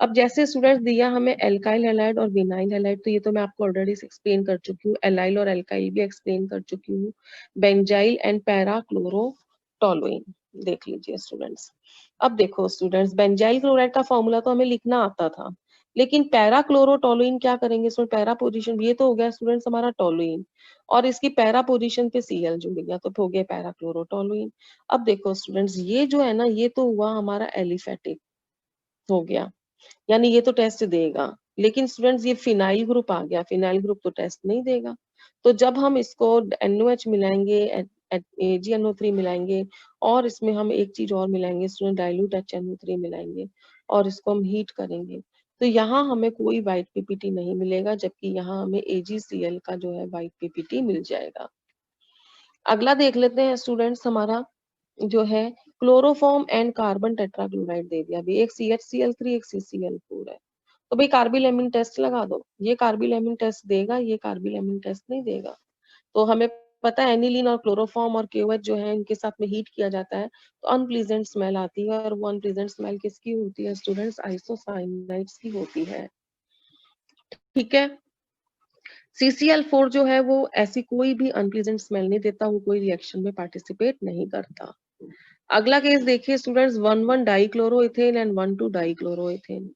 अब जैसे स्टूडेंट्स दिया हमें एल्काइल हैलाइड और विनाइल हैलाइड, तो ये तो मैं आपको ऑलरेडी एक्सप्लेन कर चुकी हूँ, एलाइल और एल्काइल भी एक्सप्लेन कर चुकी हूँ। बेंजाइल एंड पैरा क्लोरोटोलुइन देख लीजिए स्टूडेंट्स। अब देखो स्टूडेंट्स, बेंजाइल क्लोराइड का फॉर्मूला तो हमें लिखना आता था, लेकिन पैरा क्लोरोटोलुइन क्या करेंगे स्टूडेंट, पैरा पोजीशन, ये तो हो गया स्टूडेंट्स हमारा टोलुइन, और इसकी पैरा पोजीशन पे Cl जुड़ गया तो हो गया पैरा क्लोरोटोलुइन। अब देखो स्टूडेंट्स, ये जो है ना, ये तो हुआ हमारा एलिफेटिक हो गया, यानी ये तो टेस्ट देगा, लेकिन स्टूडेंट्स ये फिनाइल ग्रुप आ गया, फिनाइल ग्रुप तो टेस्ट नहीं देगा। तो जब हम इसको NOH मिलाएंगे, AgNO3 मिलाएंगे, और इसमें हम एक चीज और मिलाएंगे स्टूडेंट, डाइल्यूट HNO3 मिलाएंगे, और इसको हम हीट करेंगे, तो यहाँ हमें कोई व्हाइट पीपीटी नहीं मिलेगा, जबकि यहाँ हमें AgCl का जो है व्हाइट पीपीटी मिल जाएगा। अगला देख लेते हैं स्टूडेंट्स, हमारा जो है क्लोरोफॉर्म एंड कार्बन टेट्राक्लोराइड दे दिया, अभी एक CHCl3 एक CCl4 है, तो भाई कार्बिलेमिन टेस्ट लगा दो, ये कार्बिलेमिन टेस्ट देगा, ये कार्बिलेमिन टेस्ट नहीं देगा। तो हमें पता है एनिलीन और क्लोरोफॉर्म और KOH जो है इनके साथ में हीट किया जाता है तो अनप्लीजेंट स्मेल आती है, और वो अनप्लीजेंट स्मेल किसकी होती है स्टूडेंट्स, आइसोसाइनाइड्स की होती है। ठीक है, CCl4 जो है वो ऐसी कोई भी अनप्लीजेंट स्मेल नहीं देता, वो कोई रिएक्शन में पार्टिसिपेट नहीं करता। अगला केस देखिए स्टूडेंट्स, 1,1 डाइक्लोरोइथेन एंड 1,2 डाइक्लोरोइथेन।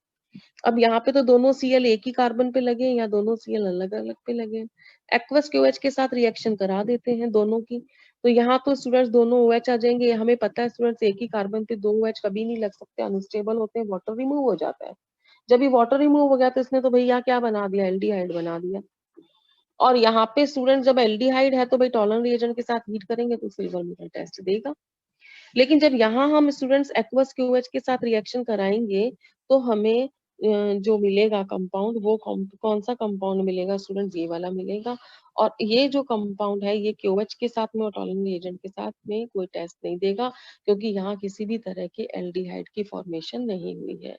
अब यहाँ पे तो दोनों Cl एक ही कार्बन पे लगे हैं या दोनों Cl अलग अलग पे लगे हैं। एक्वस QH के साथ रिएक्शन करा देते हैं दोनों की, तो यहाँ तो स्टूडेंट्स दोनों OH आ जाएंगे। हमें पता है स्टूडेंट्स एक ही कार्बन पे दो OH कभी नहीं लग सकते, अनस्टेबल होते हैं, वाटर रिमूव हो जाता है। जब ये वाटर रिमूव हो गया तो इसने तो भैया क्या बना दिया, एल्डिहाइड बना दिया। और यहाँ पे स्टूडेंट जब एल्डिहाइड है तो भाई टॉलन रिएजेंट के साथ हीट करेंगे तो सिल्वर मेटल टेस्ट देगा। लेकिन जब यहाँ हम स्टूडेंट्स एक्वस QH के साथ रिएक्शन कराएंगे तो हमें जो मिलेगा कंपाउंड, वो कौन सा कंपाउंड मिलेगा स्टूडेंट, ये वाला मिलेगा। और ये जो कंपाउंड है ये QH के साथ में और टॉलन रिएजेंट के साथ में कोई टेस्ट नहीं देगा, क्योंकि यहाँ किसी भी तरह के एल्डिहाइड की फॉर्मेशन नहीं हुई है।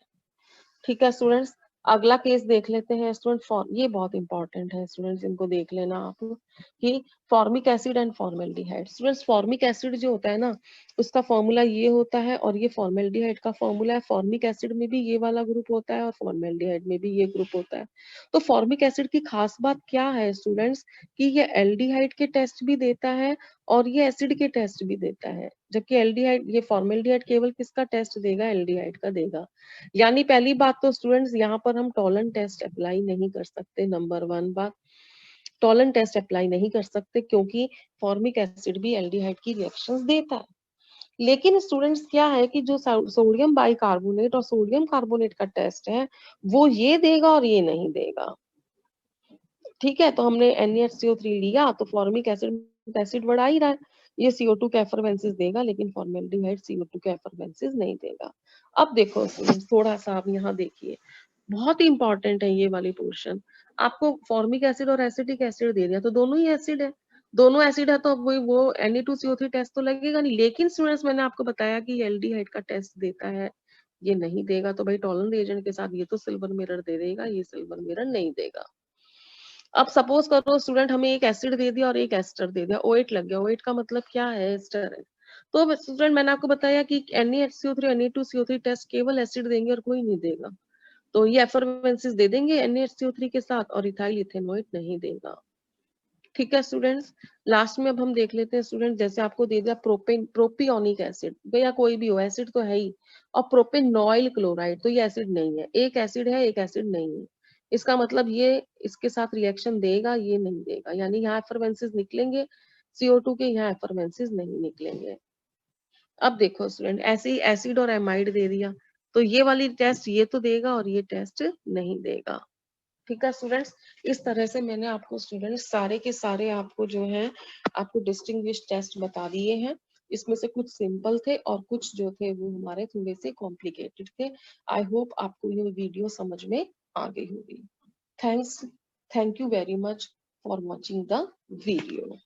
ठीक है स्टूडेंट्स, अगला केस देख लेते हैं स्टूडेंट। ये बहुत इंपॉर्टेंट है स्टूडेंट्स, इनको देख लेना आप कि formic acid and formaldehyde. Students formic acid जो होता है ना, उसका फॉर्मूला ये होता है और ये फॉर्मेल्डिहाइड का फॉर्मूला है। फॉर्मिक एसिड में भी ये वाला ग्रुप होता है और फॉर्मेल्डिहाइड में भी ये ग्रुप होता है। तो फॉर्मिक एसिड की खास बात क्या है स्टूडेंट्स, कि ये एल्डिहाइड के टेस्ट भी देता है और ये एसिड के टेस्ट भी देता है, जबकि एल्डिहाइड, ये फॉर्मेल्डिहाइड केवल किसका टेस्ट देगा, एल्डिहाइड का देगा। यानी पहली बात तो स्टूडेंट्स यहाँ पर हम टॉलन टेस्ट अप्लाई नहीं कर सकते। नंबर 1 बात, टॉलन टेस्ट अप्लाई नहीं कर सकते क्योंकि फॉर्मिक एसिड भी एल्डिहाइड की रिएक्शंस देता है। लेकिन स्टूडेंट्स क्या है कि जो सोडियम बाइकार्बोनेट और सोडियम कार्बोनेट का टेस्ट है वो ये देगा और ये नहीं देगा। ठीक है, तो हमने NaHCO3 लिया तो फॉर्मिक एसिड एसिड बढ़ा ही रहा है, ये CO2 के एफरवेंसेस देगा, लेकिन फॉर्मेल्डिहाइड CO2 के एफरवेंसेस नहीं देगा। अब देखो स्टूडेंट्स, थोड़ा सा आप यहाँ देखिए, बहुत ही इंपॉर्टेंट है ये वाली पोर्शन। आपको फॉर्मिक एसिड और एसिटिक एसिड दे दिया तो दोनों ही एसिड है, दोनों एसिड है तो अब वो Na2CO3 टेस्ट तो लगेगा नहीं। लेकिन स्टूडेंट्स मैंने आपको बताया कि एल्डिहाइड का टेस्ट देता है, ये नहीं देगा, तो भाई टॉलन रिएजेंट के साथ ये तो सिल्वर मिरर दे देगा, ये सिल्वर मिरर नहीं देगा। अब सपोज करो स्टूडेंट हमें एक एसिड दे दिया और एक एस्टर दे दिया, OH लग गया। OH का मतलब क्या है, एस्टर है। तो स्टूडेंट मैंने आपको बताया कि NaHCO3 Na2CO3 टेस्ट केवल एसिड देंगे और कोई नहीं देगा, तो ये एफरवेंसेस दे देंगे NaHCO3 के साथ और इथाइल इथेनॉइड नहीं देगा। ठीक है स्टूडेंट्स, लास्ट में अब हम देख लेते हैं स्टूडेंट, जैसे आपको दे दिया प्रोपियोनिक एसिड, भैया कोई भी हो, एसिड तो है ही, और प्रोपेनॉइल क्लोराइड, तो ये एसिड नहीं है, एक एसिड है एक एसिड नहीं है। इसका मतलब ये इसके साथ रिएक्शन देगा, ये नहीं देगा, यानी यहाँ एफरवेंसेस निकलेंगे CO2 के, यहाँ एफरवेंसेस नहीं निकलेंगे। अब देखो स्टूडेंट, ऐसे ही एसिड और एमाइड दे दिया तो ये वाली टेस्ट ये तो देगा और ये टेस्ट नहीं देगा। ठीक है स्टूडेंट्स, इस तरह से मैंने आपको स्टूडेंट्स सारे के सारे आपको जो है आपको डिस्टिंग्विश टेस्ट बता दिए हैं। इसमें से कुछ सिंपल थे और कुछ जो थे वो हमारे थोड़े से कॉम्प्लिकेटेड थे। आई होप आपको ये वीडियो समझ में आ गई होगी। Thank you very much for watching the video.